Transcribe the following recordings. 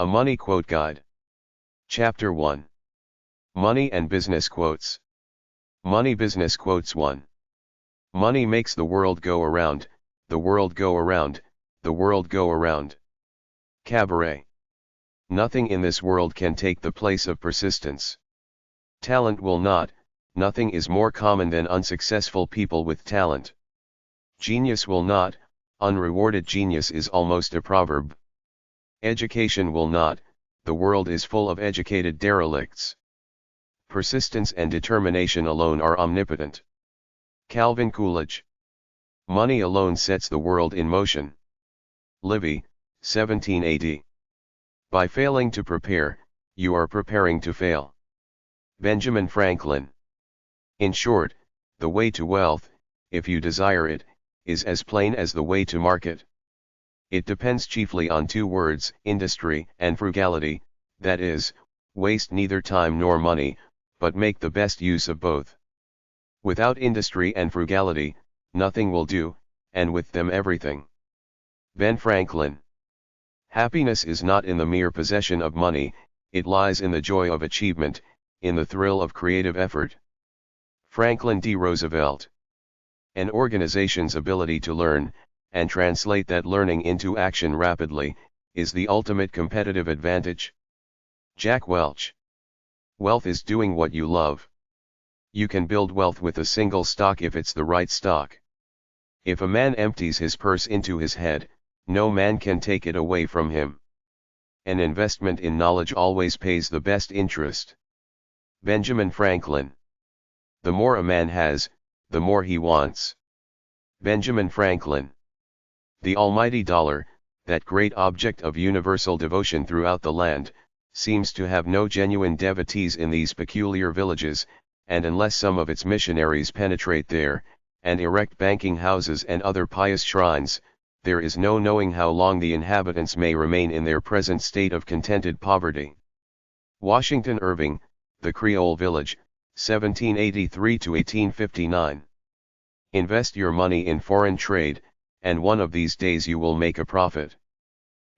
A Money Quote Guide. Chapter 1. Money and Business Quotes. Money Business Quotes 1. Money makes the world go around, the world go around, the world go around. Cabaret. Nothing in this world can take the place of persistence. Talent will not. Nothing is more common than unsuccessful people with talent. Genius will not. Unrewarded genius is almost a proverb. Education will not. The world is full of educated derelicts. Persistence and determination alone are omnipotent. Calvin Coolidge. Money alone sets the world in motion. Livy, 1780. By failing to prepare, you are preparing to fail. Benjamin Franklin. In short, the way to wealth, if you desire it, is as plain as the way to market. It depends chiefly on two words, industry and frugality, that is, waste neither time nor money, but make the best use of both. Without industry and frugality, nothing will do, and with them everything. Ben Franklin. Happiness is not in the mere possession of money, it lies in the joy of achievement, in the thrill of creative effort. Franklin D. Roosevelt. An organization's ability to learn, and translate that learning into action rapidly, is the ultimate competitive advantage. Jack Welch. Wealth is doing what you love. You can build wealth with a single stock if it's the right stock. If a man empties his purse into his head, no man can take it away from him. An investment in knowledge always pays the best interest. Benjamin Franklin. The more a man has, the more he wants. Benjamin Franklin. The almighty dollar, that great object of universal devotion throughout the land, seems to have no genuine devotees in these peculiar villages, and unless some of its missionaries penetrate there, and erect banking houses and other pious shrines, there is no knowing how long the inhabitants may remain in their present state of contented poverty. Washington Irving, The Creole Village, 1783–1859. Invest your money in foreign trade, and one of these days you will make a profit.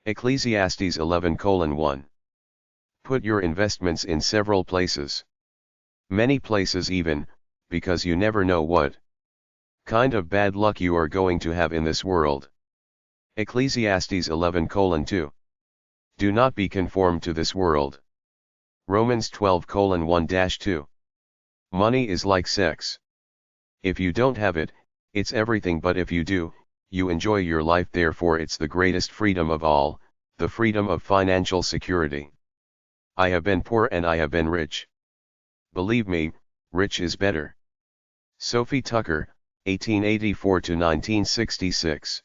Ecclesiastes 11:1. Put your investments in several places. Many places even, because you never know what kind of bad luck you are going to have in this world. Ecclesiastes 11:2. Do not be conformed to this world. Romans 12:1-2. Money is like sex. If you don't have it, it's everything, but if you do, you enjoy your life. Therefore it's the greatest freedom of all, the freedom of financial security. I have been poor and I have been rich. Believe me, rich is better. Sophie Tucker, 1884–1966.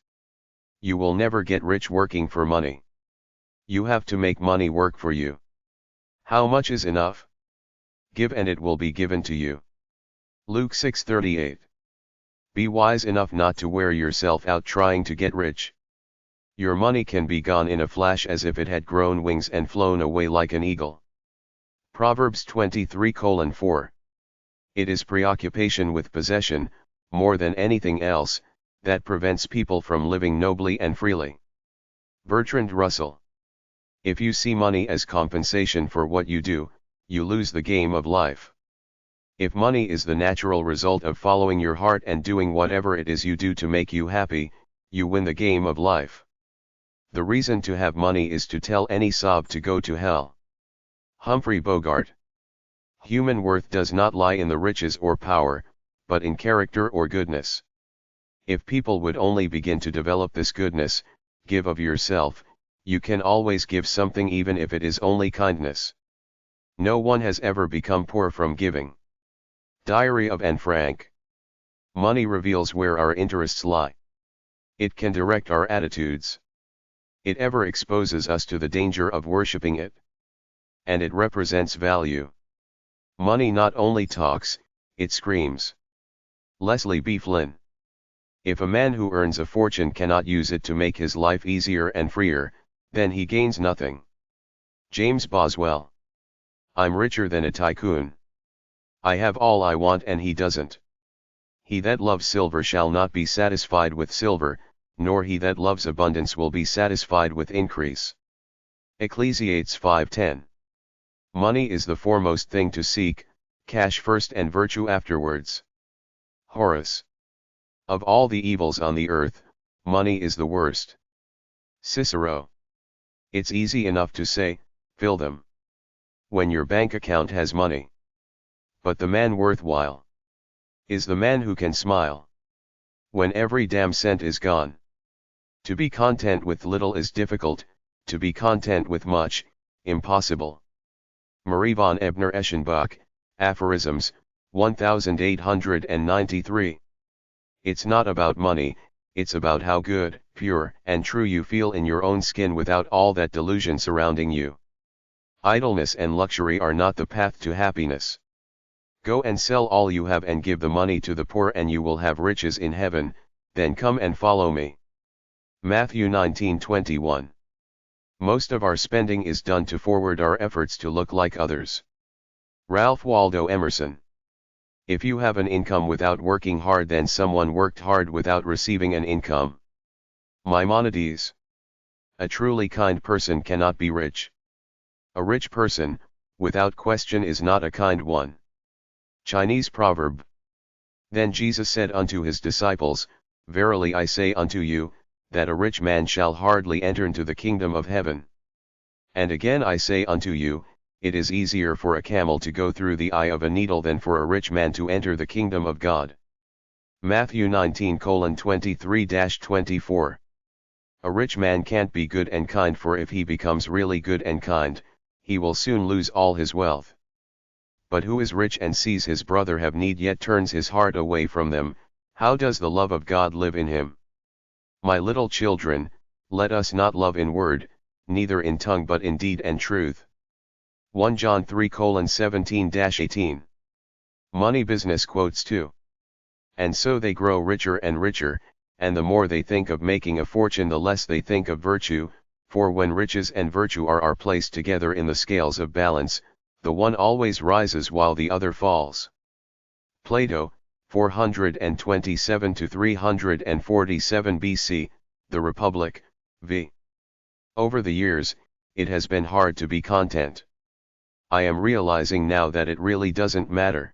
You will never get rich working for money. You have to make money work for you. How much is enough? Give and it will be given to you. Luke 6:38. Be wise enough not to wear yourself out trying to get rich. Your money can be gone in a flash as if it had grown wings and flown away like an eagle. Proverbs 23:4. It is preoccupation with possession, more than anything else, that prevents people from living nobly and freely. Bertrand Russell. If you see money as compensation for what you do, you lose the game of life. If money is the natural result of following your heart and doing whatever it is you do to make you happy, you win the game of life. The reason to have money is to tell any sob to go to hell. Humphrey Bogart. Human worth does not lie in the riches or power, but in character or goodness. If people would only begin to develop this goodness, give of yourself, you can always give something even if it is only kindness. No one has ever become poor from giving. Diary of Anne Frank. Money reveals where our interests lie. It can direct our attitudes. It ever exposes us to the danger of worshipping it. And it represents value. Money not only talks, it screams. Leslie B. Flynn. If a man who earns a fortune cannot use it to make his life easier and freer, then he gains nothing. James Boswell. I'm richer than a tycoon. I have all I want and he doesn't. He that loves silver shall not be satisfied with silver, nor he that loves abundance will be satisfied with increase. Ecclesiastes 5:10. Money is the foremost thing to seek, cash first and virtue afterwards. Horace. Of all the evils on the earth, money is the worst. Cicero. It's easy enough to say, fill them, when your bank account has money. But the man worthwhile is the man who can smile when every damn cent is gone. To be content with little is difficult, to be content with much, impossible. Marie von Ebner Eschenbach, Aphorisms, 1893. It's not about money, it's about how good, pure, and true you feel in your own skin without all that delusion surrounding you. Idleness and luxury are not the path to happiness. Go and sell all you have and give the money to the poor and you will have riches in heaven, then come and follow me. Matthew 19:21. Most of our spending is done to forward our efforts to look like others. Ralph Waldo Emerson. If you have an income without working hard, then someone worked hard without receiving an income. Maimonides. A truly kind person cannot be rich. A rich person, without question, is not a kind one. Chinese proverb. Then Jesus said unto his disciples, Verily I say unto you, that a rich man shall hardly enter into the kingdom of heaven. And again I say unto you, it is easier for a camel to go through the eye of a needle than for a rich man to enter the kingdom of God. Matthew 19:23-24. A rich man can't be good and kind, for if he becomes really good and kind, he will soon lose all his wealth. But who is rich and sees his brother have need yet turns his heart away from them, how does the love of God live in him? My little children, let us not love in word, neither in tongue but in deed and truth. 1 John 3:17-18. Money business quotes 2. And so they grow richer and richer, and the more they think of making a fortune the less they think of virtue, for when riches and virtue are placed together in the scales of balance, the one always rises while the other falls. Plato, 427-347 BC, The Republic, v. Over the years, it has been hard to be content. I am realizing now that it really doesn't matter.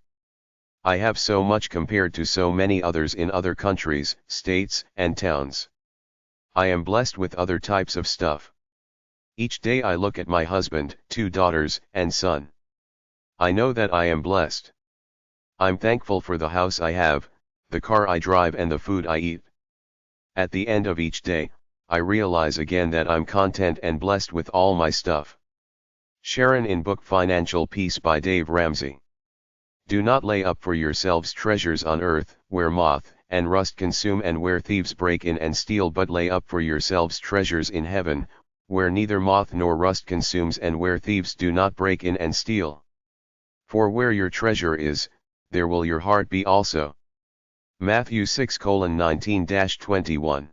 I have so much compared to so many others in other countries, states, and towns. I am blessed with other types of stuff. Each day I look at my husband, 2 daughters, and son. I know that I am blessed. I'm thankful for the house I have, the car I drive, and the food I eat. At the end of each day, I realize again that I'm content and blessed with all my stuff. Sharon in book Financial Peace by Dave Ramsey. Do not lay up for yourselves treasures on earth, where moth and rust consume and where thieves break in and steal, but lay up for yourselves treasures in heaven, where neither moth nor rust consumes and where thieves do not break in and steal. For where your treasure is, there will your heart be also. Matthew 6:19-21.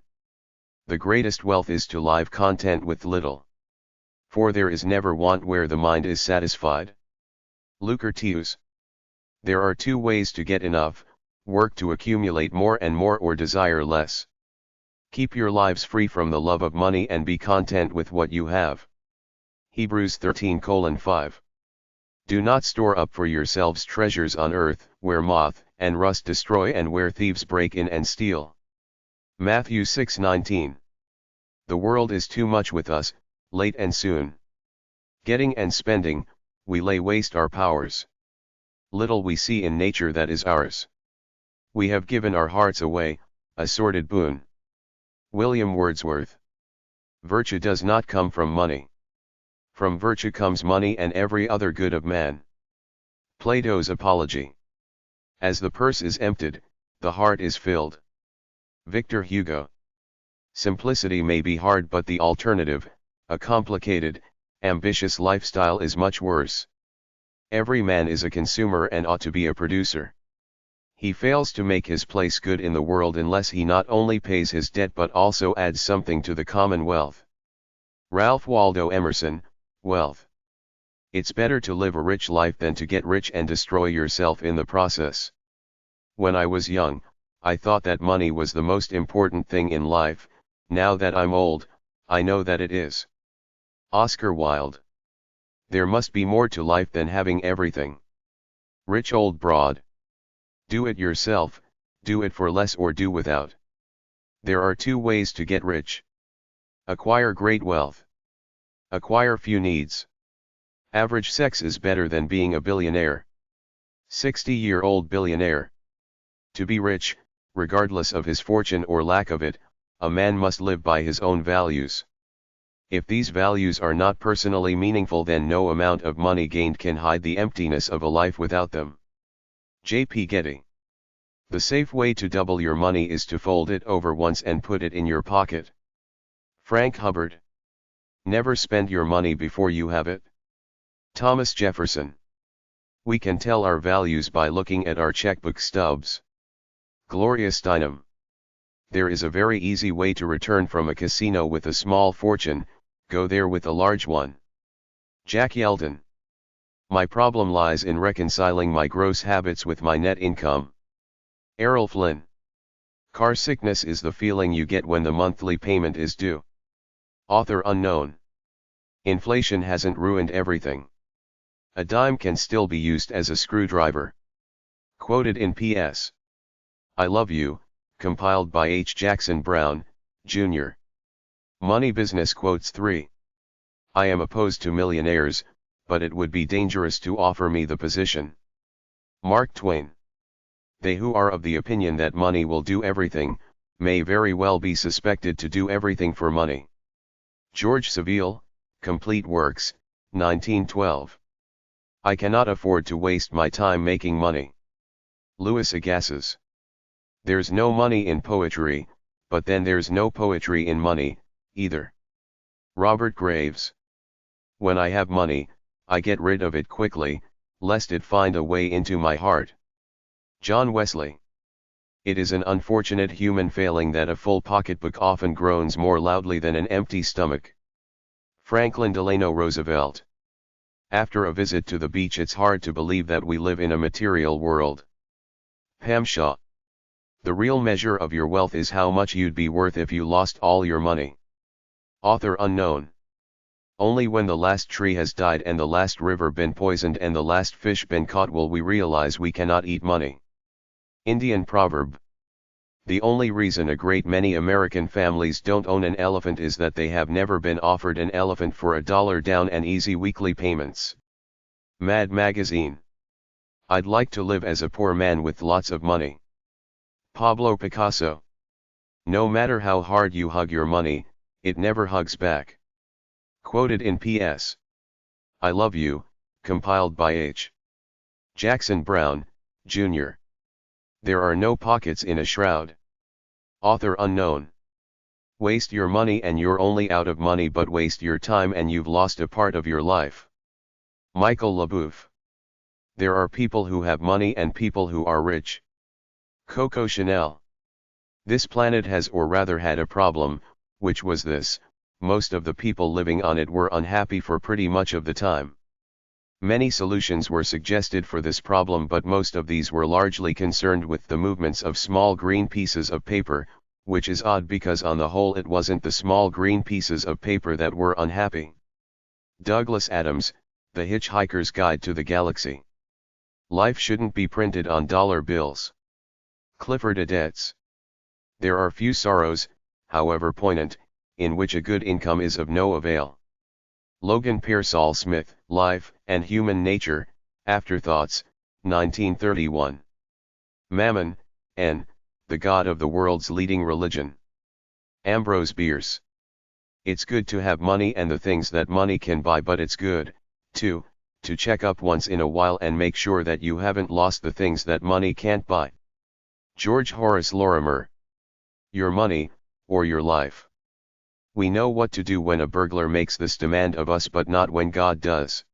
The greatest wealth is to live content with little. For there is never want where the mind is satisfied. Lucretius. There are 2 ways to get enough: work to accumulate more and more, or desire less. Keep your lives free from the love of money and be content with what you have. Hebrews 13:5. Do not store up for yourselves treasures on earth, where moth and rust destroy and where thieves break in and steal. Matthew 6:19. The world is too much with us, late and soon. Getting and spending, we lay waste our powers. Little we see in nature that is ours. We have given our hearts away, a sordid boon. William Wordsworth. Virtue does not come from money. From virtue comes money and every other good of man. Plato's Apology. As the purse is emptied, the heart is filled. Victor Hugo. Simplicity may be hard, but the alternative, a complicated, ambitious lifestyle, is much worse. Every man is a consumer and ought to be a producer. He fails to make his place good in the world unless he not only pays his debt but also adds something to the commonwealth. Ralph Waldo Emerson, Wealth. It's better to live a rich life than to get rich and destroy yourself in the process. When I was young, I thought that money was the most important thing in life. Now that I'm old, I know that it is. Oscar Wilde. There must be more to life than having everything. Rich Old Broad. Do it yourself, do it for less or do without. There are two ways to get rich. Acquire great wealth. Acquire few needs. Average sex is better than being a billionaire. 60-year-old billionaire. To be rich, regardless of his fortune or lack of it, a man must live by his own values. If these values are not personally meaningful, then no amount of money gained can hide the emptiness of a life without them. J.P. Getty. The safe way to double your money is to fold it over once and put it in your pocket. Frank Hubbard. Never spend your money before you have it. Thomas Jefferson. We can tell our values by looking at our checkbook stubs. Gloria Steinem. There is a very easy way to return from a casino with a small fortune, go there with a large one. Jack Yeldon. My problem lies in reconciling my gross habits with my net income. Errol Flynn. Car sickness is the feeling you get when the monthly payment is due. Author unknown. Inflation hasn't ruined everything. A dime can still be used as a screwdriver. Quoted in P.S. I Love You, compiled by H. Jackson Brown, Jr. Money Business Quotes 3. I am opposed to millionaires, but it would be dangerous to offer me the position. Mark Twain. They who are of the opinion that money will do everything, may very well be suspected to do everything for money. George Saville, Complete Works, 1912. I cannot afford to waste my time making money. Louis Agassiz. There's no money in poetry, but then there's no poetry in money, either. Robert Graves. When I have money, I get rid of it quickly, lest it find a way into my heart. John Wesley. It is an unfortunate human failing that a full pocketbook often groans more loudly than an empty stomach. Franklin Delano Roosevelt. After a visit to the beach, it's hard to believe that we live in a material world. Pam Shaw. The real measure of your wealth is how much you'd be worth if you lost all your money. Author unknown. Only when the last tree has died and the last river been poisoned and the last fish been caught will we realize we cannot eat money. Indian proverb. The only reason a great many American families don't own an elephant is that they have never been offered an elephant for $1 down and easy weekly payments. Mad Magazine. I'd like to live as a poor man with lots of money. Pablo Picasso. No matter how hard you hug your money, it never hugs back. Quoted in P.S. I Love You, compiled by H. Jackson Brown, Jr. There are no pockets in a shroud. Author unknown. Waste your money and you're only out of money, but waste your time and you've lost a part of your life. Michael LaBeouf. There are people who have money and people who are rich. Coco Chanel. This planet has, or rather had, a problem, which was this: most of the people living on it were unhappy for pretty much of the time. Many solutions were suggested for this problem, but most of these were largely concerned with the movements of small green pieces of paper, which is odd because on the whole it wasn't the small green pieces of paper that were unhappy. Douglas Adams, The Hitchhiker's Guide to the Galaxy. Life shouldn't be printed on dollar bills. Clifford Adets. There are few sorrows, however poignant, in which a good income is of no avail. Logan Pearsall Smith, Life and Human Nature, Afterthoughts, 1931. Mammon, N., the God of the World's Leading Religion. Ambrose Bierce. It's good to have money and the things that money can buy, but it's good, too, to check up once in a while and make sure that you haven't lost the things that money can't buy. George Horace Lorimer. Your money, or your life. We know what to do when a burglar makes this demand of us, but not when God does.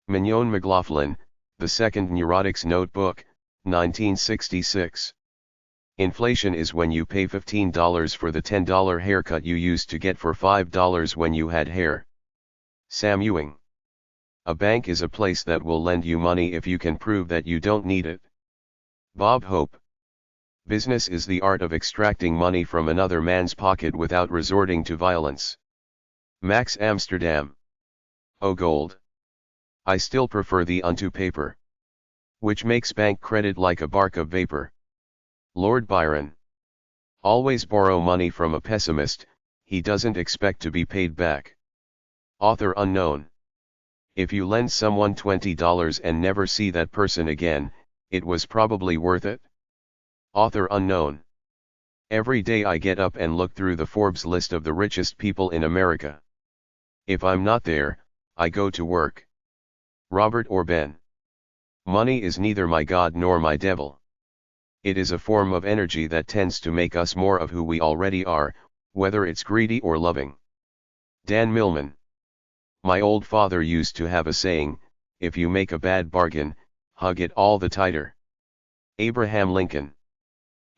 Mignon McLaughlin, The Second Neurotics Notebook, 1966. Inflation is when you pay $15 for the $10 haircut you used to get for $5 when you had hair. Sam Ewing. A bank is a place that will lend you money if you can prove that you don't need it. Bob Hope. Business is the art of extracting money from another man's pocket without resorting to violence. Max Amsterdam. O gold! I still prefer thee unto paper, which makes bank credit like a bark of vapor. Lord Byron. Always borrow money from a pessimist, he doesn't expect to be paid back. Author unknown. If you lend someone $20 and never see that person again, it was probably worth it. Author unknown. Every day I get up and look through the Forbes list of the richest people in America. If I'm not there, I go to work. Robert Orben. Money is neither my God nor my devil. It is a form of energy that tends to make us more of who we already are, whether it's greedy or loving. Dan Millman. My old father used to have a saying, if you make a bad bargain, hug it all the tighter. Abraham Lincoln.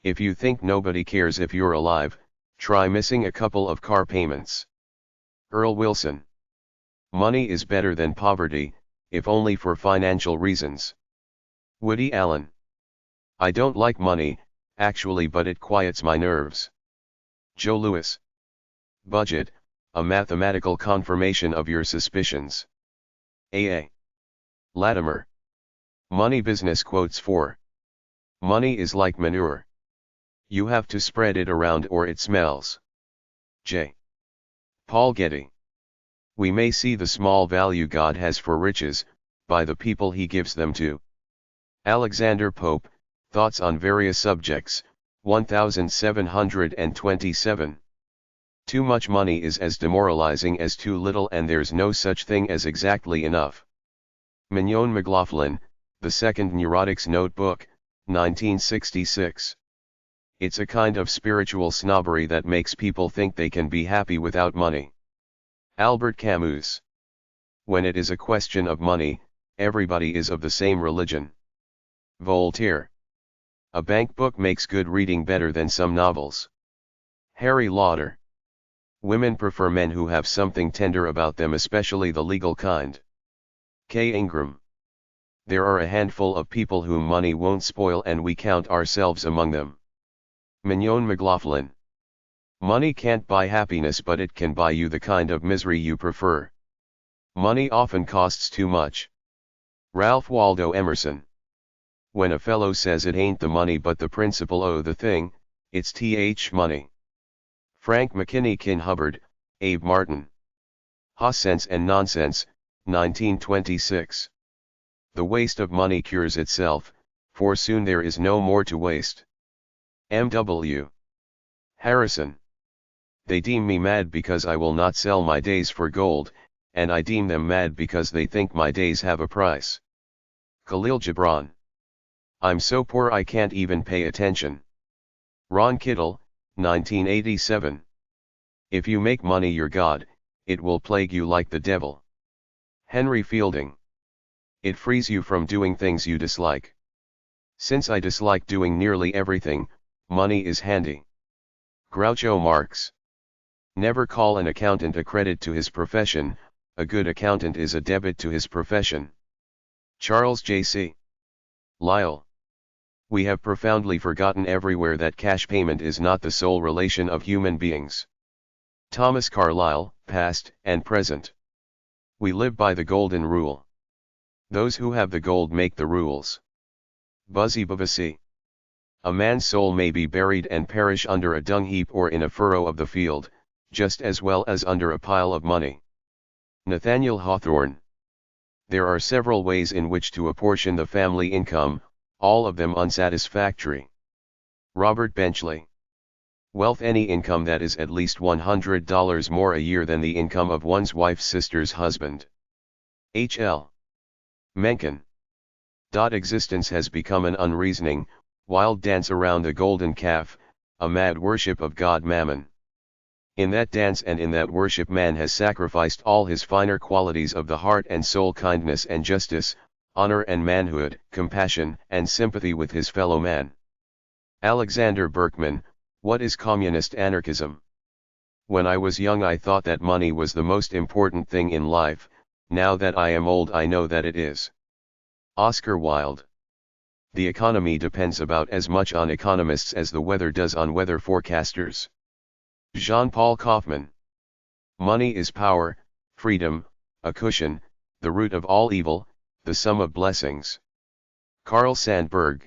If you think nobody cares if you're alive, try missing a couple of car payments. Earl Wilson. Money is better than poverty, if only for financial reasons. Woody Allen. I don't like money, actually, but it quiets my nerves. Joe Louis. Budget, a mathematical confirmation of your suspicions. A.A. Latimer. Money Business Quotes 4. Money is like manure. You have to spread it around or it smells. J. Paul Getty. We may see the small value God has for riches, by the people he gives them to. Alexander Pope, Thoughts on Various Subjects, 1727. Too much money is as demoralizing as too little, and there's no such thing as exactly enough. Mignon McLaughlin, The Second Neurotics Notebook, 1966. It's a kind of spiritual snobbery that makes people think they can be happy without money. Albert Camus. When it is a question of money, everybody is of the same religion. Voltaire. A bank book makes good reading better than some novels. Harry Lauder. Women prefer men who have something tender about them, especially the legal kind. Kay Ingram. There are a handful of people whom money won't spoil, and we count ourselves among them. Mignon McLaughlin. Money can't buy happiness, but it can buy you the kind of misery you prefer. Money often costs too much. Ralph Waldo Emerson. When a fellow says it ain't the money but the principle o' the thing, it's money. Frank McKinney Hubbard, Abe Martin. Ha Sense and Nonsense, 1926. The waste of money cures itself, for soon there is no more to waste. M.W. Harrison. They deem me mad because I will not sell my days for gold, and I deem them mad because they think my days have a price. Khalil Gibran. I'm so poor I can't even pay attention. Ron Kittle, 1987. If you make money your God, it will plague you like the devil. Henry Fielding. It frees you from doing things you dislike. Since I dislike doing nearly everything, money is handy. Groucho Marx. Never call an accountant a credit to his profession, a good accountant is a debit to his profession. Charles J.C. Lyell. We have profoundly forgotten everywhere that cash payment is not the sole relation of human beings. Thomas Carlyle, Past and Present. We live by the golden rule. Those who have the gold make the rules. Buzzy Bavasi. A man's soul may be buried and perish under a dung heap or in a furrow of the field, just as well as under a pile of money. Nathaniel Hawthorne. There are several ways in which to apportion the family income, all of them unsatisfactory. Robert Benchley. Wealth: any income that is at least $100 more a year than the income of one's wife's sister's husband. H.L. Mencken. Existence has become an unreasoning, wild dance around the golden calf, a mad worship of God Mammon. In that dance and in that worship man has sacrificed all his finer qualities of the heart and soul: kindness and justice, honor and manhood, compassion and sympathy with his fellow man. Alexander Berkman, What is Communist Anarchism? When I was young I thought that money was the most important thing in life, now that I am old I know that it is. Oscar Wilde. The economy depends about as much on economists as the weather does on weather forecasters. Jean-Paul Kaufman. Money is power, freedom, a cushion, the root of all evil, the sum of blessings. Carl Sandburg.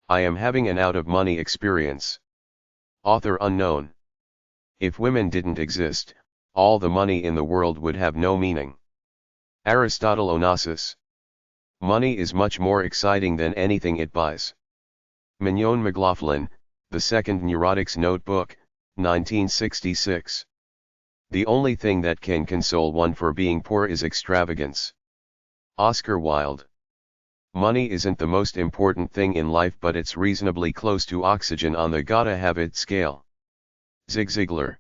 I am having an out-of-money experience. Author unknown. If women didn't exist, all the money in the world would have no meaning. Aristotle Onassis. Money is much more exciting than anything it buys. Mignon McLaughlin, The Second Neurotics Notebook, 1966. The only thing that can console one for being poor is extravagance. Oscar Wilde. Money isn't the most important thing in life, but it's reasonably close to oxygen on the gotta have it scale. Zig Ziglar.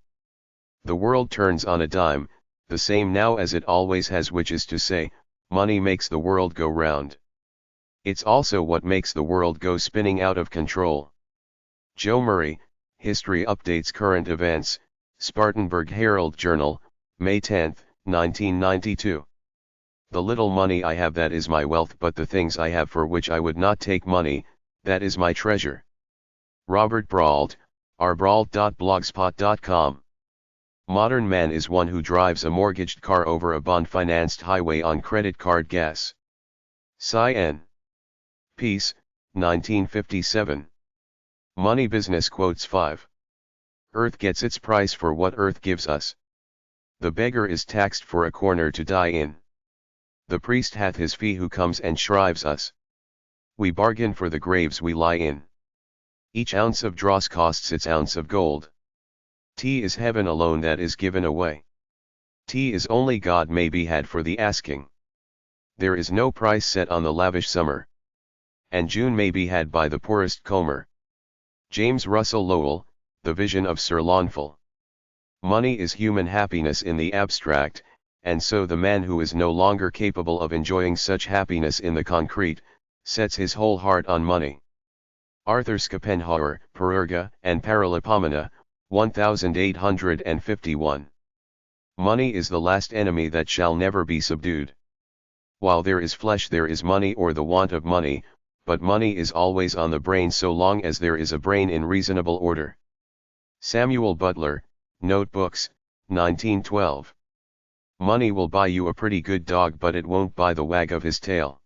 The world turns on a dime, the same now as it always has, which is to say, money makes the world go round. It's also what makes the world go spinning out of control. Joe Murray, History Updates Current Events, Spartanburg Herald Journal, May 10, 1992. The little money I have, that is my wealth, but the things I have for which I would not take money, that is my treasure. Robert Brault, rbrault.blogspot.com. Modern man is one who drives a mortgaged car over a bond-financed highway on credit card gas. Cy N. Peace, 1957. Money Business Quotes 5. Earth gets its price for what earth gives us. The beggar is taxed for a corner to die in. The priest hath his fee who comes and shrives us. We bargain for the graves we lie in. Each ounce of dross costs its ounce of gold. Tea is heaven alone that is given away. Tea is only God may be had for the asking. There is no price set on the lavish summer. And June may be had by the poorest comber. James Russell Lowell, The Vision of Sir Launfal. Money is human happiness in the abstract, and so the man who is no longer capable of enjoying such happiness in the concrete, sets his whole heart on money. Arthur Schopenhauer, Pererga and Paralipomena, 1851. Money is the last enemy that shall never be subdued. While there is flesh there is money or the want of money, but money is always on the brain so long as there is a brain in reasonable order. Samuel Butler, Notebooks, 1912. Money will buy you a pretty good dog, but it won't buy the wag of his tail.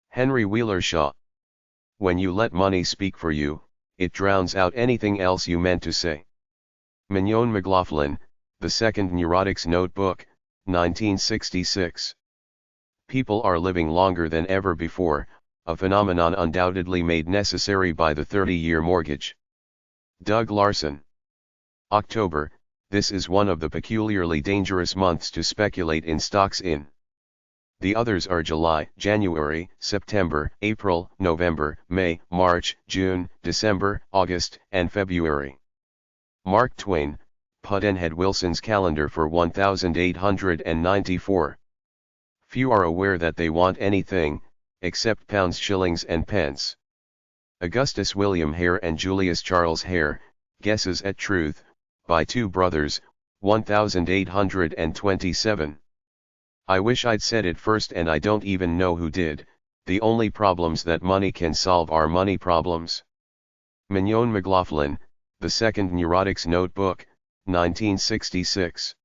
Henry Wheeler Shaw. When you let money speak for you, it drowns out anything else you meant to say. Mignon McLaughlin, The Second Neurotics Notebook, 1966. People are living longer than ever before, a phenomenon undoubtedly made necessary by the 30-year mortgage. Doug Larson. October, this is one of the peculiarly dangerous months to speculate in stocks in. The others are July, January, September, April, November, May, March, June, December, August, and February. Mark Twain, Pudd'nhead Wilson's Calendar for 1894. Few are aware that they want anything, except pounds, shillings and pence. Augustus William Hare and Julius Charles Hare, Guesses at Truth, by Two Brothers, 1827. I wish I'd said it first, and I don't even know who did. The only problems that money can solve are money problems. Mignon McLaughlin, The Second Neurotics Notebook, 1966.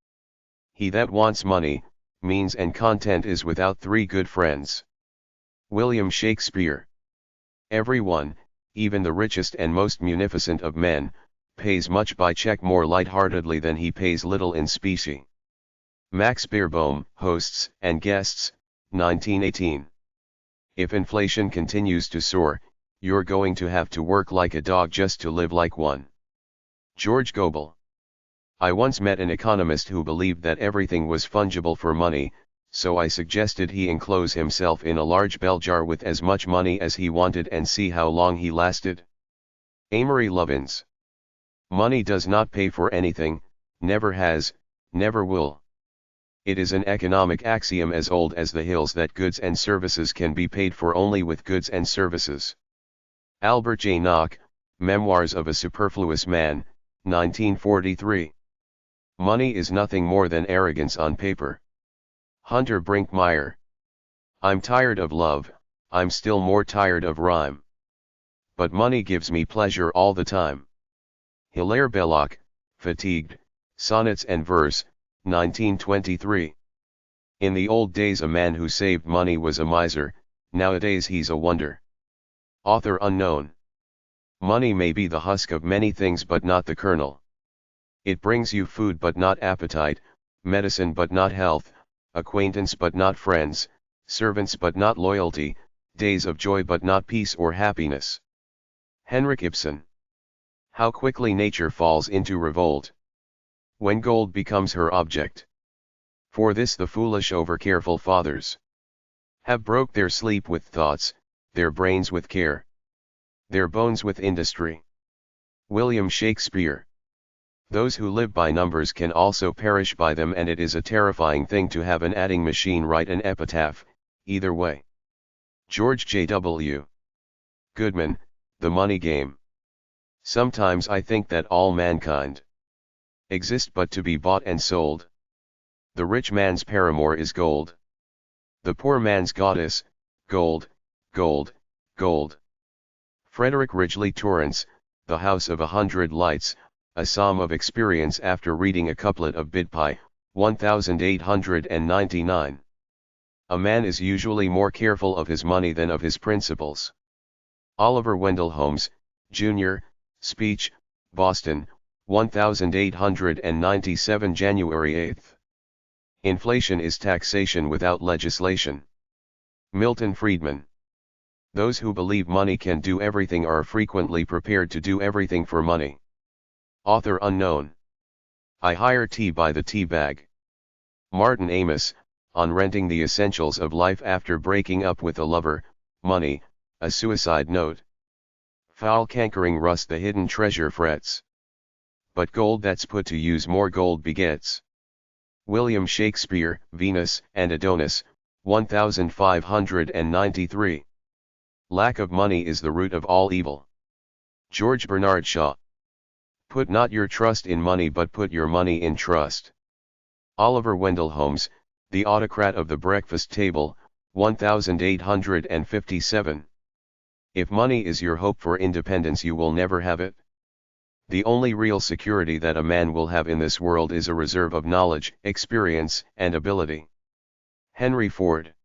He that wants money, means and content is without three good friends. William Shakespeare. Everyone, even the richest and most munificent of men, pays much by check more light-heartedly than he pays little in specie. Max Beerbohm, Hosts and Guests, 1918. If inflation continues to soar, you're going to have to work like a dog just to live like one. George Goebel. I once met an economist who believed that everything was fungible for money, so I suggested he enclose himself in a large bell jar with as much money as he wanted and see how long he lasted. Amory Lovins. Money does not pay for anything, never has, never will. It is an economic axiom as old as the hills that goods and services can be paid for only with goods and services. Albert J. Nock, Memoirs of a Superfluous Man, 1943. Money is nothing more than arrogance on paper. Hunter Brinkmeyer. I'm tired of love, I'm still more tired of rhyme. But money gives me pleasure all the time. Hilaire Belloc, Fatigued, Sonnets and Verse, 1923. In the old days a man who saved money was a miser, nowadays he's a wonder. Author unknown. Money may be the husk of many things but not the kernel. It brings you food but not appetite, medicine but not health, acquaintance but not friends, servants but not loyalty, days of joy but not peace or happiness. Henrik Ibsen. How quickly nature falls into revolt when gold becomes her object. For this the foolish over-careful fathers have broke their sleep with thoughts, their brains with care, their bones with industry. William Shakespeare. Those who live by numbers can also perish by them, and it is a terrifying thing to have an adding machine write an epitaph, either way. George J.W. Goodman, The Money Game. Sometimes I think that all mankind exist but to be bought and sold. The rich man's paramour is gold. The poor man's goddess, gold, gold, gold. Frederick Ridgely Torrance, The House of 100 Lights, a psalm of experience after reading a couplet of Bidpai, 1899. A man is usually more careful of his money than of his principles. Oliver Wendell Holmes, Jr., Speech, Boston, 1897 January 8. Inflation is taxation without legislation. Milton Friedman. Those who believe money can do everything are frequently prepared to do everything for money. Author unknown. I hire tea by the tea bag. Martin Amis, on renting the essentials of life after breaking up with a lover, money, a suicide note. Foul cankering rust the hidden treasure frets. But gold that's put to use more gold begets. William Shakespeare, Venus and Adonis, 1593. Lack of money is the root of all evil. George Bernard Shaw. Put not your trust in money but put your money in trust. Oliver Wendell Holmes, The Autocrat of the Breakfast Table, 1857. If money is your hope for independence, you will never have it. The only real security that a man will have in this world is a reserve of knowledge, experience, and ability. Henry Ford.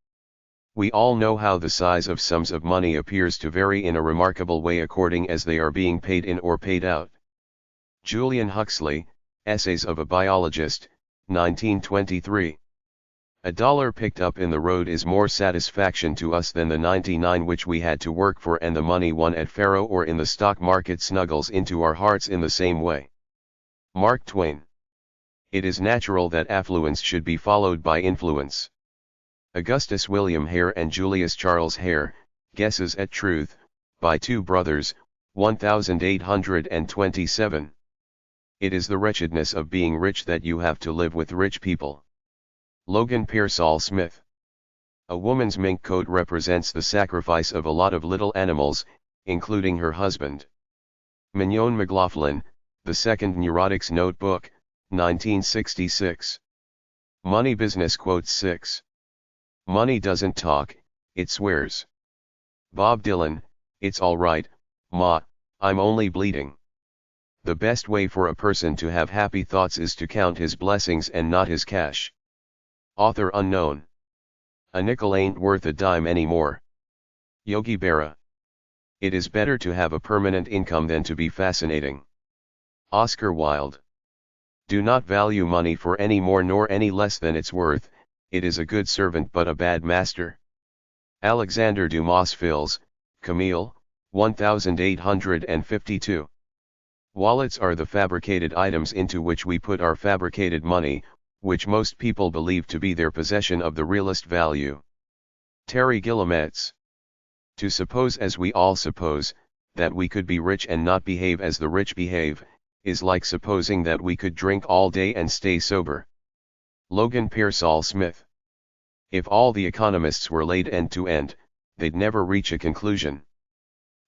We all know how the size of sums of money appears to vary in a remarkable way according as they are being paid in or paid out. Julian Huxley, Essays of a Biologist, 1923. A dollar picked up in the road is more satisfaction to us than the 99 which we had to work for, and the money won at faro or in the stock market snuggles into our hearts in the same way. Mark Twain. It is natural that affluence should be followed by influence. Augustus William Hare and Julius Charles Hare, Guesses at Truth, by Two Brothers, 1827. It is the wretchedness of being rich that you have to live with rich people. Logan Pearsall Smith. A woman's mink coat represents the sacrifice of a lot of little animals, including her husband. Mignon McLaughlin, The Second Neurotics Notebook, 1966. Money Business Quotes 6. Money doesn't talk, it swears. Bob Dylan, It's all right, Ma, I'm only bleeding. The best way for a person to have happy thoughts is to count his blessings and not his cash. Author unknown. A nickel ain't worth a dime anymore. Yogi Berra. It is better to have a permanent income than to be fascinating. Oscar Wilde. Do not value money for any more nor any less than its worth, it is a good servant but a bad master. Alexander Dumas Fils, Camille, 1852. Wallets are the fabricated items into which we put our fabricated money, which most people believe to be their possession of the realest value. Terry Guillemets. To suppose, as we all suppose, that we could be rich and not behave as the rich behave, is like supposing that we could drink all day and stay sober. Logan Pearsall Smith. If all the economists were laid end to end, they'd never reach a conclusion.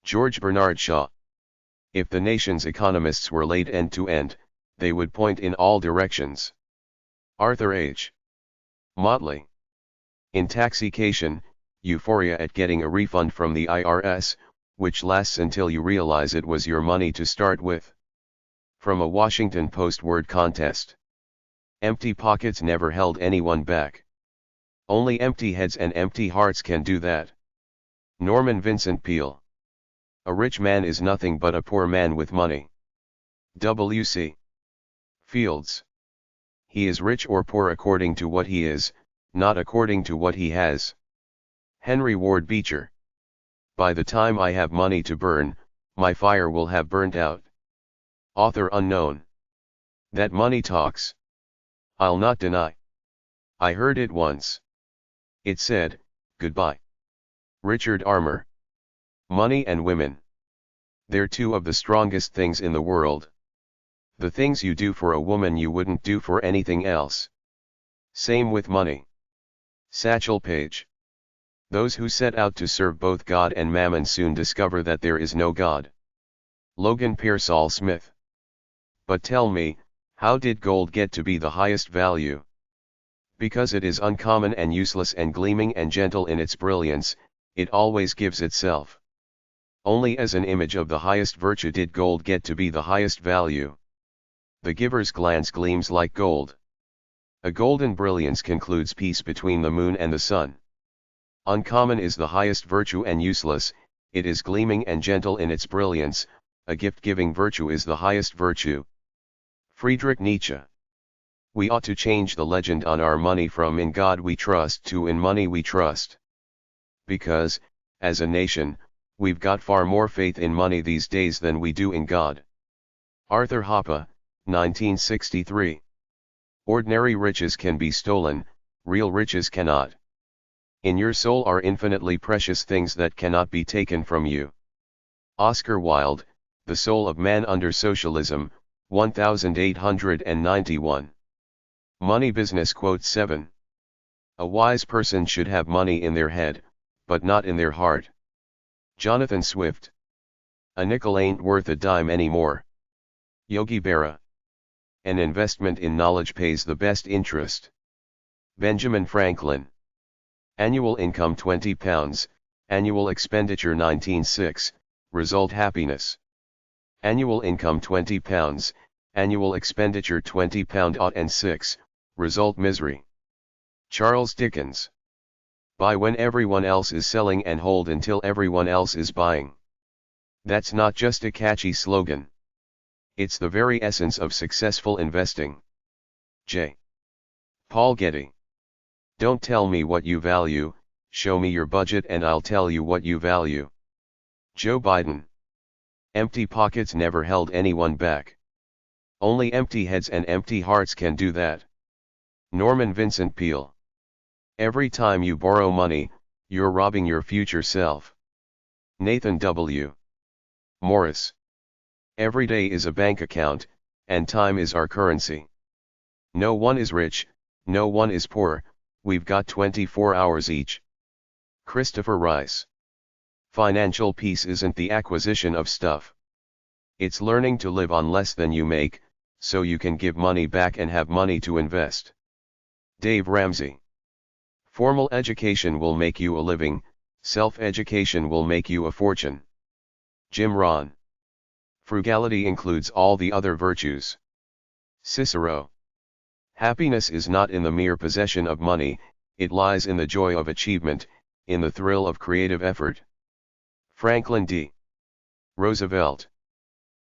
George Bernard Shaw. If the nation's economists were laid end to end, they would point in all directions. Arthur H. Motley. Intoxication, euphoria at getting a refund from the IRS, which lasts until you realize it was your money to start with. From a Washington Post word contest. Empty pockets never held anyone back. Only empty heads and empty hearts can do that. Norman Vincent Peale. A rich man is nothing but a poor man with money. W.C. Fields. He is rich or poor according to what he is, not according to what he has. Henry Ward Beecher. By the time I have money to burn, my fire will have burnt out. Author unknown. That money talks. I'll not deny. I heard it once. It said, goodbye. Richard Armour. Money and women. They're two of the strongest things in the world. The things you do for a woman you wouldn't do for anything else. Same with money. Satchel Paige. Those who set out to serve both God and mammon soon discover that there is no God. Logan Pearsall Smith. But tell me, how did gold get to be the highest value? Because it is uncommon and useless and gleaming and gentle in its brilliance, it always gives itself. Only as an image of the highest virtue did gold get to be the highest value. The giver's glance gleams like gold. A golden brilliance concludes peace between the moon and the sun. Uncommon is the highest virtue and useless, it is gleaming and gentle in its brilliance, a gift-giving virtue is the highest virtue. Friedrich Nietzsche. We ought to change the legend on our money from "in God we trust" to "in money we trust." Because, as a nation, we've got far more faith in money these days than we do in God. Arthur Hoppe, 1963. Ordinary riches can be stolen, real riches cannot. In your soul are infinitely precious things that cannot be taken from you. Oscar Wilde, The Soul of Man Under Socialism, 1891. Money Business Quote 7. A wise person should have money in their head, but not in their heart. Jonathan Swift. A nickel ain't worth a dime anymore. Yogi Berra. An investment in knowledge pays the best interest. Benjamin Franklin. Annual income £20, annual expenditure 19.6, result happiness. Annual income £20, annual expenditure £20.06, result misery. Charles Dickens. Buy when everyone else is selling and hold until everyone else is buying. That's not just a catchy slogan. It's the very essence of successful investing. J. Paul Getty. Don't tell me what you value, show me your budget and I'll tell you what you value. Joe Biden. Empty pockets never held anyone back. Only empty heads and empty hearts can do that. Norman Vincent Peale. Every time you borrow money, you're robbing your future self. Nathan W. Morris. Every day is a bank account, and time is our currency. No one is rich, no one is poor, we've got 24 hours each. Christopher Rice. Financial peace isn't the acquisition of stuff. It's learning to live on less than you make, so you can give money back and have money to invest. Dave Ramsey. Formal education will make you a living, self-education will make you a fortune. Jim Rohn. Frugality includes all the other virtues. Cicero. Happiness is not in the mere possession of money, it lies in the joy of achievement, in the thrill of creative effort. Franklin D. Roosevelt.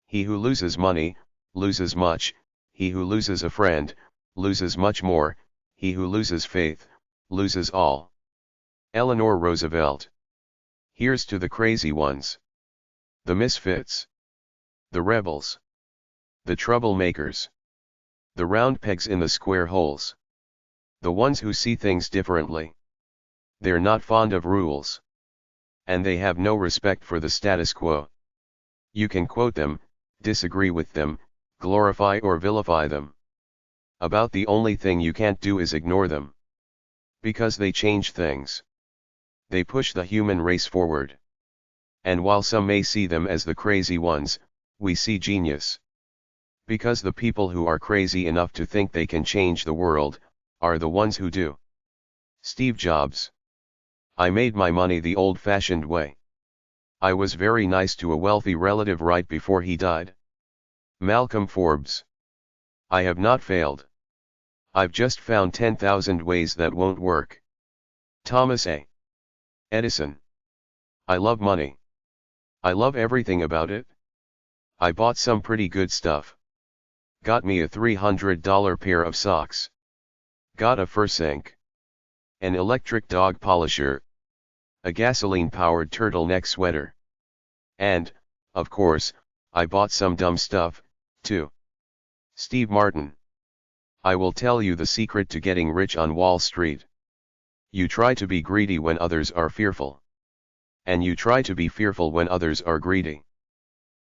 He who loses money, loses much, he who loses a friend, loses much more, he who loses faith, loses all. Eleanor Roosevelt. Here's to the crazy ones. The misfits. The rebels. The troublemakers. The round pegs in the square holes. The ones who see things differently. They're not fond of rules. And they have no respect for the status quo. You can quote them, disagree with them, glorify or vilify them. About the only thing you can't do is ignore them. Because they change things. They push the human race forward. And while some may see them as the crazy ones, we see genius. Because the people who are crazy enough to think they can change the world, are the ones who do. Steve Jobs. I made my money the old-fashioned way. I was very nice to a wealthy relative right before he died. Malcolm Forbes. I have not failed. I've just found 10,000 ways that won't work. Thomas A. Edison. I love money. I love everything about it. I bought some pretty good stuff. Got me a $300 pair of socks. Got a fur sink. An electric dog polisher. A gasoline-powered turtleneck sweater. And, of course, I bought some dumb stuff, too. Steve Martin. I will tell you the secret to getting rich on Wall Street. You try to be greedy when others are fearful. And you try to be fearful when others are greedy.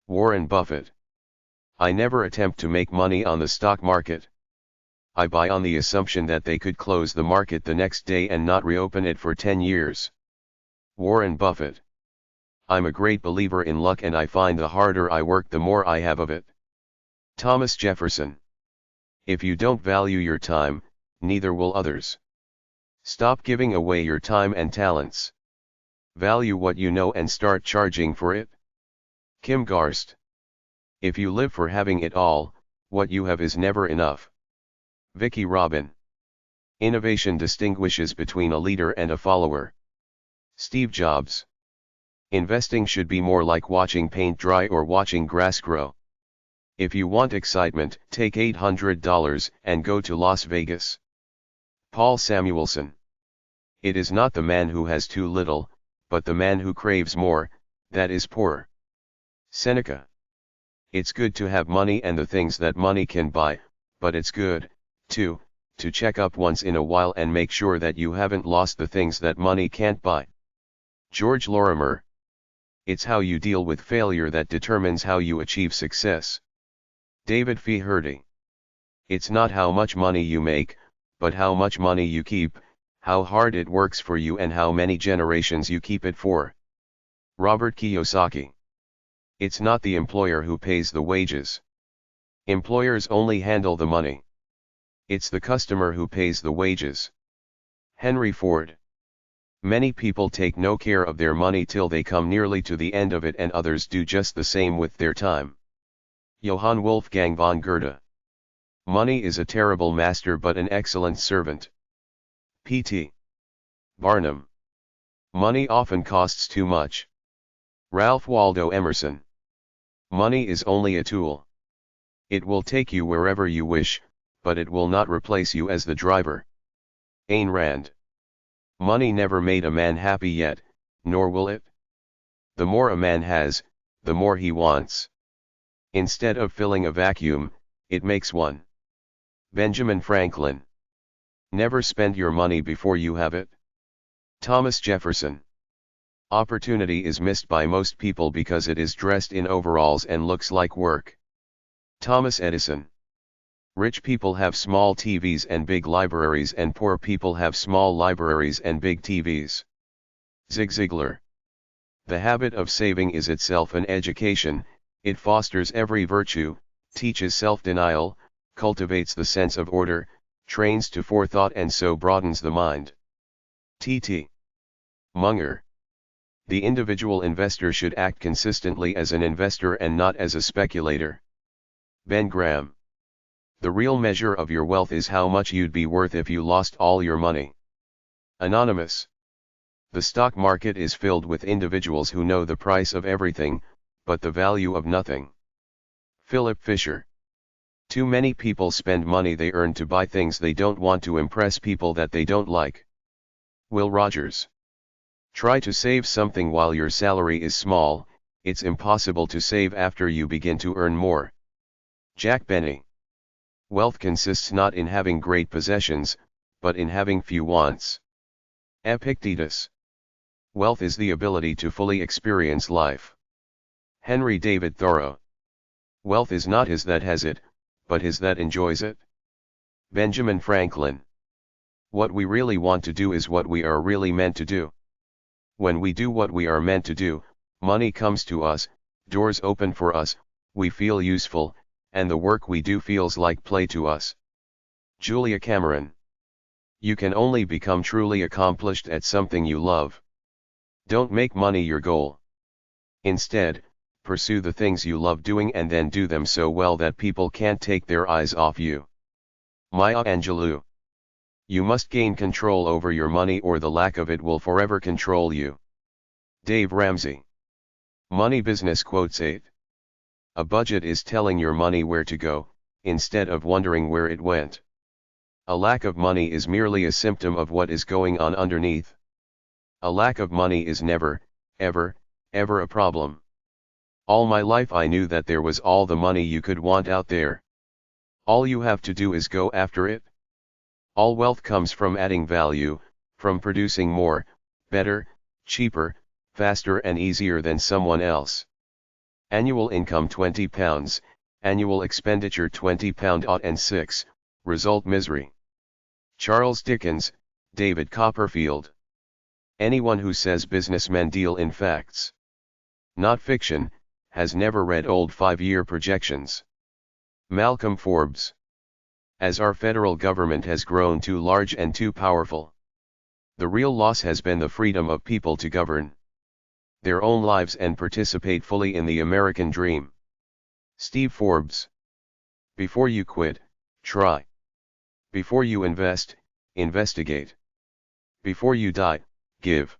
Warren Buffett. I never attempt to make money on the stock market. I buy on the assumption that they could close the market the next day and not reopen it for 10 years. Warren Buffett. I'm a great believer in luck, and I find the harder I work the more I have of it. Thomas Jefferson. If you don't value your time, neither will others. Stop giving away your time and talents. Value what you know and start charging for it. Kim Garst. If you live for having it all, what you have is never enough. Vicky Robin. Innovation distinguishes between a leader and a follower. Steve Jobs. Investing should be more like watching paint dry or watching grass grow. If you want excitement, take $800 and go to Las Vegas. Paul Samuelson. It is not the man who has too little, but the man who craves more, that is poor. Seneca. It's good to have money and the things that money can buy, but it's good, too, to check up once in a while and make sure that you haven't lost the things that money can't buy. George Lorimer. It's how you deal with failure that determines how you achieve success. David Feherty. It's not how much money you make, but how much money you keep, how hard it works for you and how many generations you keep it for. Robert Kiyosaki. It's not the employer who pays the wages. Employers only handle the money. It's the customer who pays the wages. Henry Ford. Many people take no care of their money till they come nearly to the end of it, and others do just the same with their time. Johann Wolfgang von Goethe. Money is a terrible master but an excellent servant. P.T. Barnum. Money often costs too much. Ralph Waldo Emerson. Money is only a tool. It will take you wherever you wish, but it will not replace you as the driver. Ayn Rand. Money never made a man happy yet, nor will it. The more a man has, the more he wants. Instead of filling a vacuum, it makes one. Benjamin Franklin. Never spend your money before you have it. Thomas Jefferson. Opportunity is missed by most people because it is dressed in overalls and looks like work. Thomas Edison. Rich people have small TVs and big libraries, and poor people have small libraries and big TVs. Zig Ziglar. The habit of saving is itself an education. It fosters every virtue, teaches self-denial, cultivates the sense of order, trains to forethought, and so broadens the mind. T.T. Munger. The individual investor should act consistently as an investor and not as a speculator. Ben Graham. The real measure of your wealth is how much you'd be worth if you lost all your money. Anonymous. The stock market is filled with individuals who know the price of everything, but the value of nothing. Philip Fisher. Too many people spend money they earn to buy things they don't want to impress people that they don't like. Will Rogers. Try to save something while your salary is small, it's impossible to save after you begin to earn more. Jack Benny. Wealth consists not in having great possessions, but in having few wants. Epictetus. Wealth is the ability to fully experience life. Henry David Thoreau. Wealth is not his that has it, but his that enjoys it. Benjamin Franklin. What we really want to do is what we are really meant to do. When we do what we are meant to do, money comes to us, doors open for us, we feel useful, and the work we do feels like play to us. Julia Cameron. You can only become truly accomplished at something you love. Don't make money your goal. Instead, pursue the things you love doing and then do them so well that people can't take their eyes off you. Maya Angelou. You must gain control over your money or the lack of it will forever control you. Dave Ramsey. Money Business Quotes 8. A budget is telling your money where to go, instead of wondering where it went. A lack of money is merely a symptom of what is going on underneath. A lack of money is never, ever, ever a problem. All my life I knew that there was all the money you could want out there. All you have to do is go after it. All wealth comes from adding value, from producing more, better, cheaper, faster and easier than someone else. Annual income £20, annual expenditure £20.06, result misery. Charles Dickens, David Copperfield. Anyone who says businessmen deal in facts, not fiction, has never read old 5-year projections. Malcolm Forbes. As our federal government has grown too large and too powerful, the real loss has been the freedom of people to govern their own lives and participate fully in the American dream. Steve Forbes. Before you quit, try. Before you invest, investigate. Before you die, give.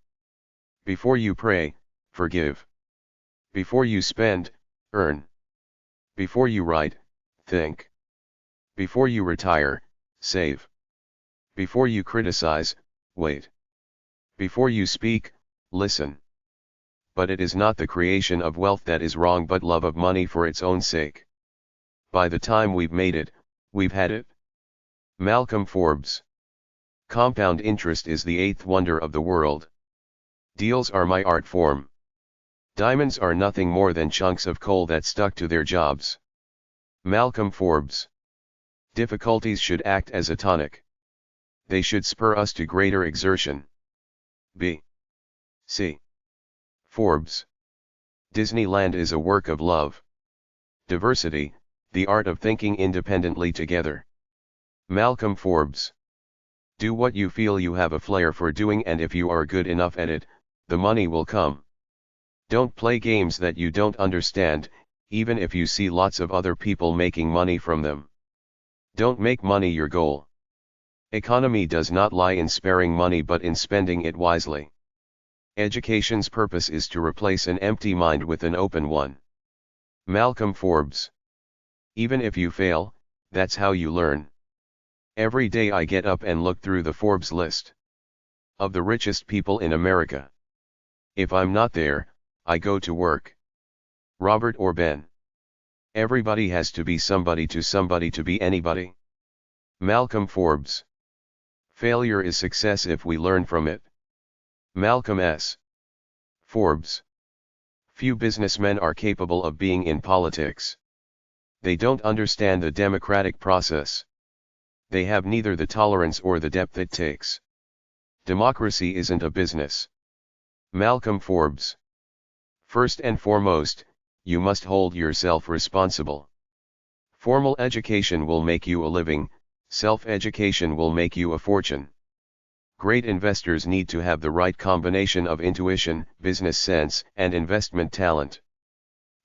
Before you pray, forgive. Before you spend, earn. Before you write, think. Before you retire, save. Before you criticize, wait. Before you speak, listen. But it is not the creation of wealth that is wrong but love of money for its own sake. By the time we've made it, we've had it. Malcolm Forbes. Compound interest is the eighth wonder of the world. Deals are my art form. Diamonds are nothing more than chunks of coal that stuck to their jobs. Malcolm Forbes. Difficulties should act as a tonic. They should spur us to greater exertion. B. C. Forbes. Disneyland is a work of love. Diversity, the art of thinking independently together. Malcolm Forbes. Do what you feel you have a flair for doing, and if you are good enough at it, the money will come. Don't play games that you don't understand, even if you see lots of other people making money from them. Don't make money your goal. Economy does not lie in sparing money but in spending it wisely. Education's purpose is to replace an empty mind with an open one. Malcolm Forbes. Even if you fail, that's how you learn. Every day I get up and look through the Forbes list of the richest people in America. If I'm not there, I go to work. Robert or Ben. Everybody has to be somebody to be anybody. Malcolm Forbes. Failure is success if we learn from it. Malcolm S. Forbes. Few businessmen are capable of being in politics. They don't understand the democratic process. They have neither the tolerance or the depth it takes. Democracy isn't a business. Malcolm Forbes. First and foremost, you must hold yourself responsible. Formal education will make you a living, self-education will make you a fortune. Great investors need to have the right combination of intuition, business sense, and investment talent.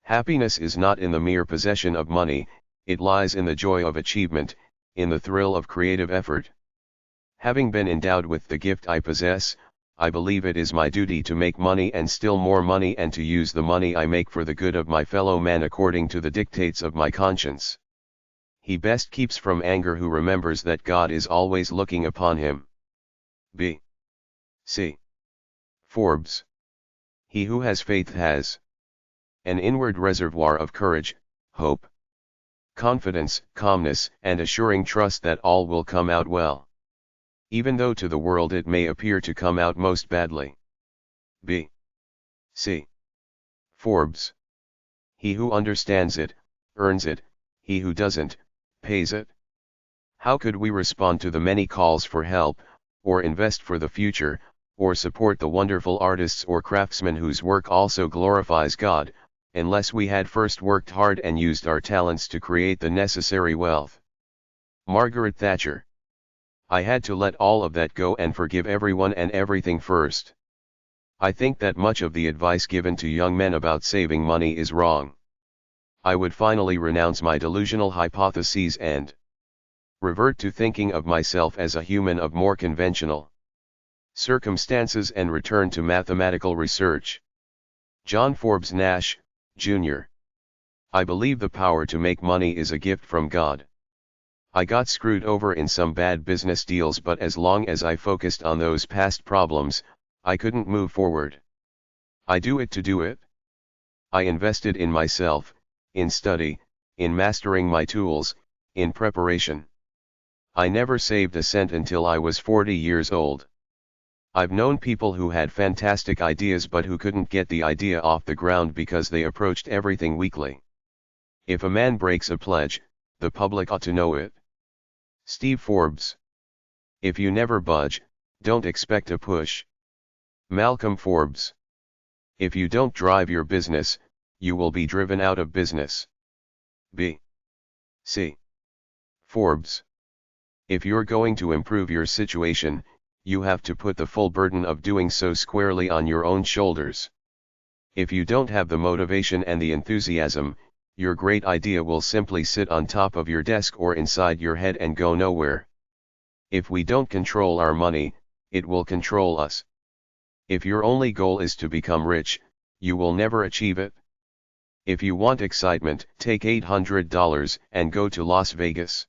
Happiness is not in the mere possession of money, it lies in the joy of achievement, in the thrill of creative effort. Having been endowed with the gift I possess, I believe it is my duty to make money and still more money and to use the money I make for the good of my fellow man according to the dictates of my conscience. He best keeps from anger who remembers that God is always looking upon him. B. C. Forbes. He who has faith has an inward reservoir of courage, hope, confidence, calmness, and assuring trust that all will come out well, even though to the world it may appear to come out most badly. B. C. Forbes. He who understands it, earns it, he who doesn't, pays it. How could we respond to the many calls for help, or invest for the future, or support the wonderful artists or craftsmen whose work also glorifies God, unless we had first worked hard and used our talents to create the necessary wealth? Margaret Thatcher. I had to let all of that go and forgive everyone and everything first. I think that much of the advice given to young men about saving money is wrong. I would finally renounce my delusional hypotheses and Revert to thinking of myself as a human of more conventional circumstances and return to mathematical research. John Forbes Nash, Jr. I believe the power to make money is a gift from God. I got screwed over in some bad business deals, but as long as I focused on those past problems, I couldn't move forward. I do it to do it. I invested in myself, in study, in mastering my tools, in preparation. I never saved a cent until I was 40 years old. I've known people who had fantastic ideas but who couldn't get the idea off the ground because they approached everything weakly. If a man breaks a pledge, the public ought to know it. Steve Forbes. If you never budge, don't expect a push. Malcolm Forbes. If you don't drive your business, you will be driven out of business. B. C. Forbes. If you're going to improve your situation, you have to put the full burden of doing so squarely on your own shoulders. If you don't have the motivation and the enthusiasm, your great idea will simply sit on top of your desk or inside your head and go nowhere. If we don't control our money, it will control us. If your only goal is to become rich, you will never achieve it. If you want excitement, take $800 and go to Las Vegas.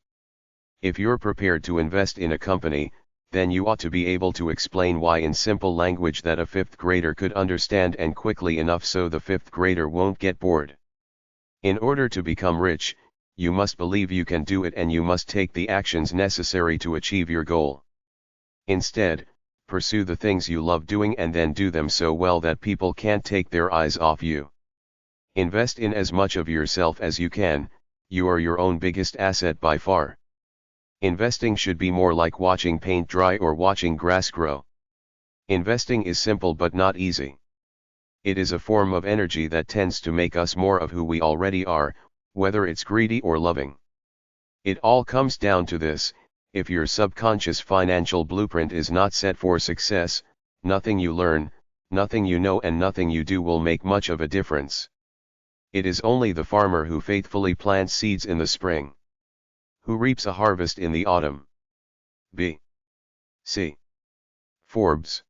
If you're prepared to invest in a company, then you ought to be able to explain why in simple language that a fifth grader could understand and quickly enough so the fifth grader won't get bored. In order to become rich, you must believe you can do it and you must take the actions necessary to achieve your goal. Instead, pursue the things you love doing and then do them so well that people can't take their eyes off you. Invest in as much of yourself as you can. You are your own biggest asset by far. Investing should be more like watching paint dry or watching grass grow. Investing is simple but not easy. It is a form of energy that tends to make us more of who we already are, whether it's greedy or loving. It all comes down to this: if your subconscious financial blueprint is not set for success, nothing you learn, nothing you know and nothing you do will make much of a difference. It is only the farmer who faithfully plants seeds in the spring who reaps a harvest in the autumn. B. C. Forbes.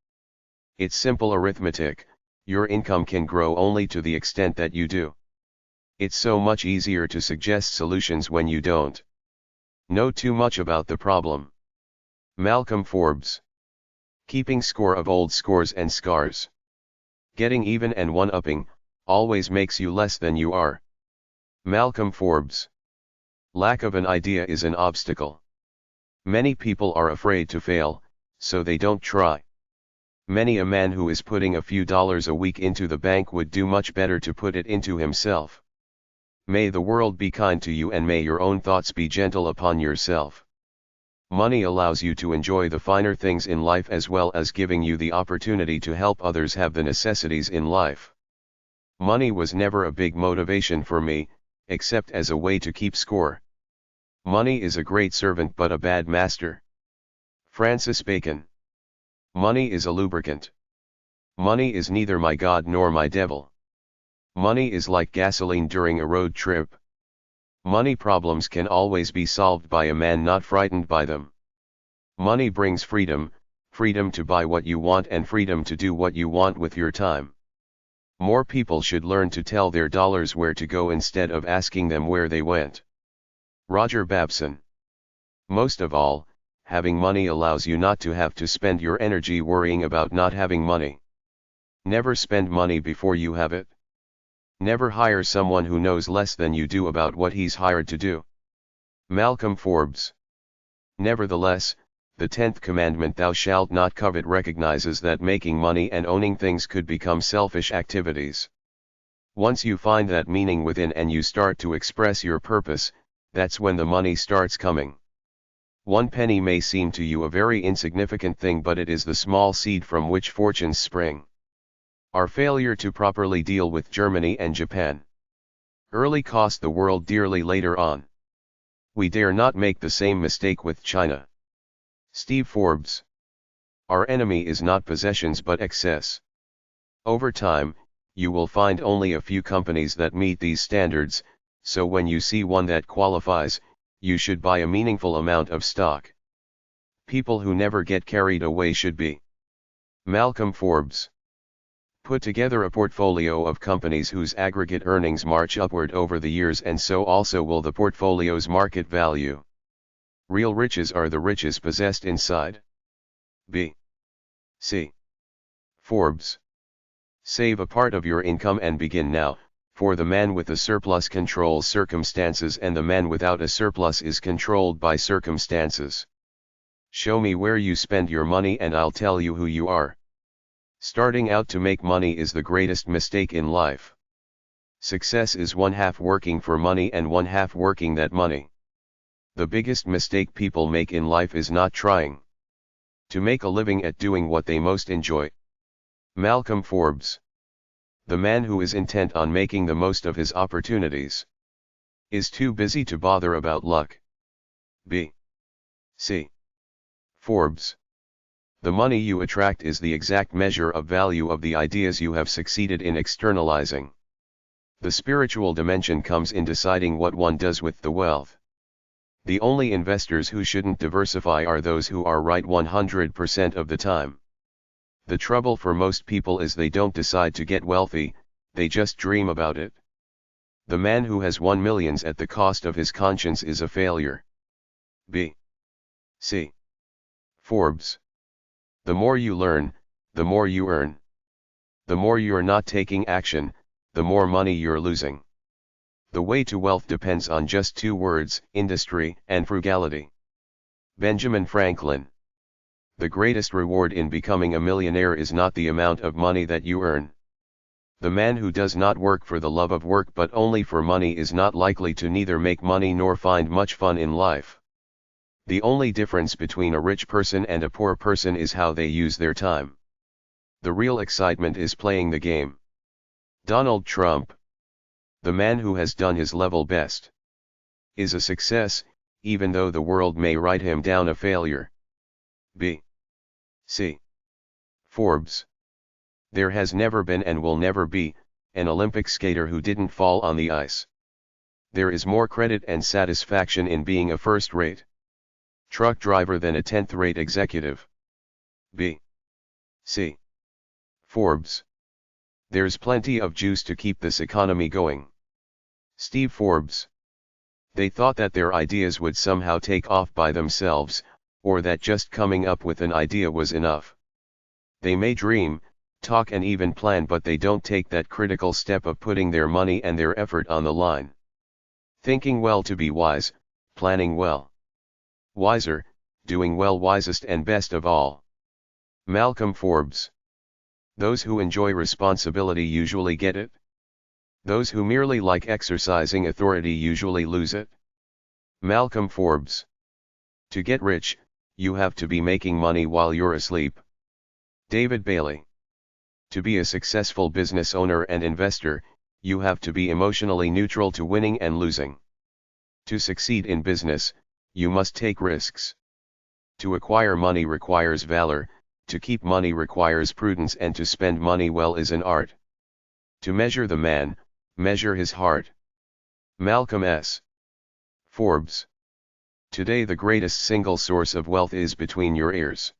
It's simple arithmetic. Your income can grow only to the extent that you do. It's so much easier to suggest solutions when you don't know too much about the problem. Malcolm Forbes. Keeping score of old scores and scars. Getting even and one-upping always makes you less than you are. Malcolm Forbes. Lack of an idea is an obstacle. Many people are afraid to fail, so they don't try. Many a man who is putting a few dollars a week into the bank would do much better to put it into himself. May the world be kind to you and may your own thoughts be gentle upon yourself. Money allows you to enjoy the finer things in life as well as giving you the opportunity to help others have the necessities in life. Money was never a big motivation for me, except as a way to keep score. Money is a great servant but a bad master. Francis Bacon. Money is a lubricant. Money is neither my God nor my devil. Money is like gasoline during a road trip. Money problems can always be solved by a man not frightened by them. Money brings freedom, freedom to buy what you want and freedom to do what you want with your time. More people should learn to tell their dollars where to go instead of asking them where they went. Roger Babson. Most of all, having money allows you not to have to spend your energy worrying about not having money. Never spend money before you have it. Never hire someone who knows less than you do about what he's hired to do. Malcolm Forbes. Nevertheless, the 10th commandment, thou shalt not covet, recognizes that making money and owning things could become selfish activities. Once you find that meaning within and you start to express your purpose, that's when the money starts coming. 1 penny may seem to you a very insignificant thing, but it is the small seed from which fortunes spring. Our failure to properly deal with Germany and Japan early cost the world dearly later on. We dare not make the same mistake with China. Steve Forbes. Our enemy is not possessions but excess. Over time, you will find only a few companies that meet these standards, so when you see one that qualifies, you should buy a meaningful amount of stock. People who never get carried away should be. Malcolm Forbes. Put together a portfolio of companies whose aggregate earnings march upward over the years, and so also will the portfolio's market value. Real riches are the riches possessed inside. B. C. Forbes. Save a part of your income and begin now, for the man with a surplus controls circumstances and the man without a surplus is controlled by circumstances. Show me where you spend your money and I'll tell you who you are. Starting out to make money is the greatest mistake in life. Success is one half working for money and one half working that money. The biggest mistake people make in life is not trying to make a living at doing what they most enjoy. Malcolm Forbes. The man who is intent on making the most of his opportunities is too busy to bother about luck. B. C. Forbes. The money you attract is the exact measure of value of the ideas you have succeeded in externalizing. The spiritual dimension comes in deciding what one does with the wealth. The only investors who shouldn't diversify are those who are right 100% of the time. The trouble for most people is they don't decide to get wealthy, they just dream about it. The man who has won millions at the cost of his conscience is a failure. B. C. Forbes. The more you learn, the more you earn. The more you're not taking action, the more money you're losing. The way to wealth depends on just two words: industry and frugality. Benjamin Franklin. The greatest reward in becoming a millionaire is not the amount of money that you earn. The man who does not work for the love of work but only for money is not likely to neither make money nor find much fun in life. The only difference between a rich person and a poor person is how they use their time. The real excitement is playing the game. Donald Trump. The man who has done his level best is a success, even though the world may write him down a failure. B. C. Forbes. There has never been and will never be an Olympic skater who didn't fall on the ice. There is more credit and satisfaction in being a first-rate truck driver than a 10th-rate executive. B. C. Forbes. There's plenty of juice to keep this economy going. Steve Forbes. They thought that their ideas would somehow take off by themselves, or that just coming up with an idea was enough. They may dream, talk and even plan, but they don't take that critical step of putting their money and their effort on the line. Thinking well to be wise, planning well. Wiser, doing well, wisest and best of all. Malcolm Forbes. Those who enjoy responsibility usually get it. Those who merely like exercising authority usually lose it. Malcolm Forbes. To get rich, you have to be making money while you're asleep. David Bailey. To be a successful business owner and investor, you have to be emotionally neutral to winning and losing. To succeed in business, you must take risks. To acquire money requires valor, to keep money requires prudence, and to spend money well is an art. To measure the man, measure his heart. Malcolm S. Forbes. Today the greatest single source of wealth is between your ears.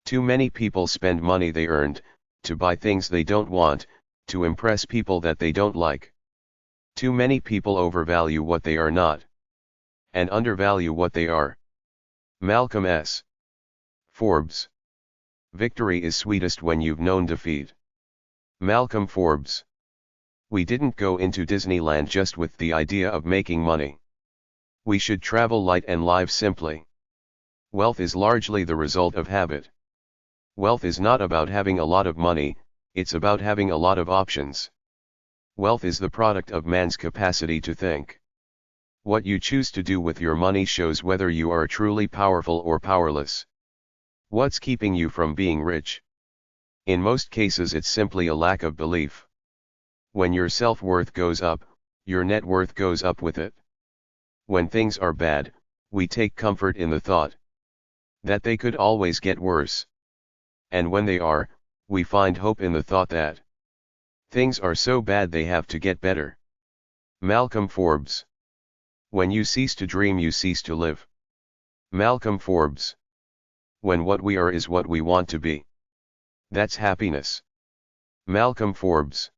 Too many people spend money they earned, to buy things they don't want, to impress people that they don't like. Too many people overvalue what they are not, and undervalue what they are. Malcolm S. Forbes. Victory is sweetest when you've known defeat. Malcolm Forbes. We didn't go into Disneyland just with the idea of making money. We should travel light and live simply. Wealth is largely the result of habit. Wealth is not about having a lot of money, it's about having a lot of options. Wealth is the product of man's capacity to think. What you choose to do with your money shows whether you are truly powerful or powerless. What's keeping you from being rich? In most cases it's simply a lack of belief. When your self-worth goes up, your net worth goes up with it. When things are bad, we take comfort in the thought that they could always get worse. And when they are, we find hope in the thought that things are so bad they have to get better. Malcolm Forbes. When you cease to dream, you cease to live. Malcolm Forbes. When what we are is what we want to be. That's happiness. Malcolm Forbes.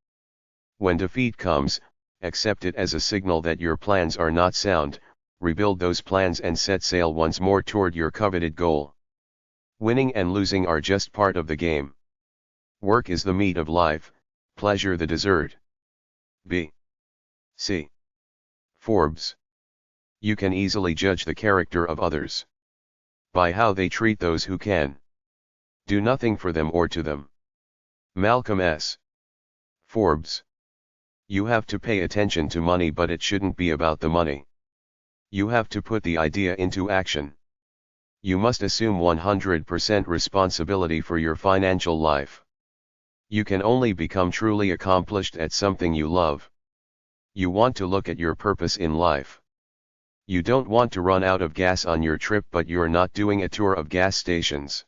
When defeat comes, accept it as a signal that your plans are not sound, rebuild those plans and set sail once more toward your coveted goal. Winning and losing are just part of the game. Work is the meat of life, pleasure the dessert. B. C. Forbes. You can easily judge the character of others by how they treat those who can do nothing for them or to them. Malcolm S. Forbes. You have to pay attention to money, but it shouldn't be about the money. You have to put the idea into action. You must assume 100% responsibility for your financial life. You can only become truly accomplished at something you love. You want to look at your purpose in life. You don't want to run out of gas on your trip, but you're not doing a tour of gas stations.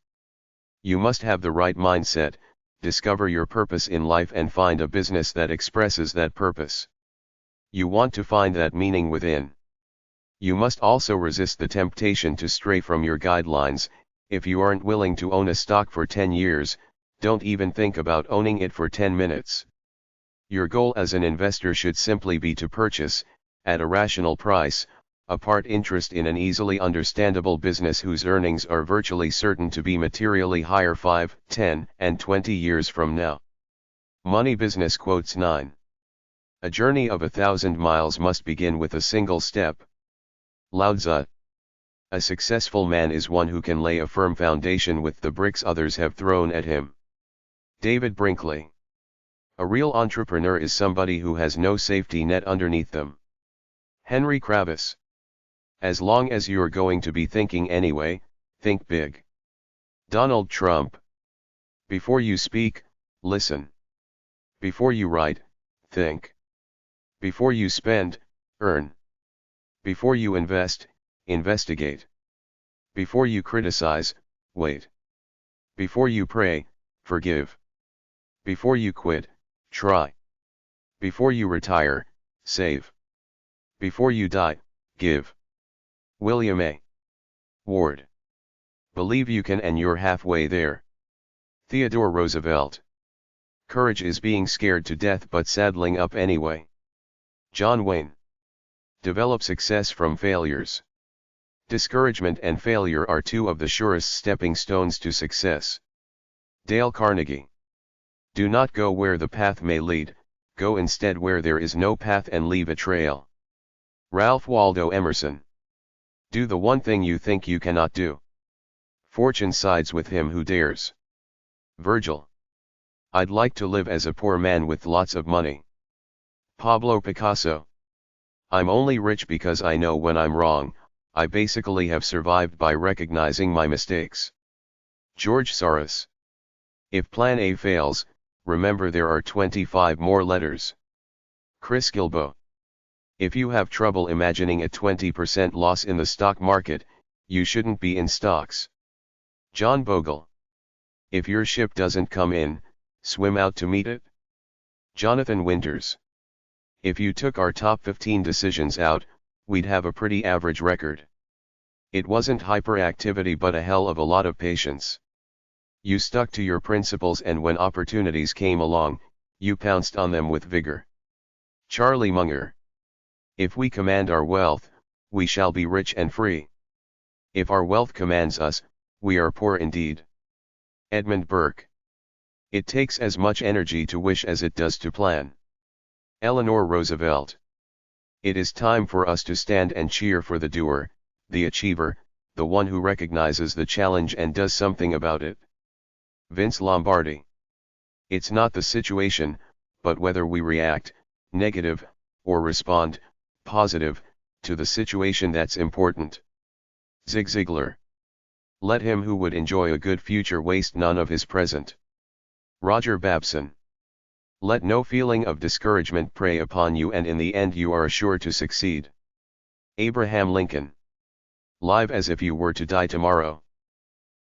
You must have the right mindset, discover your purpose in life and find a business that expresses that purpose. You want to find that meaning within. You must also resist the temptation to stray from your guidelines. If you aren't willing to own a stock for 10 years, don't even think about owning it for 10 minutes. Your goal as an investor should simply be to purchase, at a rational price, a part interest in an easily understandable business whose earnings are virtually certain to be materially higher 5, 10, and 20 years from now. Money Business Quotes 9. A journey of 1,000 miles must begin with a single step. Lao Tzu. A successful man is one who can lay a firm foundation with the bricks others have thrown at him. David Brinkley. A real entrepreneur is somebody who has no safety net underneath them. Henry Kravis. As long as you're going to be thinking anyway, think big. Donald Trump. Before you speak, listen. Before you write, think. Before you spend, earn. Before you invest, investigate. Before you criticize, wait. Before you pray, forgive. Before you quit, try. Before you retire, save. Before you die, give. William A. Ward. Believe you can and you're halfway there. Theodore Roosevelt. Courage is being scared to death but saddling up anyway. John Wayne. Develop success from failures. Discouragement and failure are two of the surest stepping stones to success. Dale Carnegie. Do not go where the path may lead, go instead where there is no path and leave a trail. Ralph Waldo Emerson. Do the one thing you think you cannot do. Fortune sides with him who dares. Virgil. I'd like to live as a poor man with lots of money. Pablo Picasso. I'm only rich because I know when I'm wrong. I basically have survived by recognizing my mistakes. George Soros. If plan A fails, remember there are 25 more letters. Chris Gilbo. If you have trouble imagining a 20% loss in the stock market, you shouldn't be in stocks. John Bogle. If your ship doesn't come in, swim out to meet it. Jonathan Winters. If you took our top 15 decisions out, we'd have a pretty average record. It wasn't hyperactivity but a hell of a lot of patience. You stuck to your principles and when opportunities came along, you pounced on them with vigor. Charlie Munger. If we command our wealth, we shall be rich and free. If our wealth commands us, we are poor indeed. Edmund Burke. It takes as much energy to wish as it does to plan. Eleanor Roosevelt. It is time for us to stand and cheer for the doer, the achiever, the one who recognizes the challenge and does something about it. Vince Lombardi. It's not the situation, but whether we react, negative, or respond, positive, to the situation that's important. Zig Ziglar. Let him who would enjoy a good future waste none of his present. Roger Babson. Let no feeling of discouragement prey upon you and in the end you are sure to succeed. Abraham Lincoln. Live as if you were to die tomorrow.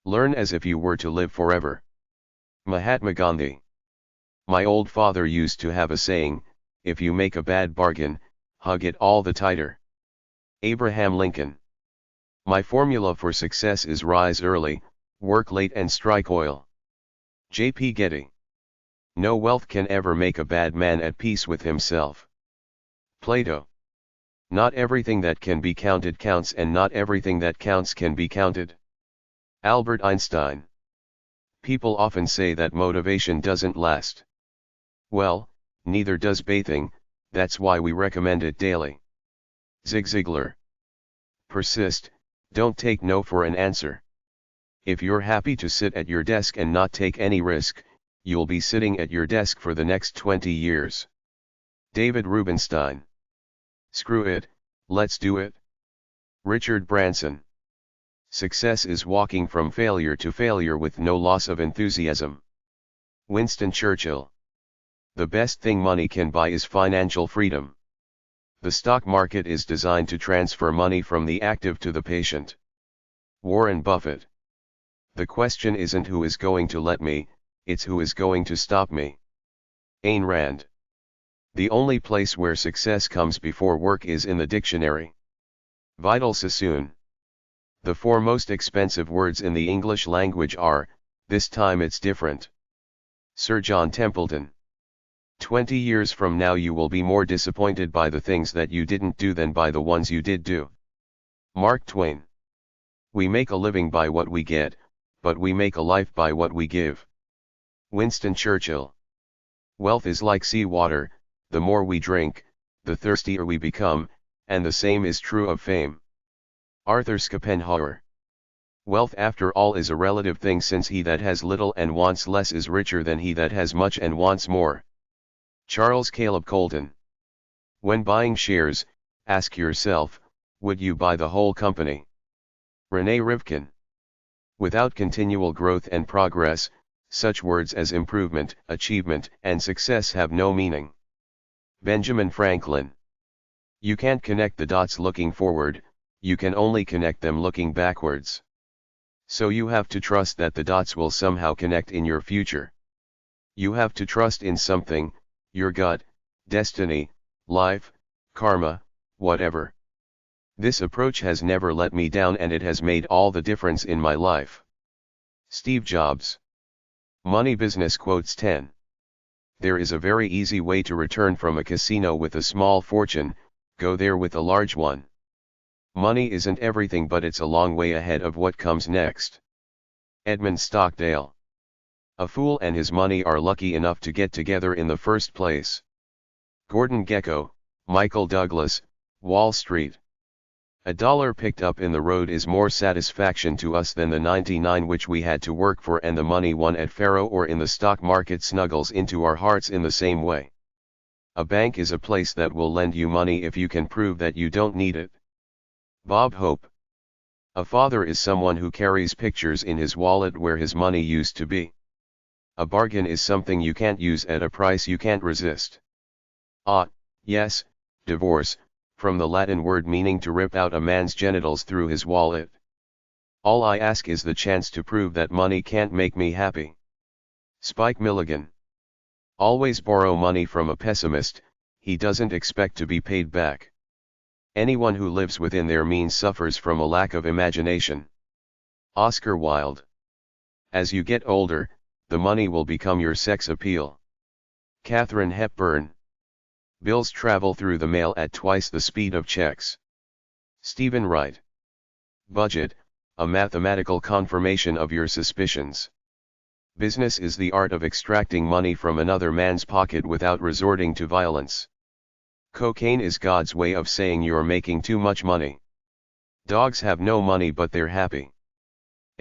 Learn as if you were to live forever. Mahatma Gandhi. My old father used to have a saying, if you make a bad bargain, hug it all the tighter. Abraham Lincoln. My formula for success is rise early, work late and strike oil. J.P. Getty. No wealth can ever make a bad man at peace with himself. Plato. Not everything that can be counted counts, and not everything that counts can be counted. Albert Einstein. People often say that motivation doesn't last. Well, neither does bathing, that's why we recommend it daily. Zig Ziglar. Persist, don't take no for an answer. If you're happy to sit at your desk and not take any risk, you'll be sitting at your desk for the next 20 years. David Rubenstein. Screw it, let's do it. Richard Branson. Success is walking from failure to failure with no loss of enthusiasm. Winston Churchill. The best thing money can buy is financial freedom. The stock market is designed to transfer money from the active to the patient. Warren Buffett. The question isn't who is going to let me, it's who is going to stop me. Ayn Rand. The only place where success comes before work is in the dictionary. Vidal Sassoon. The four most expensive words in the English language are, this time it's different. Sir John Templeton. 20 years from now you will be more disappointed by the things that you didn't do than by the ones you did do. Mark Twain. We make a living by what we get, but we make a life by what we give. Winston Churchill. Wealth is like seawater, the more we drink, the thirstier we become, and the same is true of fame. Arthur Schopenhauer. Wealth after all is a relative thing, since he that has little and wants less is richer than he that has much and wants more. Charles Caleb Colton. When buying shares, ask yourself, would you buy the whole company? Rene Rivkin. Without continual growth and progress, such words as improvement, achievement, and success have no meaning. Benjamin Franklin. You can't connect the dots looking forward, you can only connect them looking backwards. So you have to trust that the dots will somehow connect in your future. You have to trust in something, your gut, destiny, life, karma, whatever. This approach has never let me down, and it has made all the difference in my life. Steve Jobs. Money Business Quotes 10. There is a very easy way to return from a casino with a small fortune, go there with a large one. Money isn't everything, but it's a long way ahead of what comes next. Edmund Stockdale. A fool and his money are lucky enough to get together in the first place. Gordon Gekko, Michael Douglas, Wall Street. A dollar picked up in the road is more satisfaction to us than the 99 which we had to work for, and the money won at faro or in the stock market snuggles into our hearts in the same way. A bank is a place that will lend you money if you can prove that you don't need it. Bob Hope. A father is someone who carries pictures in his wallet where his money used to be. A bargain is something you can't use at a price you can't resist. Yes, divorce, from the Latin word meaning to rip out a man's genitals through his wallet. All I ask is the chance to prove that money can't make me happy. Spike Milligan. Always borrow money from a pessimist, he doesn't expect to be paid back. Anyone who lives within their means suffers from a lack of imagination. Oscar Wilde. As you get older, the money will become your sex appeal. Katharine Hepburn. Bills travel through the mail at twice the speed of checks. Stephen Wright. Budget, a mathematical confirmation of your suspicions. Business is the art of extracting money from another man's pocket without resorting to violence. Cocaine is God's way of saying you're making too much money. Dogs have no money but they're happy.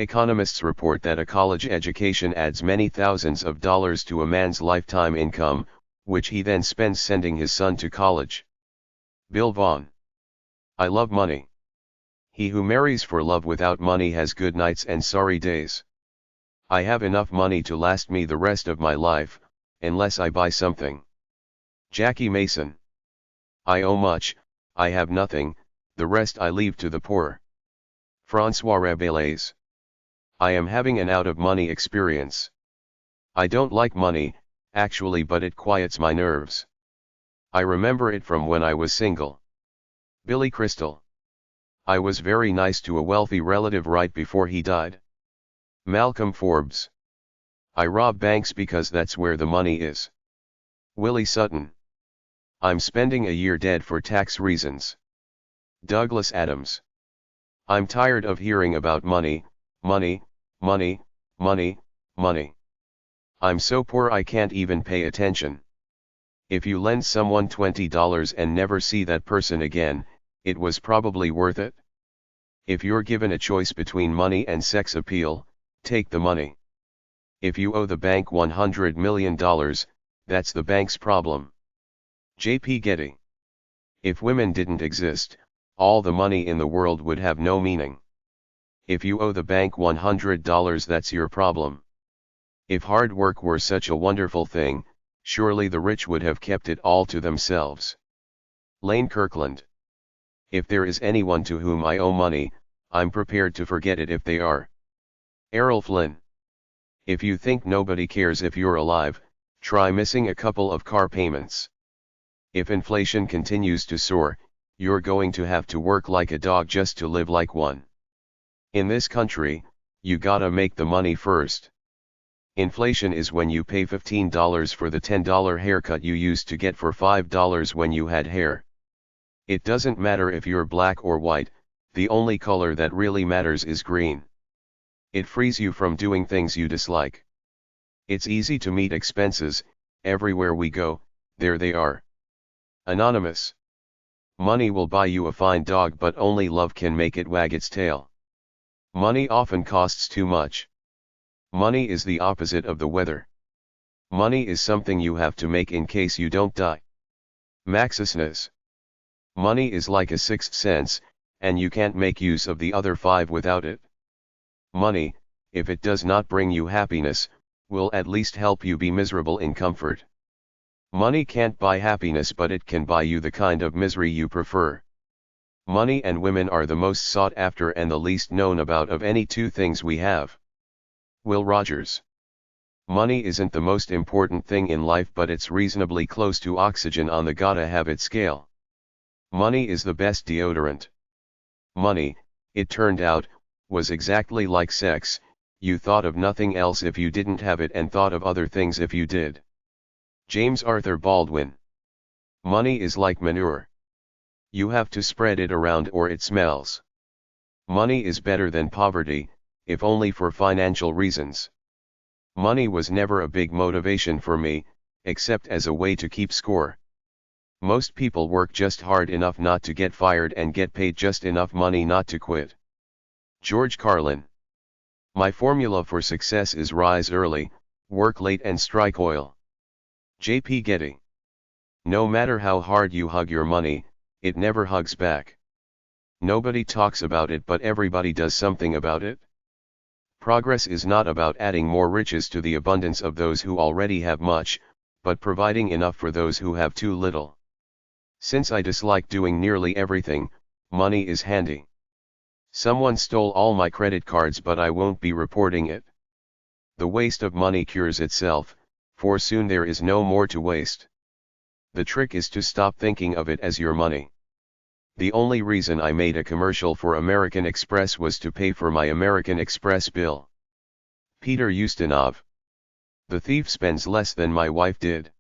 Economists report that a college education adds many thousands of dollars to a man's lifetime income, which he then spends sending his son to college. Bill Vaughan. I love money. He who marries for love without money has good nights and sorry days. I have enough money to last me the rest of my life, unless I buy something. Jackie Mason. I owe much, I have nothing, the rest I leave to the poor. Francois Rabelais. I am having an out of money experience. I don't like money, actually, but it quiets my nerves. I remember it from when I was single. Billy Crystal. I was very nice to a wealthy relative right before he died. Malcolm Forbes. I rob banks because that's where the money is. Willie Sutton. I'm spending a year dead for tax reasons. Douglas Adams. I'm tired of hearing about money, money, money, money, money. I'm so poor I can't even pay attention. If you lend someone $20 and never see that person again, it was probably worth it. If you're given a choice between money and sex appeal, take the money. If you owe the bank $100 million, that's the bank's problem. J.P. Getty. If women didn't exist, all the money in the world would have no meaning. If you owe the bank $100, that's your problem. If hard work were such a wonderful thing, surely the rich would have kept it all to themselves. Lane Kirkland. If there is anyone to whom I owe money, I'm prepared to forget it if they are. Errol Flynn. If you think nobody cares if you're alive, try missing a couple of car payments. If inflation continues to soar, you're going to have to work like a dog just to live like one. In this country, you gotta make the money first. Inflation is when you pay $15 for the $10 haircut you used to get for $5 when you had hair. It doesn't matter if you're black or white, the only color that really matters is green. It frees you from doing things you dislike. It's easy to meet expenses, everywhere we go, there they are. Anonymous. Money will buy you a fine dog, but only love can make it wag its tail. Money often costs too much. Money is the opposite of the weather. Money is something you have to make in case you don't die. Maxisness. Money is like a sixth sense, and you can't make use of the other five without it. Money, if it does not bring you happiness, will at least help you be miserable in comfort. Money can't buy happiness, but it can buy you the kind of misery you prefer. Money and women are the most sought after and the least known about of any two things we have. Will Rogers. Money isn't the most important thing in life, but it's reasonably close to oxygen on the gotta have it scale. Money is the best deodorant. Money, it turned out, was exactly like sex, you thought of nothing else if you didn't have it and thought of other things if you did. James Arthur Baldwin. Money is like manure. You have to spread it around or it smells. Money is better than poverty, if only for financial reasons. Money was never a big motivation for me, except as a way to keep score. Most people work just hard enough not to get fired and get paid just enough money not to quit. George Carlin. My formula for success is rise early, work late and strike oil. J.P. Getty. No matter how hard you hug your money, it never hugs back. Nobody talks about it, but everybody does something about it. Progress is not about adding more riches to the abundance of those who already have much, but providing enough for those who have too little. Since I dislike doing nearly everything, money is handy. Someone stole all my credit cards, but I won't be reporting it. The waste of money cures itself, for soon there is no more to waste. The trick is to stop thinking of it as your money. The only reason I made a commercial for American Express was to pay for my American Express bill. Peter Ustinov. The thief spends less than my wife did.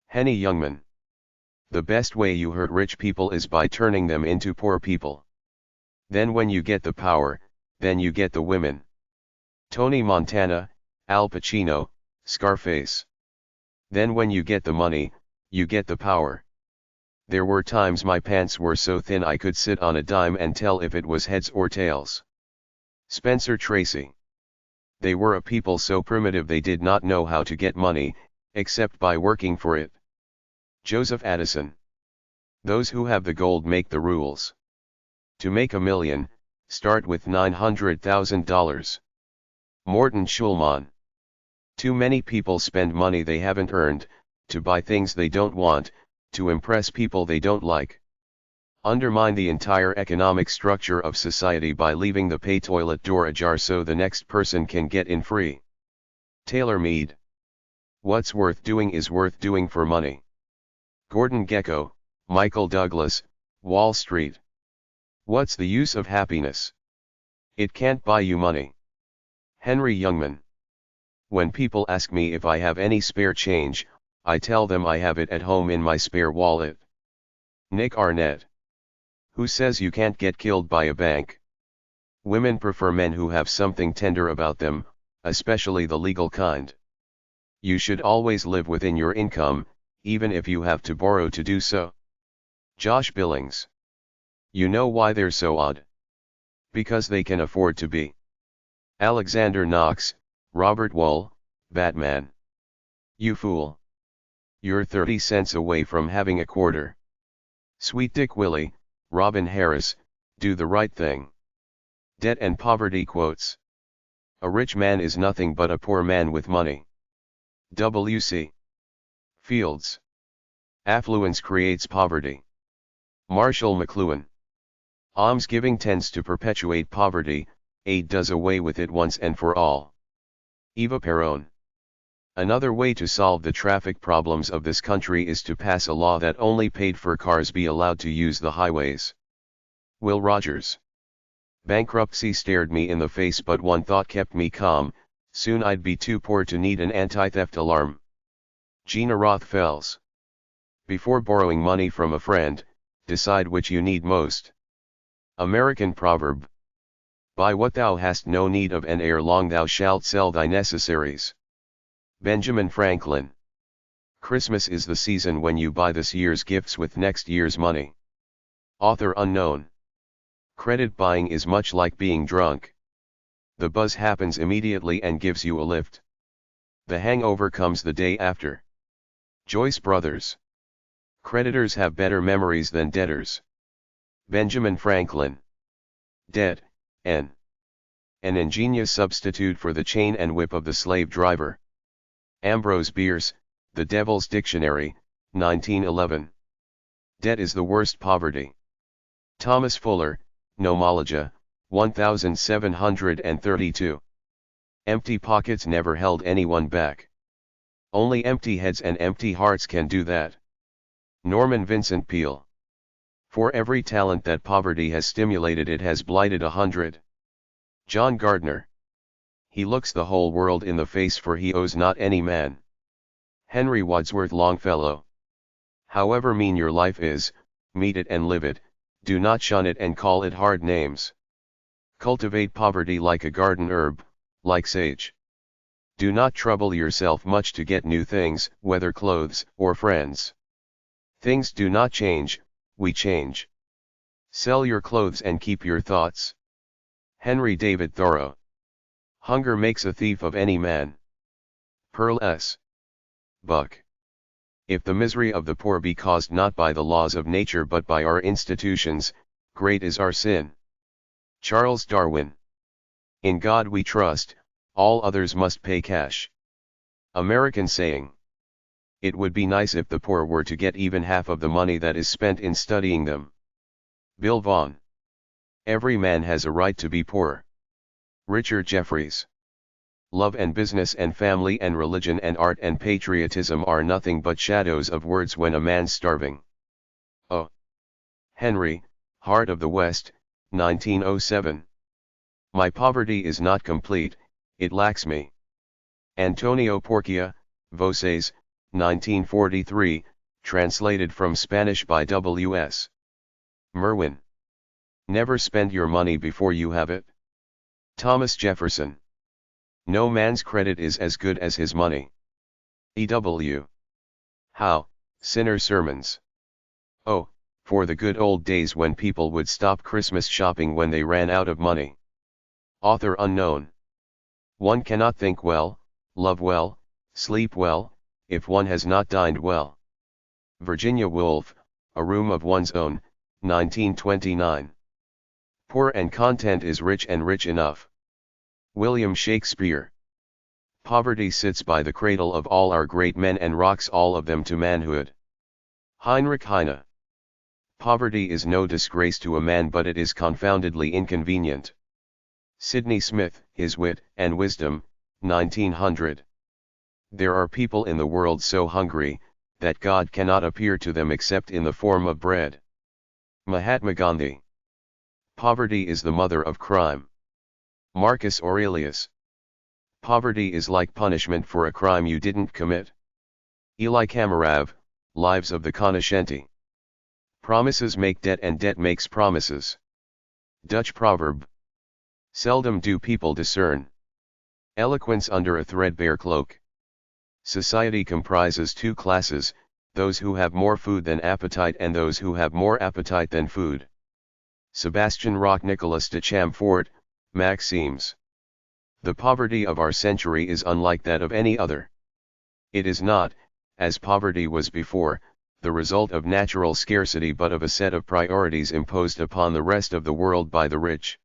Henny Youngman. The best way you hurt rich people is by turning them into poor people. Then when you get the power, then you get the women. Tony Montana, Al Pacino, Scarface. Then when you get the money, you get the power. There were times my pants were so thin I could sit on a dime and tell if it was heads or tails. Spencer Tracy. They were a people so primitive they did not know how to get money, except by working for it. Joseph Addison. Those who have the gold make the rules. To make $1 million, start with $900,000. Morton Schulman. Too many people spend money they haven't earned, to buy things they don't want, to impress people they don't like. Undermine the entire economic structure of society by leaving the pay toilet door ajar so the next person can get in free. Taylor Mead. What's worth doing is worth doing for money. Gordon Gekko, Michael Douglas, Wall Street. What's the use of happiness? It can't buy you money. Henry Youngman. When people ask me if I have any spare change, I tell them I have it at home in my spare wallet. Nick Arnett. Who says you can't get killed by a bank? Women prefer men who have something tender about them, especially the legal kind. You should always live within your income, even if you have to borrow to do so. Josh Billings. You know why they're so odd? Because they can afford to be. Alexander Knox, Robert Wall, Batman. You fool. You're 30 cents away from having a quarter. Sweet Dick Willie, Robin Harris, do the right thing. Debt and poverty quotes. A rich man is nothing but a poor man with money. W.C. Fields. Affluence creates poverty. Marshall McLuhan. Almsgiving tends to perpetuate poverty, aid does away with it once and for all. Eva Peron. Another way to solve the traffic problems of this country is to pass a law that only paid-for cars be allowed to use the highways. Will Rogers. Bankruptcy stared me in the face, but one thought kept me calm: soon I'd be too poor to need an anti-theft alarm. Gina Rothfels. Before borrowing money from a friend, decide which you need most. American proverb. Buy what thou hast no need of, and ere long thou shalt sell thy necessaries. Benjamin Franklin. Christmas is the season when you buy this year's gifts with next year's money. Author unknown. Credit buying is much like being drunk. The buzz happens immediately and gives you a lift. The hangover comes the day after. Joyce Brothers. Creditors have better memories than debtors. Benjamin Franklin. Debt, an ingenious substitute for the chain and whip of the slave driver. Ambrose Bierce, The Devil's Dictionary, 1911. Debt is the worst poverty. Thomas Fuller, Nomologia, 1732. Empty pockets never held anyone back. Only empty heads and empty hearts can do that. Norman Vincent Peale. For every talent that poverty has stimulated, it has blighted 100. John Gardner. He looks the whole world in the face, for he owes not any man. Henry Wadsworth Longfellow. However mean your life is, meet it and live it, do not shun it and call it hard names. Cultivate poverty like a garden herb, like sage. Do not trouble yourself much to get new things, whether clothes or friends. Things do not change, we change. Sell your clothes and keep your thoughts. Henry David Thoreau. Hunger makes a thief of any man. Pearl S. Buck. If the misery of the poor be caused not by the laws of nature but by our institutions, great is our sin. Charles Darwin. In God we trust, all others must pay cash. American saying. It would be nice if the poor were to get even half of the money that is spent in studying them. Bill Vaughan. Every man has a right to be poor. Richard Jeffries. Love and business and family and religion and art and patriotism are nothing but shadows of words when a man's starving. O. Henry, Heart of the West, 1907. My poverty is not complete, it lacks me. Antonio Porcia, Voces, 1943, translated from Spanish by W.S. Merwin. Never spend your money before you have it. Thomas Jefferson. No man's credit is as good as his money. E.W. Howe, Sinner Sermons. Oh, for the good old days when people would stop Christmas shopping when they ran out of money. Author unknown. One cannot think well, love well, sleep well, if one has not dined well. Virginia Woolf, A Room of One's Own, 1929. Poor and content is rich and rich enough. William Shakespeare. Poverty sits by the cradle of all our great men and rocks all of them to manhood. Heinrich Heine. Poverty is no disgrace to a man, but it is confoundedly inconvenient. Sidney Smith, His Wit and Wisdom, 1900. There are people in the world so hungry, that God cannot appear to them except in the form of bread. Mahatma Gandhi. Poverty is the mother of crime. Marcus Aurelius. Poverty is like punishment for a crime you didn't commit. Eli Kamarav, Lives of the Conoscenti. Promises make debt and debt makes promises. Dutch proverb. Seldom do people discern eloquence under a threadbare cloak. Society comprises two classes, those who have more food than appetite and those who have more appetite than food. Sebastian Roch Nicolas de Chamfort, Maximes. The poverty of our century is unlike that of any other. It is not, as poverty was before, the result of natural scarcity but of a set of priorities imposed upon the rest of the world by the rich.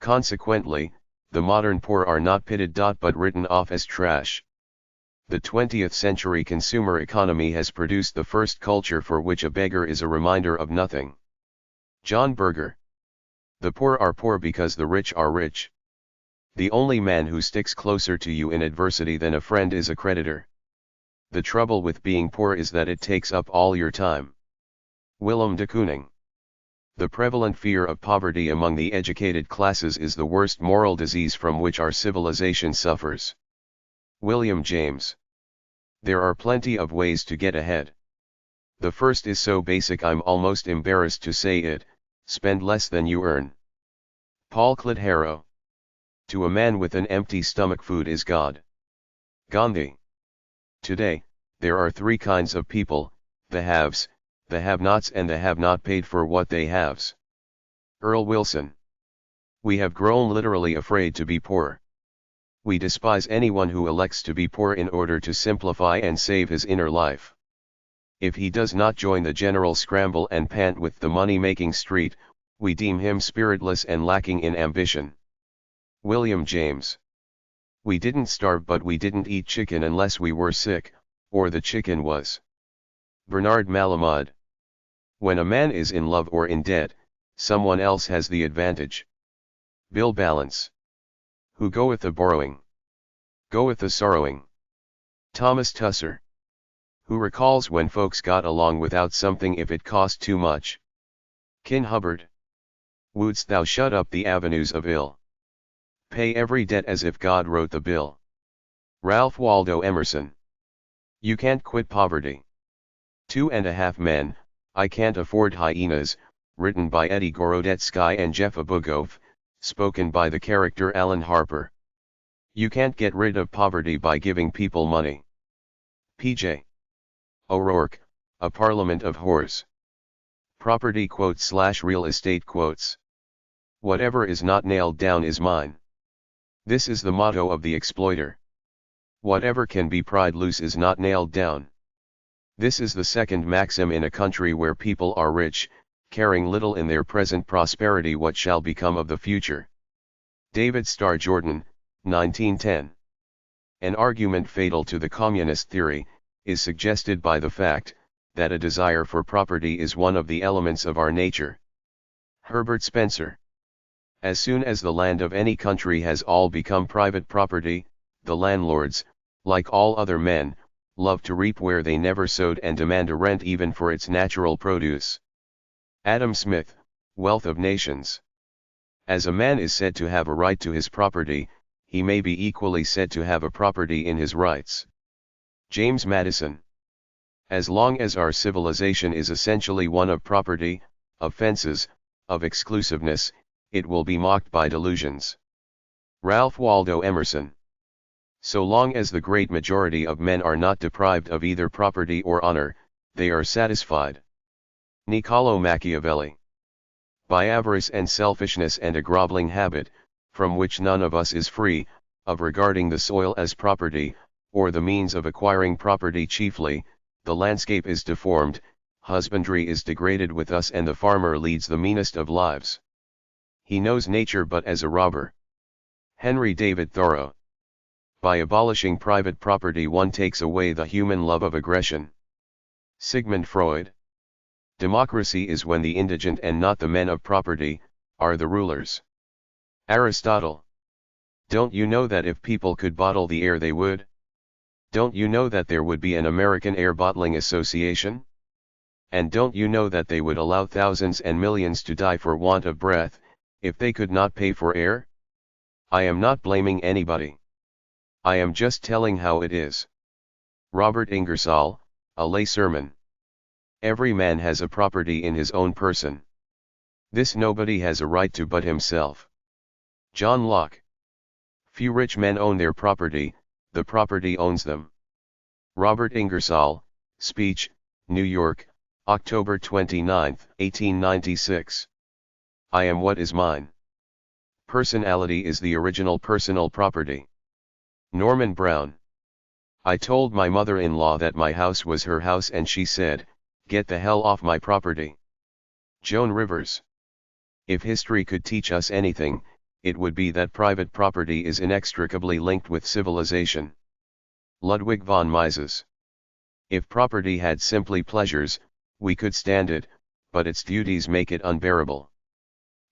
Consequently, the modern poor are not pitted but written off as trash. The 20th century consumer economy has produced the first culture for which a beggar is a reminder of nothing. John Berger. The poor are poor because the rich are rich. The only man who sticks closer to you in adversity than a friend is a creditor. The trouble with being poor is that it takes up all your time. Willem de Kooning. The prevalent fear of poverty among the educated classes is the worst moral disease from which our civilization suffers. William James. There are plenty of ways to get ahead. The first is so basic I'm almost embarrassed to say it: spend less than you earn. Paul Clit-Harrow. To a man with an empty stomach, food is God. Gandhi. Today, there are three kinds of people: the haves, the have-nots and the have-not paid for what they haves. Earl Wilson. We have grown literally afraid to be poor. We despise anyone who elects to be poor in order to simplify and save his inner life. If he does not join the general scramble and pant with the money-making street, we deem him spiritless and lacking in ambition. William James. We didn't starve but we didn't eat chicken unless we were sick, or the chicken was. Bernard Malamud. When a man is in love or in debt, someone else has the advantage. Bill Balance. Who goeth a borrowing, goeth a sorrowing. Thomas Tusser. Who recalls when folks got along without something if it cost too much. Kin Hubbard. Wouldst thou shut up the avenues of ill? Pay every debt as if God wrote the bill. Ralph Waldo Emerson. You can't quit poverty. 2.5 Men, I Can't Afford Hyenas, written by Eddie Gorodetsky and Jeff Abugov, spoken by the character Alan Harper. You can't get rid of poverty by giving people money. P.J. O'Rourke, A Parliament of Whores. Property /real estate quotes. Whatever is not nailed down is mine. This is the motto of the exploiter. Whatever can be pried loose is not nailed down. This is the second maxim in a country where people are rich, caring little in their present prosperity what shall become of the future. David Starr Jordan, 1910. An argument fatal to the communist theory is suggested by the fact that a desire for property is one of the elements of our nature. Herbert Spencer. As soon as the land of any country has all become private property, the landlords, like all other men, love to reap where they never sowed and demand a rent even for its natural produce. Adam Smith, Wealth of Nations. As a man is said to have a right to his property, he may be equally said to have a property in his rights. James Madison. As long as our civilization is essentially one of property, of fences, of exclusiveness, it will be mocked by delusions. Ralph Waldo Emerson. So long as the great majority of men are not deprived of either property or honor, they are satisfied. Niccolò Machiavelli. By avarice and selfishness and a groveling habit, from which none of us is free, of regarding the soil as property, or the means of acquiring property chiefly, the landscape is deformed, husbandry is degraded with us and the farmer leads the meanest of lives. He knows nature but as a robber. Henry David Thoreau. By abolishing private property one takes away the human love of aggression. Sigmund Freud. Democracy is when the indigent and not the men of property, are the rulers. Aristotle. Don't you know that if people could bottle the air they would? Don't you know that there would be an American Air Bottling Association? And don't you know that they would allow thousands and millions to die for want of breath, If they could not pay for air? I am not blaming anybody. I am just telling how it is. Robert Ingersoll, A Lay Sermon. Every man has a property in his own person. This nobody has a right to but himself. John Locke. Few rich men own their property, the property owns them. Robert Ingersoll, Speech, New York, October 29, 1896. I am what is mine. Personality is the original personal property. Norman Brown. I told my mother-in-law that my house was her house and she said, "Get the hell off my property." Joan Rivers. If history could teach us anything, it would be that private property is inextricably linked with civilization. Ludwig von Mises. If property had simply pleasures, we could stand it, but its duties make it unbearable.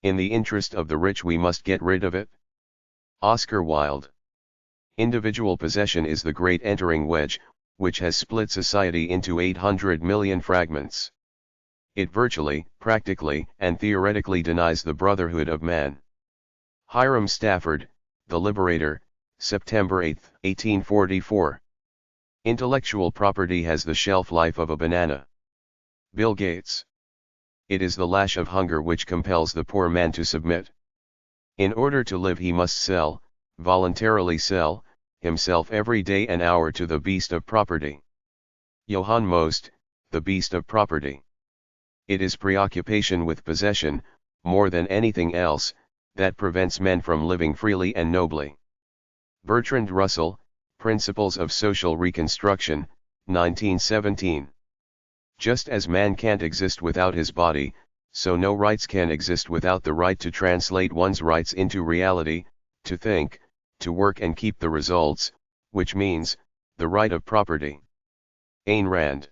In the interest of the rich we must get rid of it. Oscar Wilde. Individual possession is the great entering wedge, which has split society into 800 million fragments. It virtually, practically, and theoretically denies the brotherhood of man. Hiram Stafford, The Liberator, September 8, 1844. Intellectual property has the shelf life of a banana. Bill Gates. It is the lash of hunger which compels the poor man to submit. In order to live he must sell, voluntarily sell, himself every day and hour to the beast of property. Johann Most, The Beast of Property. It is preoccupation with possession, more than anything else, that prevents men from living freely and nobly. Bertrand Russell, Principles of Social Reconstruction, 1917. Just as man can't exist without his body, so no rights can exist without the right to translate one's rights into reality, to think, to work and keep the results, which means, the right of property. Ayn Rand.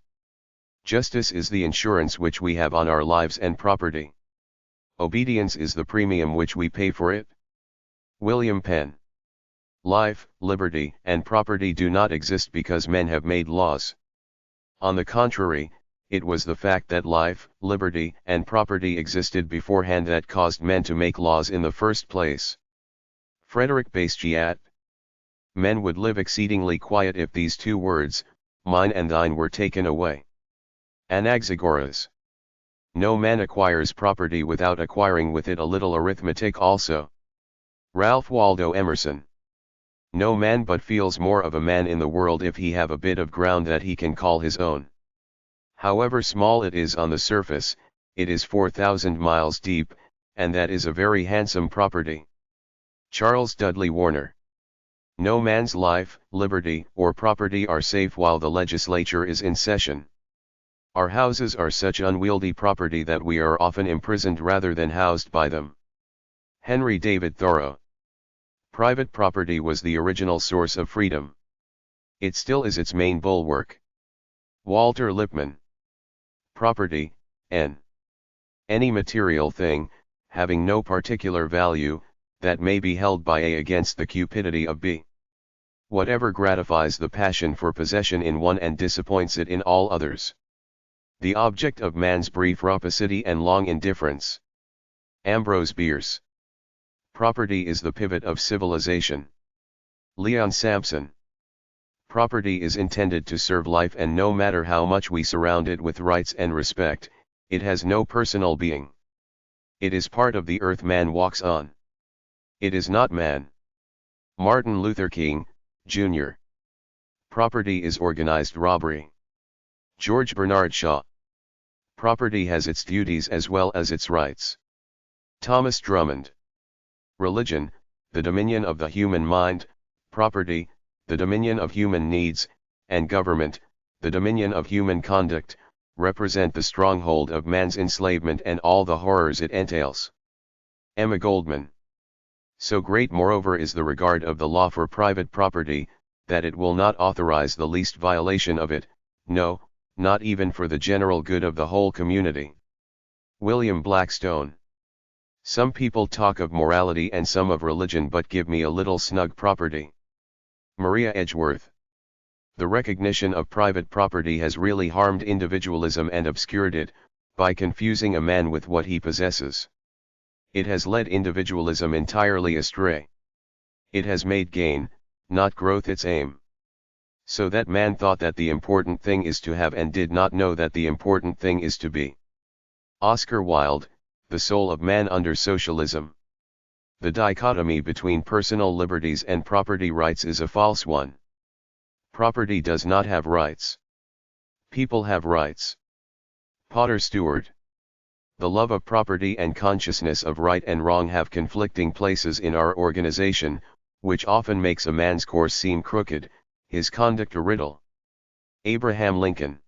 Justice is the insurance which we have on our lives and property. Obedience is the premium which we pay for it. William Penn. Life, liberty, and property do not exist because men have made laws. On the contrary, it was the fact that life, liberty, and property existed beforehand that caused men to make laws in the first place. Frederick Bastiat. Men would live exceedingly quiet if these two words, mine and thine, were taken away. Anaxagoras. No man acquires property without acquiring with it a little arithmetic also. Ralph Waldo Emerson. No man but feels more of a man in the world if he have a bit of ground that he can call his own. However small it is on the surface, it is 4,000 miles deep, and that is a very handsome property. Charles Dudley Warner. No man's life, liberty, or property are safe while the legislature is in session. Our houses are such unwieldy property that we are often imprisoned rather than housed by them. Henry David Thoreau. Private property was the original source of freedom. It still is its main bulwark. Walter Lippmann. Property, n. Any material thing, having no particular value, that may be held by A against the cupidity of B. Whatever gratifies the passion for possession in one and disappoints it in all others. The object of man's brief rapacity and long indifference. Ambrose Bierce. Property is the pivot of civilization. Leon Sampson. Property is intended to serve life, and no matter how much we surround it with rights and respect, it has no personal being. It is part of the earth man walks on. It is not man. Martin Luther King, Jr. Property is organized robbery. George Bernard Shaw. Property has its duties as well as its rights. Thomas Drummond. Religion, the dominion of the human mind; property, the dominion of human needs; and government, the dominion of human conduct, represent the stronghold of man's enslavement and all the horrors it entails. Emma Goldman. So great moreover is the regard of the law for private property, that it will not authorize the least violation of it, no, not even for the general good of the whole community. William Blackstone. Some people talk of morality and some of religion, but give me a little snug property. Maria Edgeworth. The recognition of private property has really harmed individualism and obscured it, by confusing a man with what he possesses. It has led individualism entirely astray. It has made gain, not growth, its aim. So that man thought that the important thing is to have and did not know that the important thing is to be. Oscar Wilde, The Soul of Man Under Socialism. The dichotomy between personal liberties and property rights is a false one. Property does not have rights. People have rights. Potter Stewart. The love of property and consciousness of right and wrong have conflicting places in our organization, which often makes a man's course seem crooked, his conduct a riddle. Abraham Lincoln.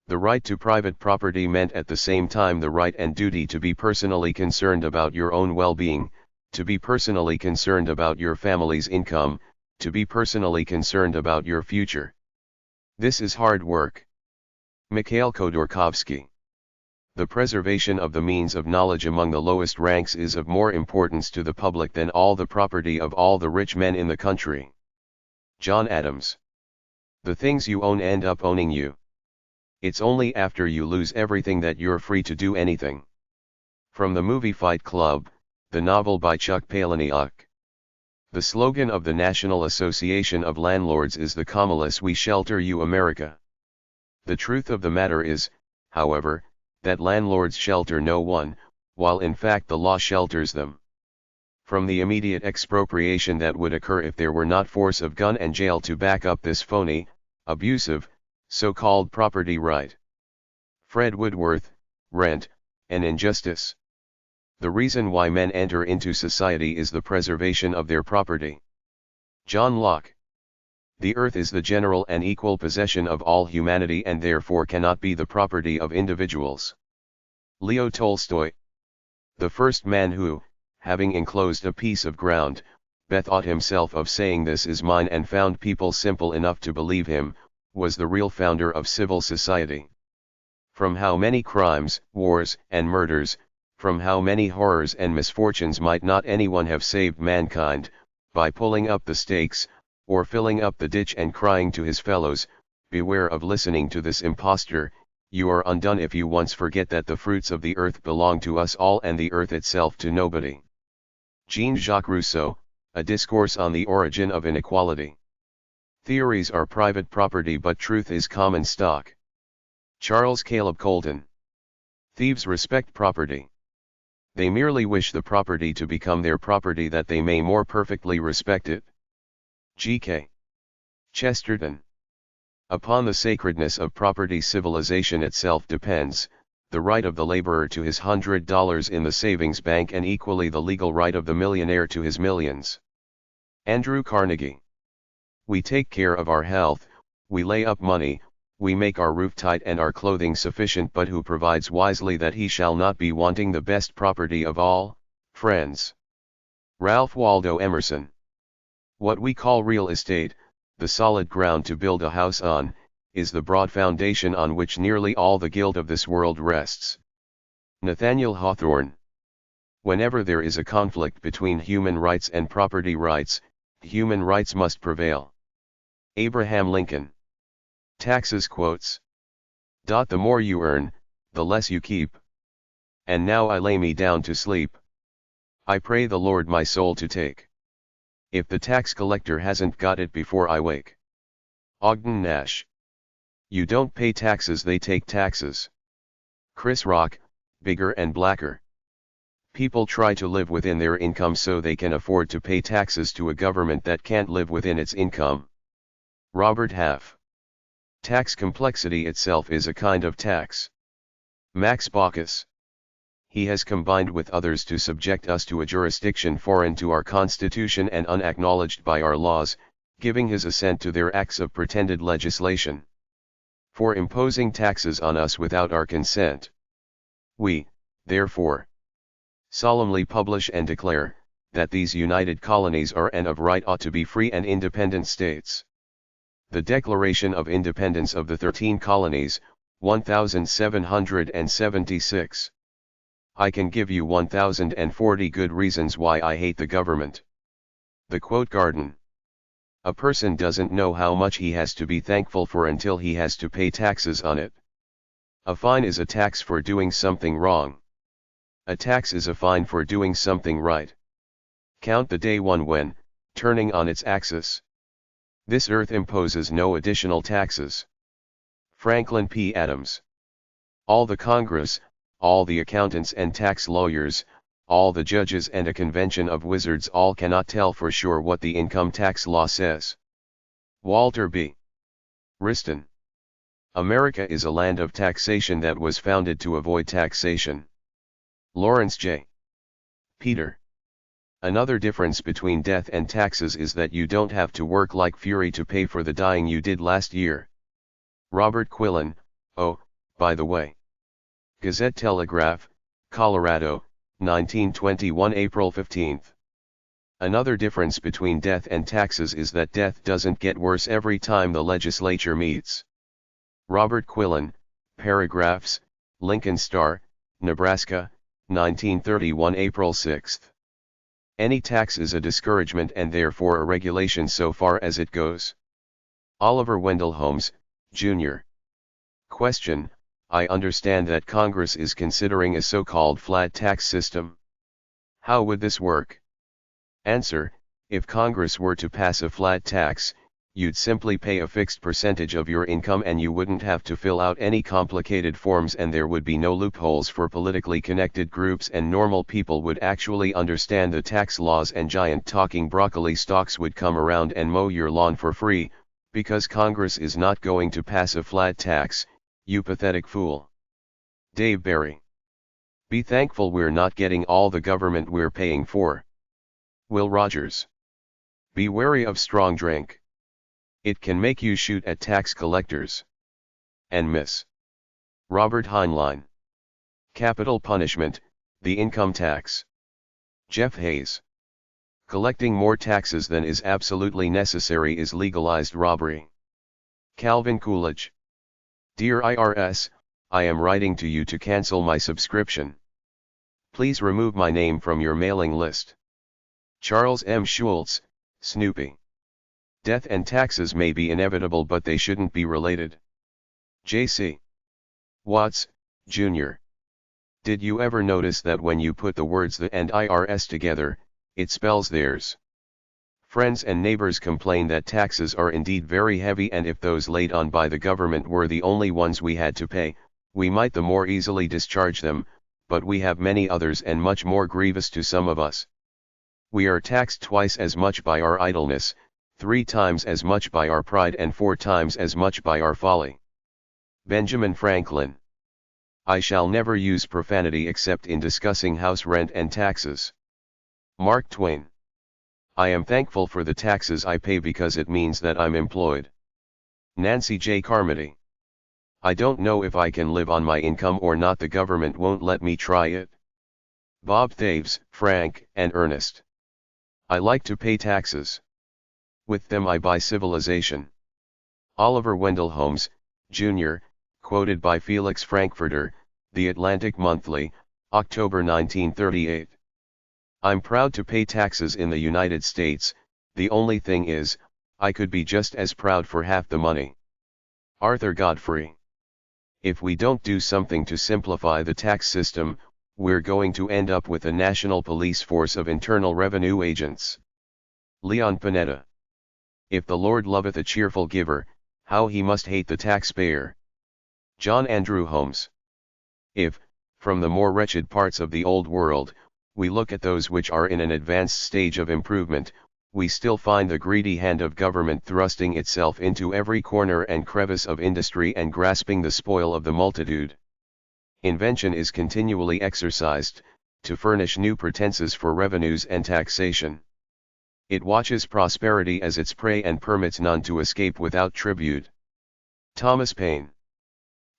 The right to private property meant at the same time the right and duty to be personally concerned about your own well-being, to be personally concerned about your family's income, to be personally concerned about your future. This is hard work. Mikhail Khodorkovsky. The preservation of the means of knowledge among the lowest ranks is of more importance to the public than all the property of all the rich men in the country. John Adams. The things you own end up owning you. It's only after you lose everything that you're free to do anything. From the movie Fight Club, the novel by Chuck Palahniuk. The slogan of the National Association of Landlords is "The Commodus we shelter you, America." The truth of the matter is, however, that landlords shelter no one, while in fact the law shelters them. From the immediate expropriation that would occur if there were not force of gun and jail to back up this phony, abusive, so-called property right. Fred Woodworth, Rent, an Injustice. The reason why men enter into society is the preservation of their property. John Locke. The earth is the general and equal possession of all humanity and therefore cannot be the property of individuals. Leo Tolstoy. The first man who, having enclosed a piece of ground, bethought himself of saying "this is mine" and found people simple enough to believe him, was the real founder of civil society. From how many crimes, wars, and murders, from how many horrors and misfortunes might not anyone have saved mankind, by pulling up the stakes, or filling up the ditch and crying to his fellows, "Beware of listening to this impostor, you are undone if you once forget that the fruits of the earth belong to us all and the earth itself to nobody." Jean-Jacques Rousseau, A Discourse on the Origin of Inequality. Theories are private property but truth is common stock. Charles Caleb Colton. Thieves respect property. They merely wish the property to become their property that they may more perfectly respect it. G.K. Chesterton. Upon the sacredness of property civilization itself depends, the right of the laborer to his $100 in the savings bank and equally the legal right of the millionaire to his millions. Andrew Carnegie. We take care of our health, we lay up money, we make our roof tight and our clothing sufficient, but who provides wisely that he shall not be wanting the best property of all? Friends. Ralph Waldo Emerson. What we call real estate, the solid ground to build a house on, is the broad foundation on which nearly all the guilt of this world rests. Nathaniel Hawthorne. Whenever there is a conflict between human rights and property rights, human rights must prevail. Abraham Lincoln. Taxes quotes. The more you earn, the less you keep. And now I lay me down to sleep. I pray the Lord my soul to take. If the tax collector hasn't got it before I wake. Ogden Nash. You don't pay taxes, they take taxes. Chris Rock, Bigger and Blacker. People try to live within their income so they can afford to pay taxes to a government that can't live within its income. Robert Half. Tax complexity itself is a kind of tax. Max Baucus. He has combined with others to subject us to a jurisdiction foreign to our Constitution and unacknowledged by our laws, giving his assent to their acts of pretended legislation. For imposing taxes on us without our consent. We, therefore, solemnly publish and declare, that these united colonies are and of right ought to be free and independent states. The Declaration of Independence of the 13 Colonies, 1776. I can give you 1040 good reasons why I hate the government. The Quote Garden. A person doesn't know how much he has to be thankful for until he has to pay taxes on it. A fine is a tax for doing something wrong. A tax is a fine for doing something right. Count the day 1 when, turning on its axis. This earth imposes no additional taxes. Franklin P. Adams. All the Congress, all the accountants and tax lawyers, all the judges and a convention of wizards all cannot tell for sure what the income tax law says. Walter B. Wriston. America is a land of taxation that was founded to avoid taxation. Lawrence J. Peter. Another difference between death and taxes is that you don't have to work like fury to pay for the dying you did last year. Robert Quillen. Oh, by the way. Gazette-Telegraph, Colorado, 1921 April 15. Another difference between death and taxes is that death doesn't get worse every time the legislature meets. Robert Quillen, Paragraphs, Lincoln Star, Nebraska, 1931 April 6. Any tax is a discouragement and therefore a regulation so far as it goes. Oliver Wendell Holmes, Jr. Question: I understand that Congress is considering a so-called flat tax system. How would this work? Answer: if Congress were to pass a flat tax, you'd simply pay a fixed percentage of your income and you wouldn't have to fill out any complicated forms and there would be no loopholes for politically connected groups and normal people would actually understand the tax laws and giant talking broccoli stalks would come around and mow your lawn for free, because Congress is not going to pass a flat tax, you pathetic fool. Dave Barry. Be thankful we're not getting all the government we're paying for. Will Rogers. Be wary of strong drink. It can make you shoot at tax collectors. And Miss. Robert Heinlein. Capital punishment, the income tax. Jeff Hayes. Collecting more taxes than is absolutely necessary is legalized robbery. Calvin Coolidge. Dear IRS, I am writing to you to cancel my subscription. Please remove my name from your mailing list. Charles M. Schultz, Snoopy. Death and taxes may be inevitable but they shouldn't be related. J.C. Watts, Jr. Did you ever notice that when you put the words the and IRS together, it spells theirs? Friends and neighbors complain that taxes are indeed very heavy and if those laid on by the government were the only ones we had to pay, we might the more easily discharge them, but we have many others and much more grievous to some of us. We are taxed twice as much by our idleness, 3 times as much by our pride and 4 times as much by our folly. Benjamin Franklin. I shall never use profanity except in discussing house rent and taxes. Mark Twain. I am thankful for the taxes I pay because it means that I'm employed. Nancy J. Carmody. I don't know if I can live on my income or not. The government won't let me try it. Bob Thaves, Frank, and Ernest. I like to pay taxes. With them I buy civilization. Oliver Wendell Holmes, Jr., quoted by Felix Frankfurter, The Atlantic Monthly, October 1938. I'm proud to pay taxes in the United States, the only thing is, I could be just as proud for half the money. Arthur Godfrey. If we don't do something to simplify the tax system, we're going to end up with a national police force of internal revenue agents. Leon Panetta. If the Lord loveth a cheerful giver, how he must hate the taxpayer. John Andrew Holmes. If, from the more wretched parts of the old world, we look at those which are in an advanced stage of improvement, we still find the greedy hand of government thrusting itself into every corner and crevice of industry and grasping the spoil of the multitude. Invention is continually exercised, to furnish new pretenses for revenues and taxation. It watches prosperity as its prey and permits none to escape without tribute. Thomas Paine.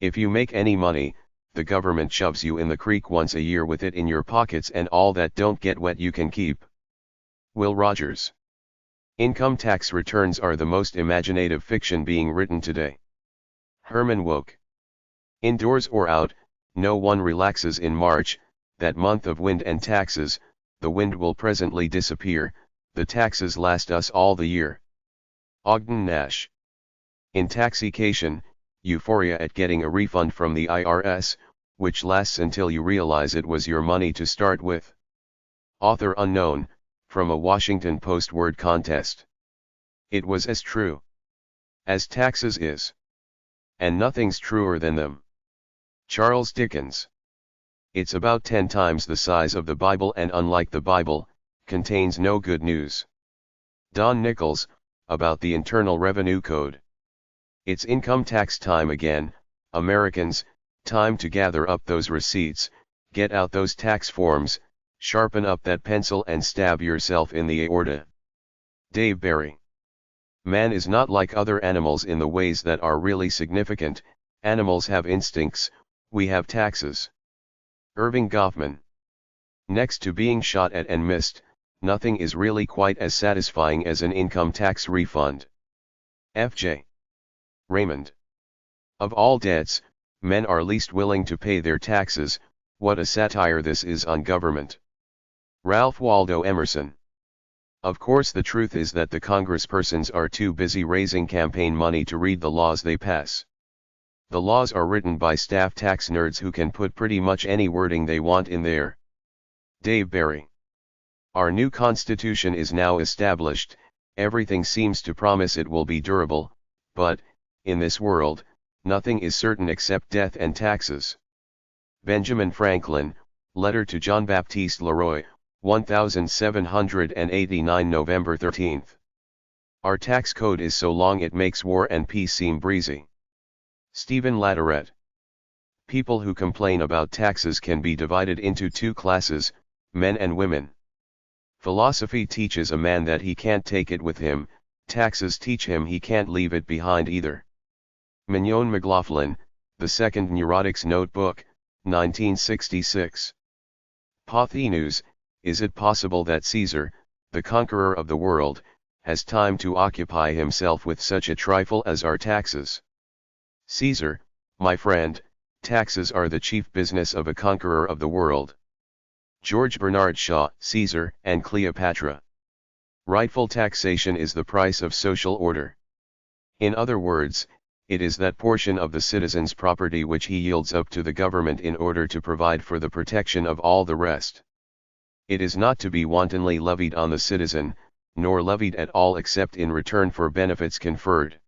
If you make any money, the government shoves you in the creek once a year with it in your pockets and all that don't get wet you can keep. Will Rogers. Income tax returns are the most imaginative fiction being written today. Herman Wouk. Indoors or out, no one relaxes in March, that month of wind and taxes. The wind will presently disappear, the taxes last us all the year. Ogden Nash. Intoxication, euphoria at getting a refund from the IRS, which lasts until you realize it was your money to start with. Author unknown, from a Washington Post word contest. It was as true as taxes is. And nothing's truer than them. Charles Dickens. It's about 10 times the size of the Bible and unlike the Bible, contains no good news. Don Nichols, about the Internal Revenue Code. It's income tax time again, Americans, time to gather up those receipts, get out those tax forms, sharpen up that pencil and stab yourself in the aorta. Dave Barry. Man is not like other animals in the ways that are really significant. Animals have instincts, we have taxes. Irving Goffman. Next to being shot at and missed, nothing is really quite as satisfying as an income tax refund. F.J. Raymond. Of all debts, men are least willing to pay their taxes. What a satire this is on government. Ralph Waldo Emerson. Of course, the truth is that the congresspersons are too busy raising campaign money to read the laws they pass. The laws are written by staff tax nerds who can put pretty much any wording they want in there. Dave Barry. Our new Constitution is now established, everything seems to promise it will be durable, but, in this world, nothing is certain except death and taxes. Benjamin Franklin, Letter to John Baptiste Leroy, 1789 November 13. Our tax code is so long it makes war and peace seem breezy. Stephen Latourette. People who complain about taxes can be divided into two classes, men and women. Philosophy teaches a man that he can't take it with him, taxes teach him he can't leave it behind either. Mignon McLaughlin, The Second Neurotics Notebook, 1966. News. Is it possible that Caesar, the conqueror of the world, has time to occupy himself with such a trifle as our taxes? Caesar, my friend, taxes are the chief business of a conqueror of the world. George Bernard Shaw, Caesar and Cleopatra. Rightful taxation is the price of social order. In other words, it is that portion of the citizen's property which he yields up to the government in order to provide for the protection of all the rest. It is not to be wantonly levied on the citizen, nor levied at all except in return for benefits conferred.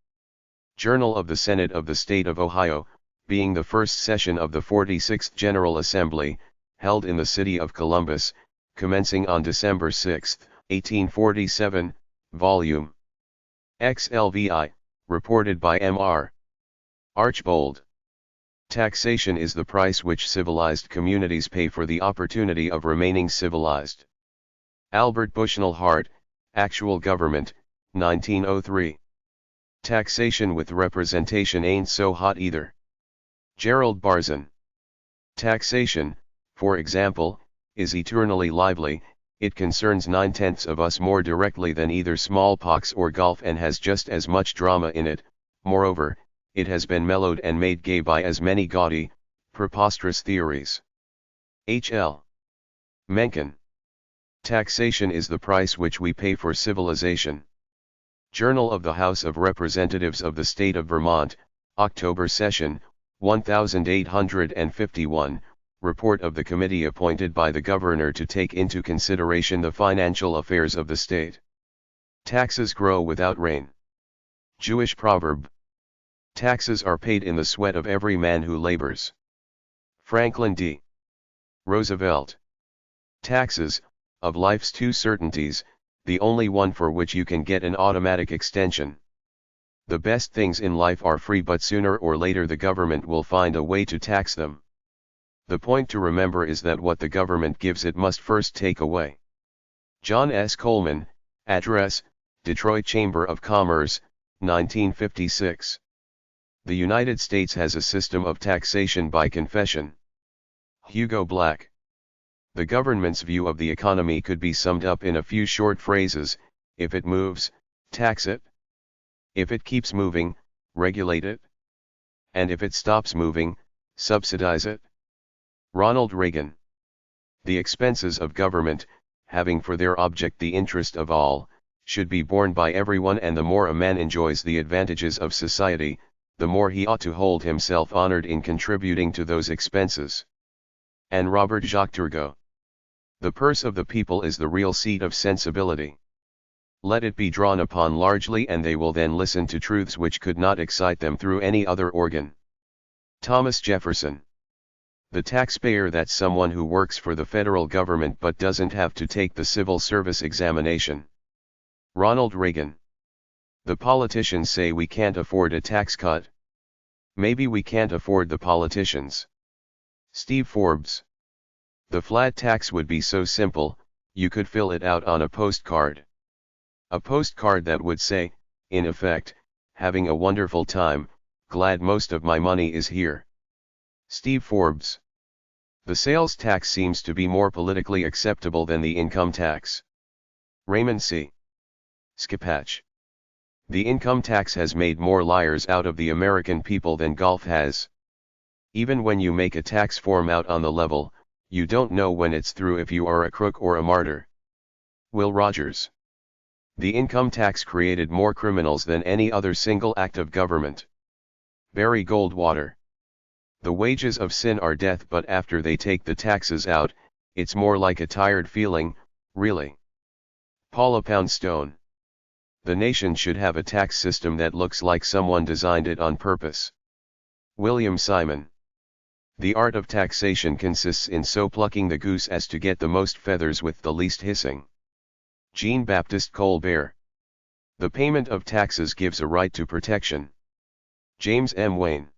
Journal of the Senate of the State of Ohio, being the first session of the 46th General Assembly, held in the city of Columbus, commencing on December 6, 1847, Volume XLVI, reported by M.R. Archbold. Taxation is the price which civilized communities pay for the opportunity of remaining civilized. Albert Bushnell Hart, Actual Government, 1903. Taxation with representation ain't so hot either. Gerald Barzan. Taxation, for example, is eternally lively. It concerns 9/10 of us more directly than either smallpox or golf and has just as much drama in it. Moreover, it has been mellowed and made gay by as many gaudy, preposterous theories. H.L. Mencken. Taxation is the price which we pay for civilization. Journal of the House of Representatives of the State of Vermont, October Session, 1851, Report of the committee appointed by the governor to take into consideration the financial affairs of the state. Taxes grow without rain. Jewish proverb. Taxes are paid in the sweat of every man who labors. Franklin D. Roosevelt. Taxes, of life's two certainties, the only one for which you can get an automatic extension. The best things in life are free, but sooner or later the government will find a way to tax them. The point to remember is that what the government gives it must first take away. John S. Coleman, Address, Detroit Chamber of Commerce, 1956. The United States has a system of taxation by confession. Hugo Black. The government's view of the economy could be summed up in a few short phrases: if it moves, tax it. If it keeps moving, regulate it. And if it stops moving, subsidize it. Ronald Reagan. The expenses of government, having for their object the interest of all, should be borne by everyone, and the more a man enjoys the advantages of society, the more he ought to hold himself honored in contributing to those expenses. And Robert Jacques Turgot. The purse of the people is the real seat of sensibility. Let it be drawn upon largely, and they will then listen to truths which could not excite them through any other organ. Thomas Jefferson. The taxpayer, that's someone who works for the federal government but doesn't have to take the civil service examination. Ronald Reagan. The politicians say we can't afford a tax cut. Maybe we can't afford the politicians. Steve Forbes. The flat tax would be so simple, you could fill it out on a postcard. A postcard that would say, in effect, having a wonderful time, glad most of my money is here. Steve Forbes. The sales tax seems to be more politically acceptable than the income tax. Raymond C. Skipatch. The income tax has made more liars out of the American people than golf has. Even when you make a tax form out on the level, you don't know when it's through if you are a crook or a martyr. Will Rogers. The income tax created more criminals than any other single act of government. Barry Goldwater. The wages of sin are death, but after they take the taxes out, it's more like a tired feeling, really. Paula Poundstone. The nation should have a tax system that looks like someone designed it on purpose. William Simon. The art of taxation consists in so plucking the goose as to get the most feathers with the least hissing. Jean-Baptiste Colbert. The payment of taxes gives a right to protection. James M. Wayne.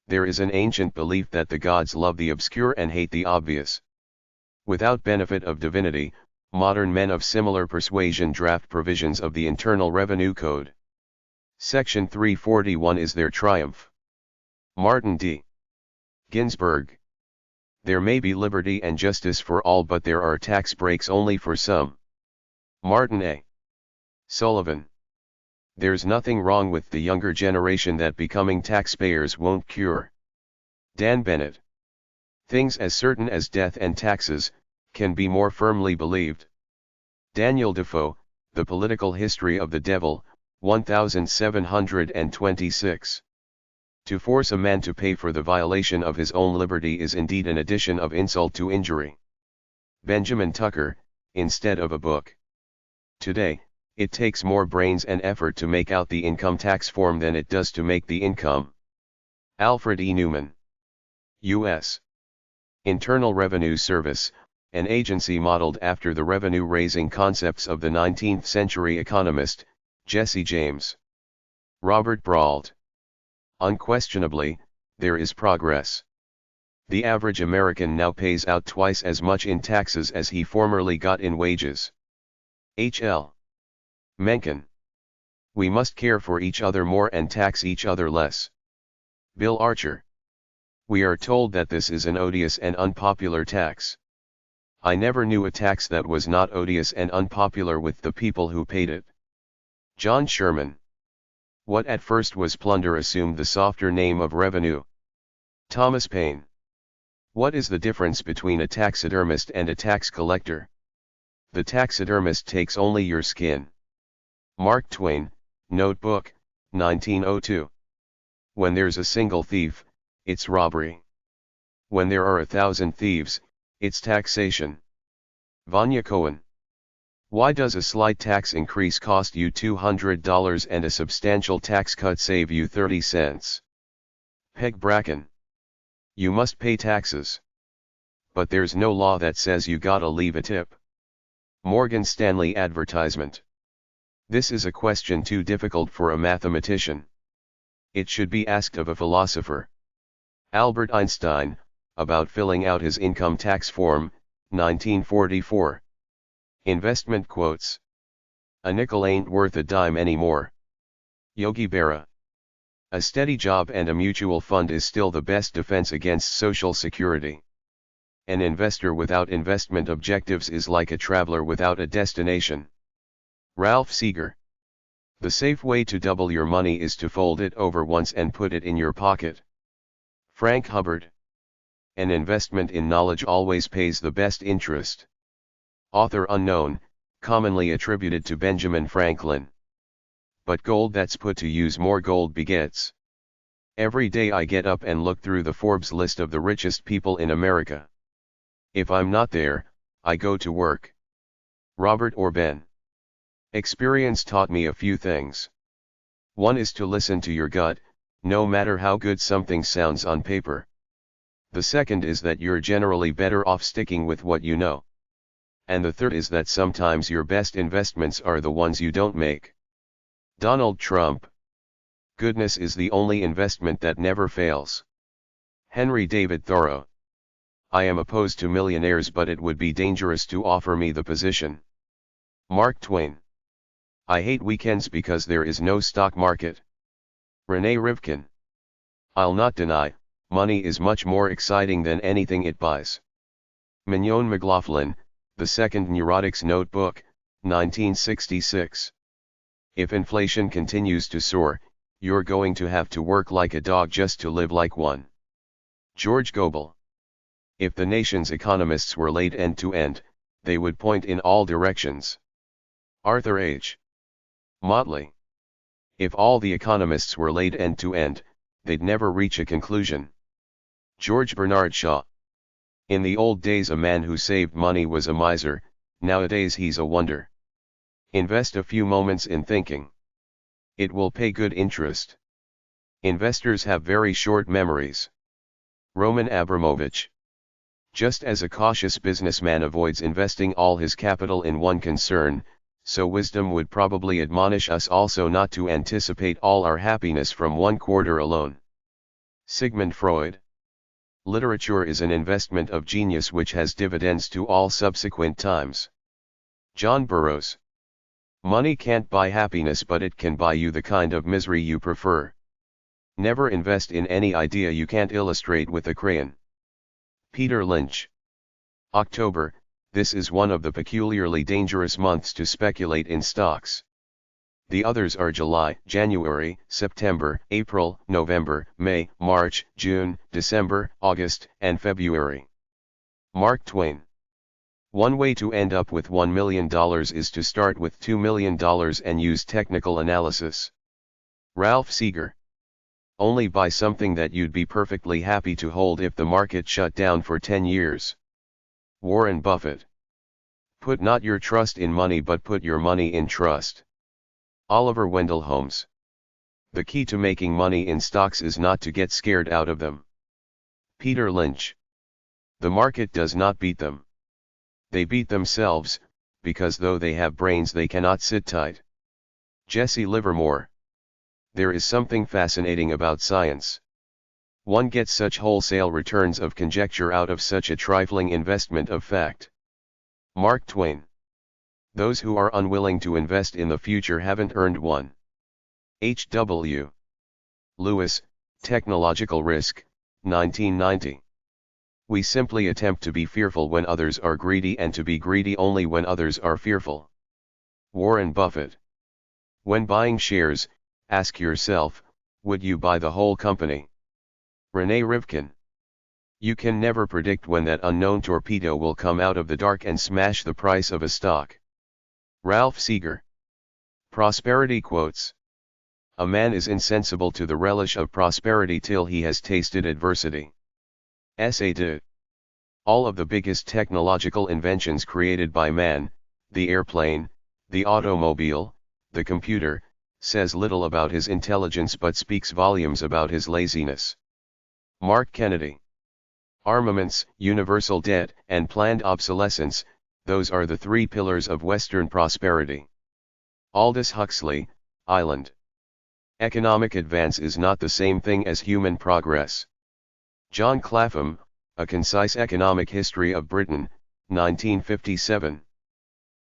There is an ancient belief that the gods love the obscure and hate the obvious. Without benefit of divinity, modern men of similar persuasion draft provisions of the Internal Revenue Code. Section 341 is their triumph. Martin D. Ginsburg. There may be liberty and justice for all, but there are tax breaks only for some. Martin A. Sullivan. There's nothing wrong with the younger generation that becoming taxpayers won't cure. Dan Bennett. Things as certain as death and taxes can be more firmly believed. Daniel Defoe, The Political History of the Devil, 1726. To force a man to pay for the violation of his own liberty is indeed an addition of insult to injury. Benjamin Tucker, instead of a book. Today, it takes more brains and effort to make out the income tax form than it does to make the income. Alfred E. Newman. U.S. Internal Revenue Service, an agency modeled after the revenue-raising concepts of the 19th century economist, Jesse James. Robert Brault. Unquestionably, there is progress. The average American now pays out twice as much in taxes as he formerly got in wages. H.L. Mencken. We must care for each other more and tax each other less. Bill Archer. We are told that this is an odious and unpopular tax. I never knew a tax that was not odious and unpopular with the people who paid it. John Sherman. What at first was plunder assumed the softer name of revenue. Thomas Paine. What is the difference between a taxidermist and a tax collector? The taxidermist takes only your skin. Mark Twain, Notebook, 1902. When there's a single thief, it's robbery. When there are 1,000 thieves, it's taxation. Vanya Cohen. Why does a slight tax increase cost you $200 and a substantial tax cut save you 30 cents? Peg Bracken. You must pay taxes. But there's no law that says you gotta leave a tip. Morgan Stanley advertisement. This is a question too difficult for a mathematician. It should be asked of a philosopher. Albert Einstein, about filling out his income tax form, 1944. Investment quotes. A nickel ain't worth a dime anymore. Yogi Berra. A steady job and a mutual fund is still the best defense against Social Security. An investor without investment objectives is like a traveler without a destination. Ralph Seeger. The safe way to double your money is to fold it over once and put it in your pocket. Frank Hubbard. An investment in knowledge always pays the best interest. Author unknown, commonly attributed to Benjamin Franklin. But gold that's put to use more gold begets. Every day I get up and look through the Forbes list of the richest people in America. If I'm not there, I go to work. Robert Orben. Experience taught me a few things. One is to listen to your gut, no matter how good something sounds on paper. The second is that you're generally better off sticking with what you know. And the third is that sometimes your best investments are the ones you don't make. Donald Trump. Goodness is the only investment that never fails. Henry David Thoreau. I am opposed to millionaires, but it would be dangerous to offer me the position. Mark Twain. I hate weekends because there is no stock market. Renee Rivkin. I'll not deny, money is much more exciting than anything it buys. Mignon McLaughlin, The Second Neurotics Notebook, 1966. If inflation continues to soar, you're going to have to work like a dog just to live like one. George Goebel. If the nation's economists were laid end to end, they would point in all directions. Arthur H. Motley. If all the economists were laid end to end, they'd never reach a conclusion. George Bernard Shaw. In the old days a man who saved money was a miser, nowadays he's a wonder. Invest a few moments in thinking. It will pay good interest. Investors have very short memories. Roman Abramovich. Just as a cautious businessman avoids investing all his capital in one concern, so wisdom would probably admonish us also not to anticipate all our happiness from one quarter alone. Sigmund Freud. Literature is an investment of genius which has dividends to all subsequent times. John Burroughs. Money can't buy happiness, but it can buy you the kind of misery you prefer. Never invest in any idea you can't illustrate with a crayon. Peter Lynch. October, this is one of the peculiarly dangerous months to speculate in stocks. The others are July, January, September, April, November, May, March, June, December, August, and February. Mark Twain. One way to end up with $1 million is to start with $2 million and use technical analysis. Ralph Seeger. Only buy something that you'd be perfectly happy to hold if the market shut down for 10 years. Warren Buffett. Put not your trust in money but put your money in trust. Oliver Wendell Holmes. The key to making money in stocks is not to get scared out of them. Peter Lynch. The market does not beat them. They beat themselves, because though they have brains they cannot sit tight. Jesse Livermore. There is something fascinating about science. One gets such wholesale returns of conjecture out of such a trifling investment of fact. Mark Twain. Those who are unwilling to invest in the future haven't earned one. H.W. Lewis, Technological Risk, 1990. We simply attempt to be fearful when others are greedy and to be greedy only when others are fearful. Warren Buffett. When buying shares, ask yourself, would you buy the whole company? Renee Rivkin. You can never predict when that unknown torpedo will come out of the dark and smash the price of a stock. Ralph Seeger. Prosperity quotes. A man is insensible to the relish of prosperity till he has tasted adversity. S.A. de. All of the biggest technological inventions created by man, the airplane, the automobile, the computer, says little about his intelligence but speaks volumes about his laziness. Mark Kennedy. Armaments, universal debt, and planned obsolescence, those are the three pillars of Western prosperity. Aldous Huxley, Island. Economic advance is not the same thing as human progress. John Clapham, A Concise Economic History of Britain, 1957.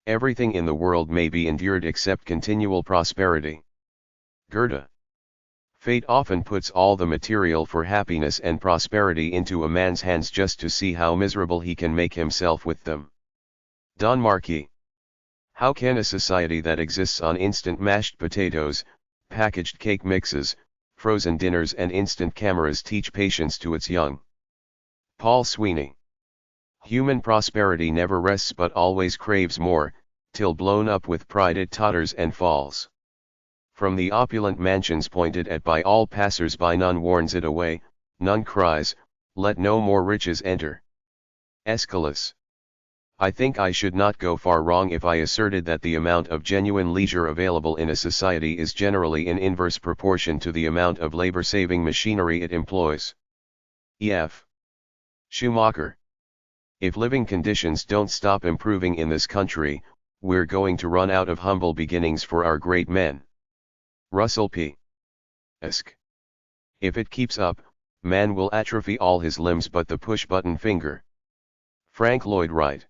Everything in the world may be endured except continual prosperity. Goethe. Fate often puts all the material for happiness and prosperity into a man's hands just to see how miserable he can make himself with them. Don Marquis. How can a society that exists on instant mashed potatoes, packaged cake mixes, frozen dinners and instant cameras teach patience to its young? Paul Sweeney. Human prosperity never rests but always craves more, till blown up with pride it totters and falls. From the opulent mansions pointed at by all passers-by, none warns it away, none cries, "Let no more riches enter." Aeschylus. I think I should not go far wrong if I asserted that the amount of genuine leisure available in a society is generally in inverse proportion to the amount of labor-saving machinery it employs. E.F. Schumacher. If living conditions don't stop improving in this country, we're going to run out of humble beginnings for our great men. Russell P. Esk. If it keeps up, man will atrophy all his limbs but the push-button finger. Frank Lloyd Wright.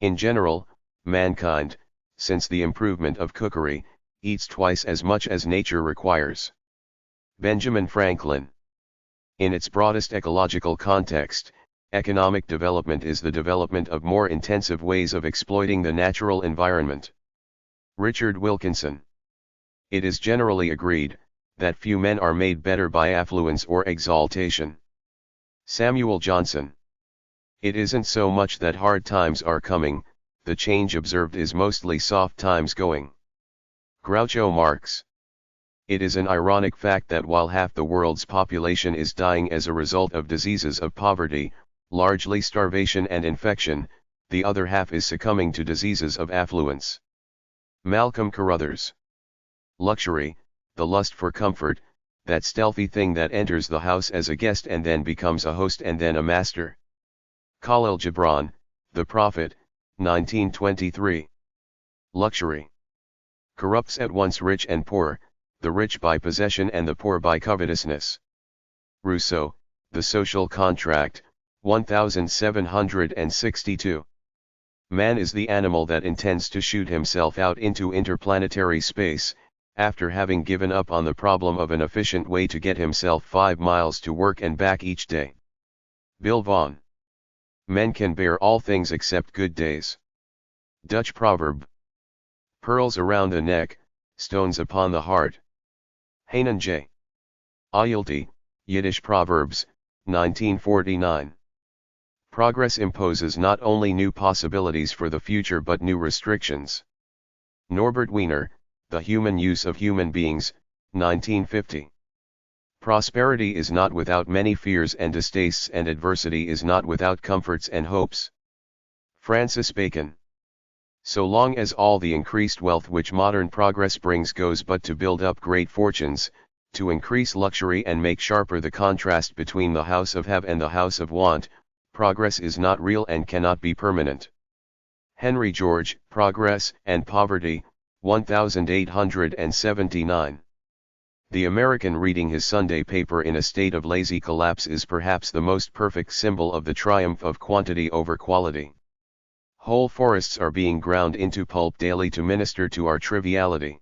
In general, mankind, since the improvement of cookery, eats twice as much as nature requires. Benjamin Franklin. In its broadest ecological context, economic development is the development of more intensive ways of exploiting the natural environment. Richard Wilkinson. It is generally agreed that few men are made better by affluence or exaltation. Samuel Johnson. It isn't so much that hard times are coming, the change observed is mostly soft times going. Groucho Marx. It is an ironic fact that while half the world's population is dying as a result of diseases of poverty, largely starvation and infection, the other half is succumbing to diseases of affluence. Malcolm Carruthers. Luxury, the lust for comfort, that stealthy thing that enters the house as a guest and then becomes a host and then a master. Khalil Gibran, The Prophet, 1923. Luxury corrupts at once rich and poor, the rich by possession and the poor by covetousness. Rousseau, The Social Contract, 1762. Man is the animal that intends to shoot himself out into interplanetary space, after having given up on the problem of an efficient way to get himself 5 miles to work and back each day. Bill Vaughan. Men can bear all things except good days. Dutch proverb. Pearls around the neck, stones upon the heart. Hanan J. Ayalti, Yiddish Proverbs, 1949. Progress imposes not only new possibilities for the future but new restrictions. Norbert Wiener, The Human Use of Human Beings, 1950. Prosperity is not without many fears and distastes, and adversity is not without comforts and hopes. Francis Bacon. So long as all the increased wealth which modern progress brings goes but to build up great fortunes, to increase luxury and make sharper the contrast between the house of have and the house of want, progress is not real and cannot be permanent. Henry George, Progress and Poverty, 1879. The American reading his Sunday paper in a state of lazy collapse is perhaps the most perfect symbol of the triumph of quantity over quality. Whole forests are being ground into pulp daily to minister to our triviality.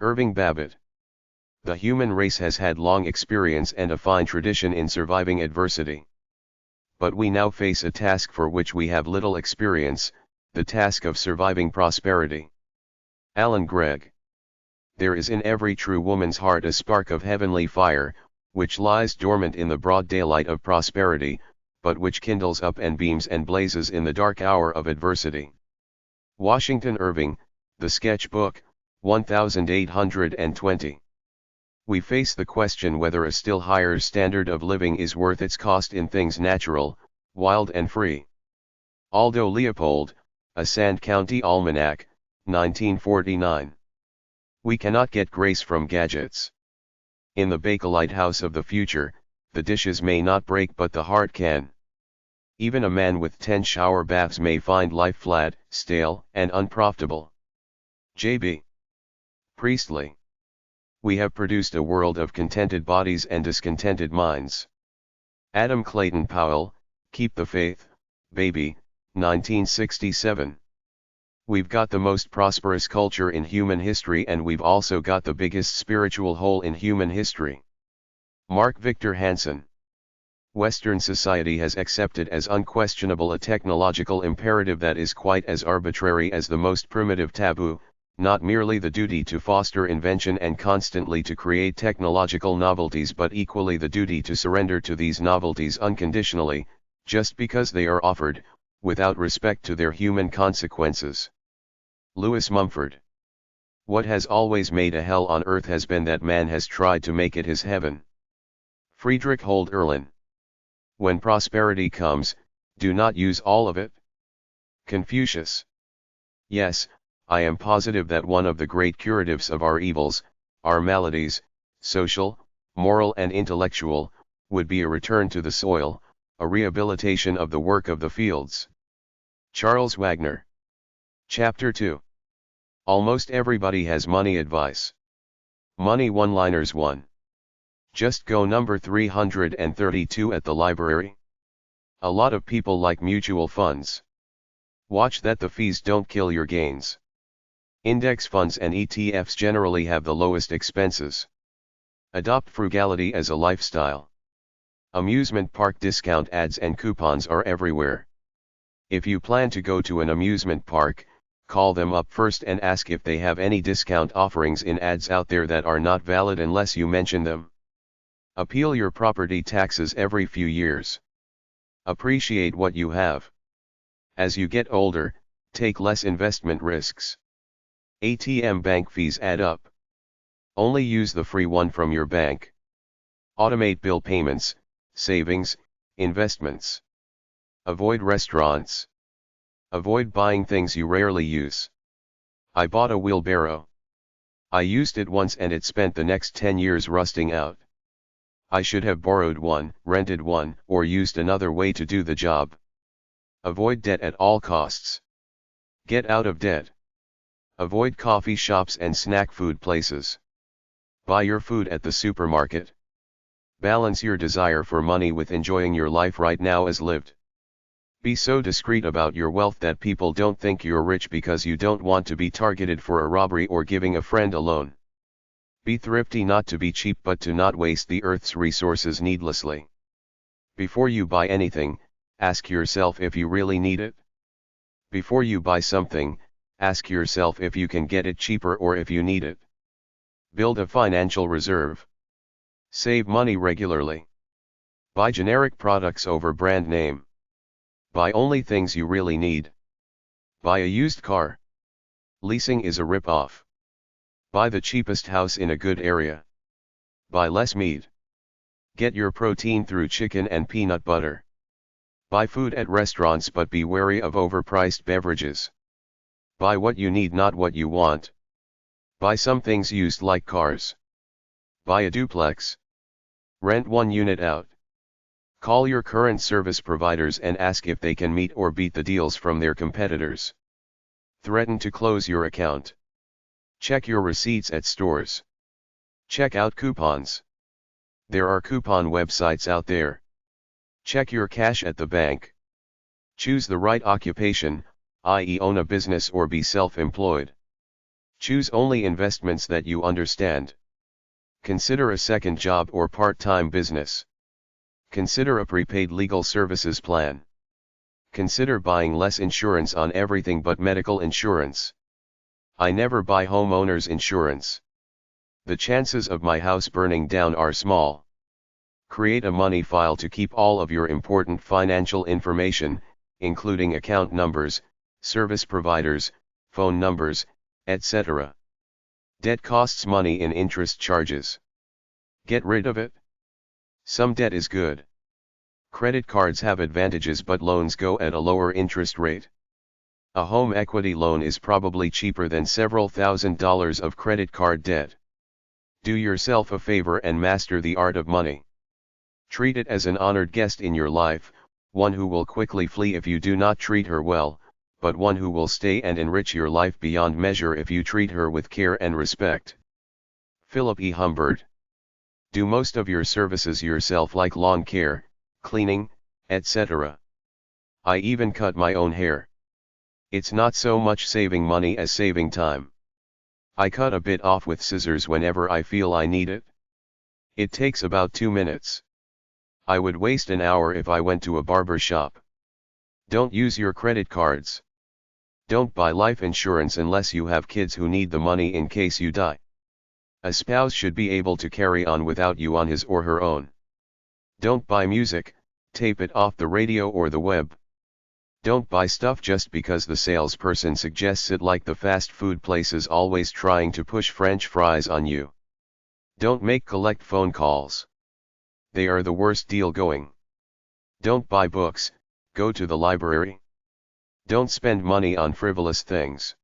Irving Babbitt. The human race has had long experience and a fine tradition in surviving adversity. But we now face a task for which we have little experience, the task of surviving prosperity. Alan Gregg. There is in every true woman's heart a spark of heavenly fire, which lies dormant in the broad daylight of prosperity, but which kindles up and beams and blazes in the dark hour of adversity. Washington Irving, The Sketchbook, 1820. We face the question whether a still higher standard of living is worth its cost in things natural, wild and free. Aldo Leopold, A Sand County Almanac, 1949. We cannot get grace from gadgets. In the Bakelite house of the future, the dishes may not break but the heart can. Even a man with 10 shower baths may find life flat, stale, and unprofitable. J.B. Priestley. We have produced a world of contented bodies and discontented minds. Adam Clayton Powell, Keep the Faith, Baby, 1967. We've got the most prosperous culture in human history and we've also got the biggest spiritual hole in human history. Mark Victor Hansen. Western society has accepted as unquestionable a technological imperative that is quite as arbitrary as the most primitive taboo, not merely the duty to foster invention and constantly to create technological novelties but equally the duty to surrender to these novelties unconditionally, just because they are offered, without respect to their human consequences. Lewis Mumford. What has always made a hell on earth has been that man has tried to make it his heaven. Friedrich Hölderlin. When prosperity comes, do not use all of it. Confucius. Yes, I am positive that one of the great curatives of our evils, our maladies, social, moral and intellectual, would be a return to the soil, a rehabilitation of the work of the fields. Charles Wagner. Chapter 2. Almost everybody has money advice. Money one-liners 1. Just go number 332 at the library. A lot of people like mutual funds. Watch that the fees don't kill your gains. Index funds and ETFs generally have the lowest expenses. Adopt frugality as a lifestyle. Amusement park discount ads and coupons are everywhere. If you plan to go to an amusement park, call them up first and ask if they have any discount offerings in ads out there that are not valid unless you mention them. Appeal your property taxes every few years. Appreciate what you have. As you get older, take less investment risks. ATM bank fees add up. Only use the free one from your bank. Automate bill payments, savings, investments. Avoid restaurants. Avoid buying things you rarely use. I bought a wheelbarrow. I used it once and it spent the next 10 years rusting out. I should have borrowed one, rented one, or used another way to do the job. Avoid debt at all costs. Get out of debt. Avoid coffee shops and snack food places. Buy your food at the supermarket. Balance your desire for money with enjoying your life right now as lived. Be so discreet about your wealth that people don't think you're rich because you don't want to be targeted for a robbery or giving a friend a loan. Be thrifty, not to be cheap but to not waste the earth's resources needlessly. Before you buy anything, ask yourself if you really need it. Before you buy something, ask yourself if you can get it cheaper or if you need it. Build a financial reserve. Save money regularly. Buy generic products over brand name. Buy only things you really need. Buy a used car. Leasing is a rip-off. Buy the cheapest house in a good area. Buy less meat. Get your protein through chicken and peanut butter. Buy food at restaurants but be wary of overpriced beverages. Buy what you need, not what you want. Buy some things used like cars. Buy a duplex. Rent one unit out. Call your current service providers and ask if they can meet or beat the deals from their competitors. Threaten to close your account. Check your receipts at stores. Check out coupons. There are coupon websites out there. Check your cash at the bank. Choose the right occupation, i.e. own a business or be self-employed. Choose only investments that you understand. Consider a second job or part-time business. Consider a prepaid legal services plan. Consider buying less insurance on everything but medical insurance. I never buy homeowners insurance. The chances of my house burning down are small. Create a money file to keep all of your important financial information, including account numbers, service providers, phone numbers, etc. Debt costs money in interest charges. Get rid of it. Some debt is good. Credit cards have advantages but loans go at a lower interest rate. A home equity loan is probably cheaper than several $1,000s of credit card debt. Do yourself a favor and master the art of money. Treat it as an honored guest in your life, one who will quickly flee if you do not treat her well, but one who will stay and enrich your life beyond measure if you treat her with care and respect. Philip E. Humbert. Do most of your services yourself like lawn care, cleaning, etc. I even cut my own hair. It's not so much saving money as saving time. I cut a bit off with scissors whenever I feel I need it. It takes about 2 minutes. I would waste an hour if I went to a barber shop. Don't use your credit cards. Don't buy life insurance unless you have kids who need the money in case you die. A spouse should be able to carry on without you on his or her own. Don't buy music, tape it off the radio or the web. Don't buy stuff just because the salesperson suggests it, like the fast food places always trying to push French fries on you. Don't make collect phone calls. They are the worst deal going. Don't buy books, go to the library. Don't spend money on frivolous things.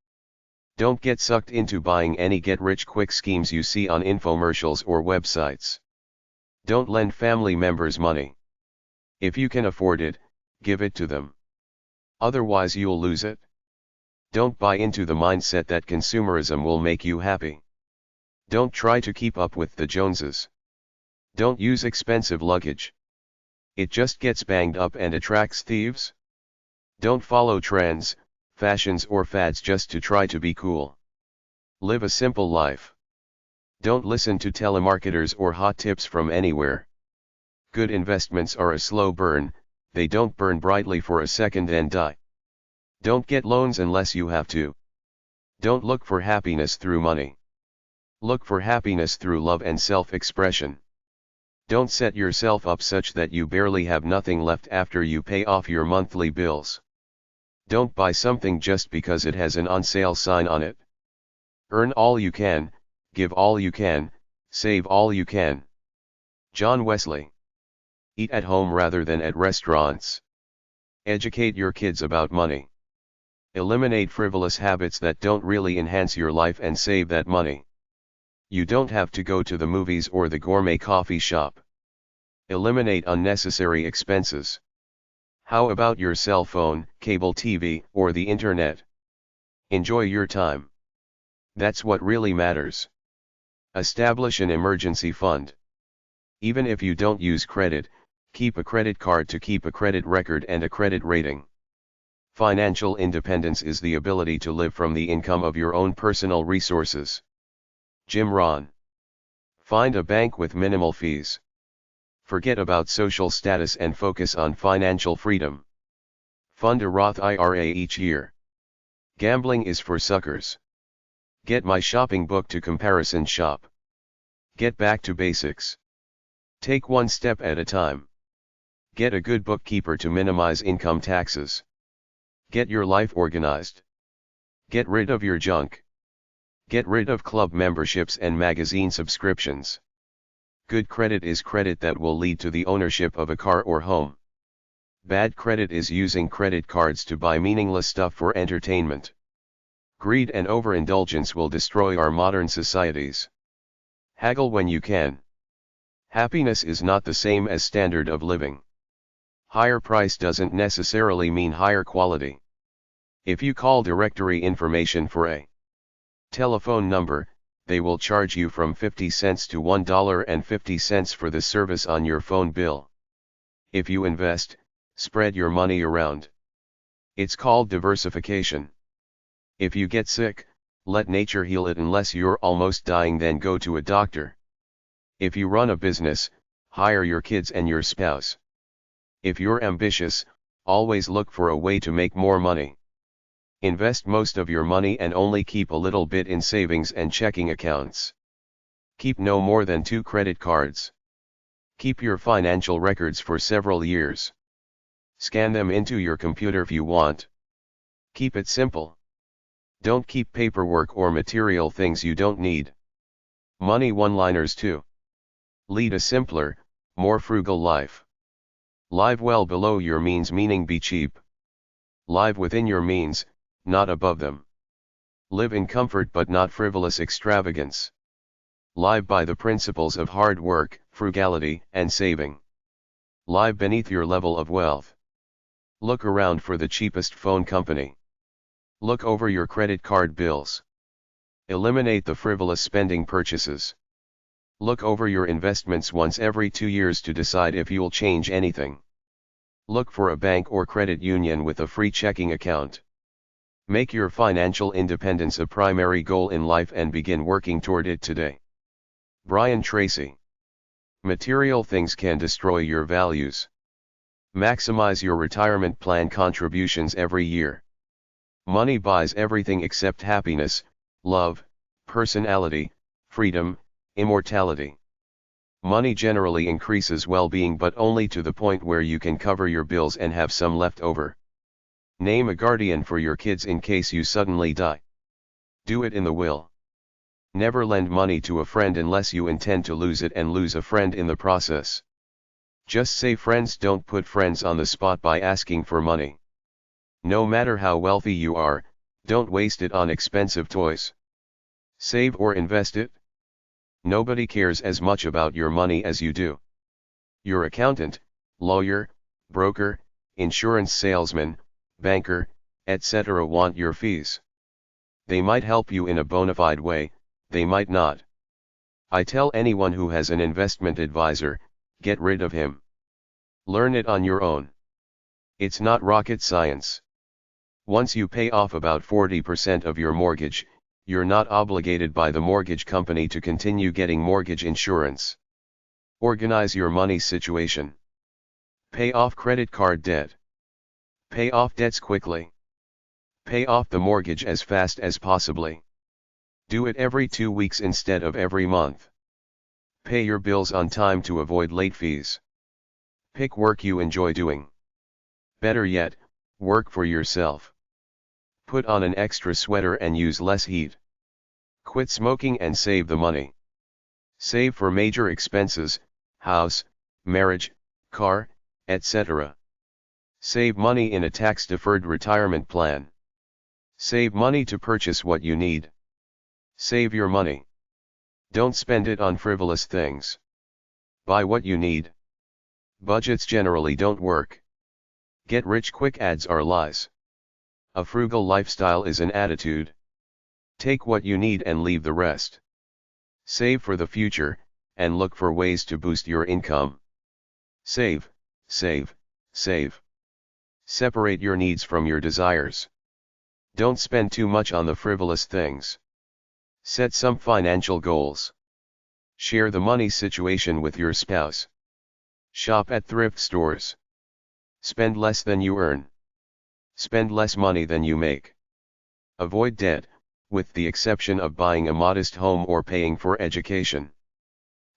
Don't get sucked into buying any get-rich-quick schemes you see on infomercials or websites. Don't lend family members money. If you can afford it, give it to them. Otherwise you'll lose it. Don't buy into the mindset that consumerism will make you happy. Don't try to keep up with the Joneses. Don't use expensive luggage. It just gets banged up and attracts thieves. Don't follow trends, fashions or fads just to try to be cool. Live a simple life. Don't listen to telemarketers or hot tips from anywhere. Good investments are a slow burn, they don't burn brightly for a second and die. Don't get loans unless you have to. Don't look for happiness through money. Look for happiness through love and self-expression. Don't set yourself up such that you barely have nothing left after you pay off your monthly bills. Don't buy something just because it has an on sale sign on it. Earn all you can, give all you can, save all you can. John Wesley. Eat at home rather than at restaurants. Educate your kids about money. Eliminate frivolous habits that don't really enhance your life and save that money. You don't have to go to the movies or the gourmet coffee shop. Eliminate unnecessary expenses. How about your cell phone, cable TV, or the internet? Enjoy your time. That's what really matters. Establish an emergency fund. Even if you don't use credit, keep a credit card to keep a credit record and a credit rating. Financial independence is the ability to live from the income of your own personal resources. Jim Rohn. Find a bank with minimal fees. Forget about social status and focus on financial freedom. Fund a Roth IRA each year. Gambling is for suckers. Get my shopping book to comparison shop. Get back to basics. Take one step at a time. Get a good bookkeeper to minimize income taxes. Get your life organized. Get rid of your junk. Get rid of club memberships and magazine subscriptions. Good credit is credit that will lead to the ownership of a car or home. Bad credit is using credit cards to buy meaningless stuff for entertainment. Greed and overindulgence will destroy our modern societies. Haggle when you can. Happiness is not the same as standard of living. Higher price doesn't necessarily mean higher quality. If you call directory information for a telephone number, they will charge you from 50 cents to $1.50 for the service on your phone bill. If you invest, spread your money around. It's called diversification. If you get sick, let nature heal it. Unless you're almost dying, then go to a doctor. If you run a business, hire your kids and your spouse. If you're ambitious, always look for a way to make more money. Invest most of your money and only keep a little bit in savings and checking accounts. Keep no more than 2 credit cards. Keep your financial records for several years. Scan them into your computer if you want. Keep it simple. Don't keep paperwork or material things you don't need. Money one-liners too. Lead a simpler, more frugal life. Live well below your means, meaning be cheap. Live within your means, not above them. Live in comfort but not frivolous extravagance. Live by the principles of hard work, frugality, and saving. Live beneath your level of wealth. Look around for the cheapest phone company. Look over your credit card bills. Eliminate the frivolous spending purchases. Look over your investments once every 2 years to decide if you'll change anything. Look for a bank or credit union with a free checking account. Make your financial independence a primary goal in life and begin working toward it today. Brian Tracy. Material things can destroy your values. Maximize your retirement plan contributions every year. Money buys everything except happiness, love, personality, freedom, immortality. Money generally increases well-being, but only to the point where you can cover your bills and have some left over. Name a guardian for your kids in case you suddenly die. Do it in the will. Never lend money to a friend unless you intend to lose it and lose a friend in the process. Just say friends, don't put friends on the spot by asking for money. No matter how wealthy you are, don't waste it on expensive toys. Save or invest it. Nobody cares as much about your money as you do. Your accountant, lawyer, broker, insurance salesman, banker, etc. want your fees. They might help you in a bona fide way, they might not. I tell anyone who has an investment advisor, get rid of him. Learn it on your own. It's not rocket science. Once you pay off about 40% of your mortgage, you're not obligated by the mortgage company to continue getting mortgage insurance. Organize your money situation. Pay off credit card debt. Pay off debts quickly. Pay off the mortgage as fast as possibly. Do it every 2 weeks instead of every month. Pay your bills on time to avoid late fees. Pick work you enjoy doing. Better yet, work for yourself. Put on an extra sweater and use less heat. Quit smoking and save the money. Save for major expenses, house, marriage, car, etc. Save money in a tax-deferred retirement plan. Save money to purchase what you need. Save your money. Don't spend it on frivolous things. Buy what you need. Budgets generally don't work. Get rich quick ads are lies. A frugal lifestyle is an attitude. Take what you need and leave the rest. Save for the future, and look for ways to boost your income. Save, save, save. Separate your needs from your desires. Don't spend too much on the frivolous things. Set some financial goals. Share the money situation with your spouse. Shop at thrift stores. Spend less than you earn. Spend less money than you make. Avoid debt, with the exception of buying a modest home or paying for education.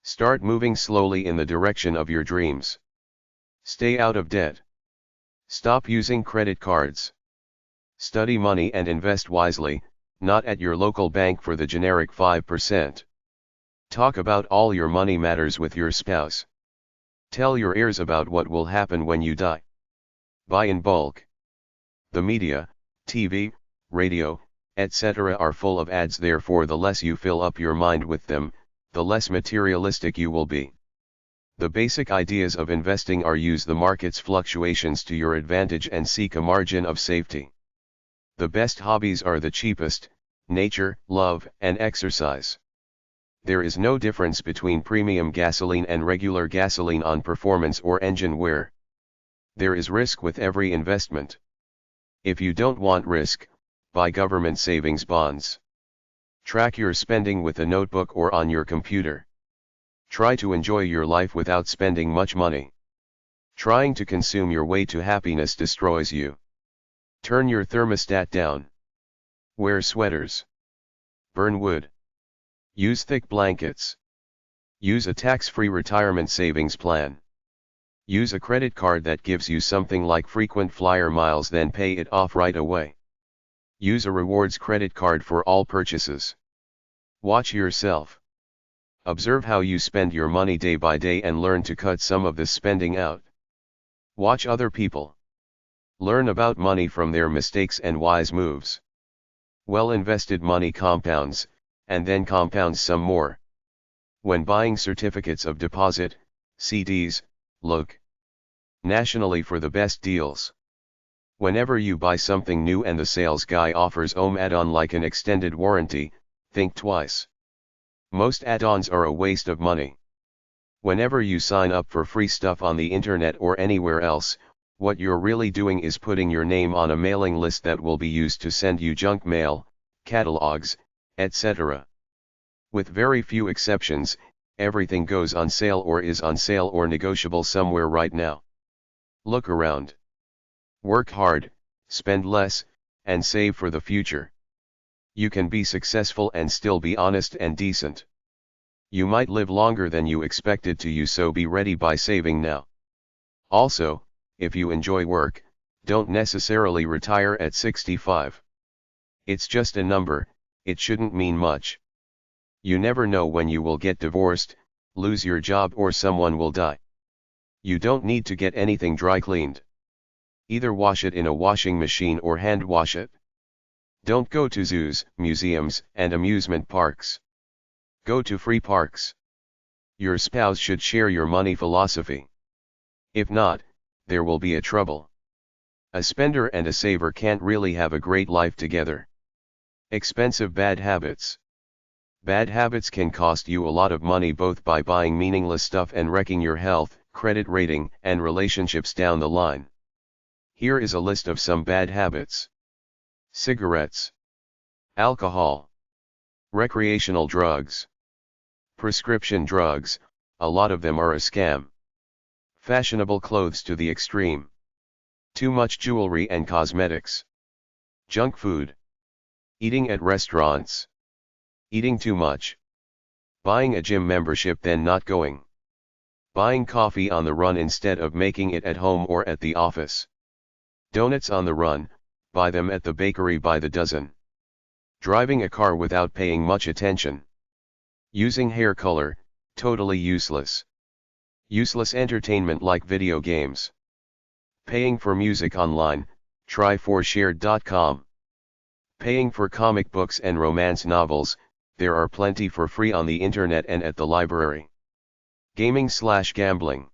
Start moving slowly in the direction of your dreams. Stay out of debt. Stop using credit cards. Study money and invest wisely, not at your local bank for the generic 5%. Talk about all your money matters with your spouse. Tell your heirs about what will happen when you die. Buy in bulk. The media, TV, radio, etc. are full of ads, therefore the less you fill up your mind with them, the less materialistic you will be. The basic ideas of investing are: use the market's fluctuations to your advantage and seek a margin of safety. The best hobbies are the cheapest: nature, love, and exercise. There is no difference between premium gasoline and regular gasoline on performance or engine wear. There is risk with every investment. If you don't want risk, buy government savings bonds. Track your spending with a notebook or on your computer. Try to enjoy your life without spending much money. Trying to consume your way to happiness destroys you. Turn your thermostat down. Wear sweaters. Burn wood. Use thick blankets. Use a tax-free retirement savings plan. Use a credit card that gives you something like frequent flyer miles, then pay it off right away. Use a rewards credit card for all purchases. Watch yourself. Observe how you spend your money day by day and learn to cut some of this spending out. Watch other people. Learn about money from their mistakes and wise moves. Well invested money compounds, and then compounds some more. When buying certificates of deposit, CDs, look nationally for the best deals. Whenever you buy something new and the sales guy offers add-on like an extended warranty, think twice. Most add-ons are a waste of money. Whenever you sign up for free stuff on the internet or anywhere else, what you're really doing is putting your name on a mailing list that will be used to send you junk mail, catalogs, etc. With very few exceptions, everything goes on sale or is on sale or negotiable somewhere right now. Look around. Work hard, spend less, and save for the future. You can be successful and still be honest and decent. You might live longer than you expected to, so be ready by saving now. Also, if you enjoy work, Don't necessarily retire at 65. It's just a number, it shouldn't mean much. You never know when you will get divorced, lose your job, or someone will die. You don't need to get anything dry cleaned. Either wash it in a washing machine or hand wash it. Don't go to zoos, museums, and amusement parks. Go to free parks. Your spouse should share your money philosophy. If not, there will be a trouble. A spender and a saver can't really have a great life together. Expensive bad habits. Bad habits can cost you a lot of money, both by buying meaningless stuff and wrecking your health, credit rating, and relationships down the line. Here is a list of some bad habits. Cigarettes, alcohol, recreational drugs, prescription drugs, a lot of them are a scam. Fashionable clothes to the extreme. Too much jewelry and cosmetics. Junk food. Eating at restaurants. Eating too much. Buying a gym membership then not going. Buying coffee on the run instead of making it at home or at the office. Donuts on the run, buy them at the bakery by the dozen. Driving a car without paying much attention. Using hair color, totally useless. Useless entertainment like video games. Paying for music online, try 4shared.com. Paying for comic books and romance novels, there are plenty for free on the internet and at the library. Gaming/gambling.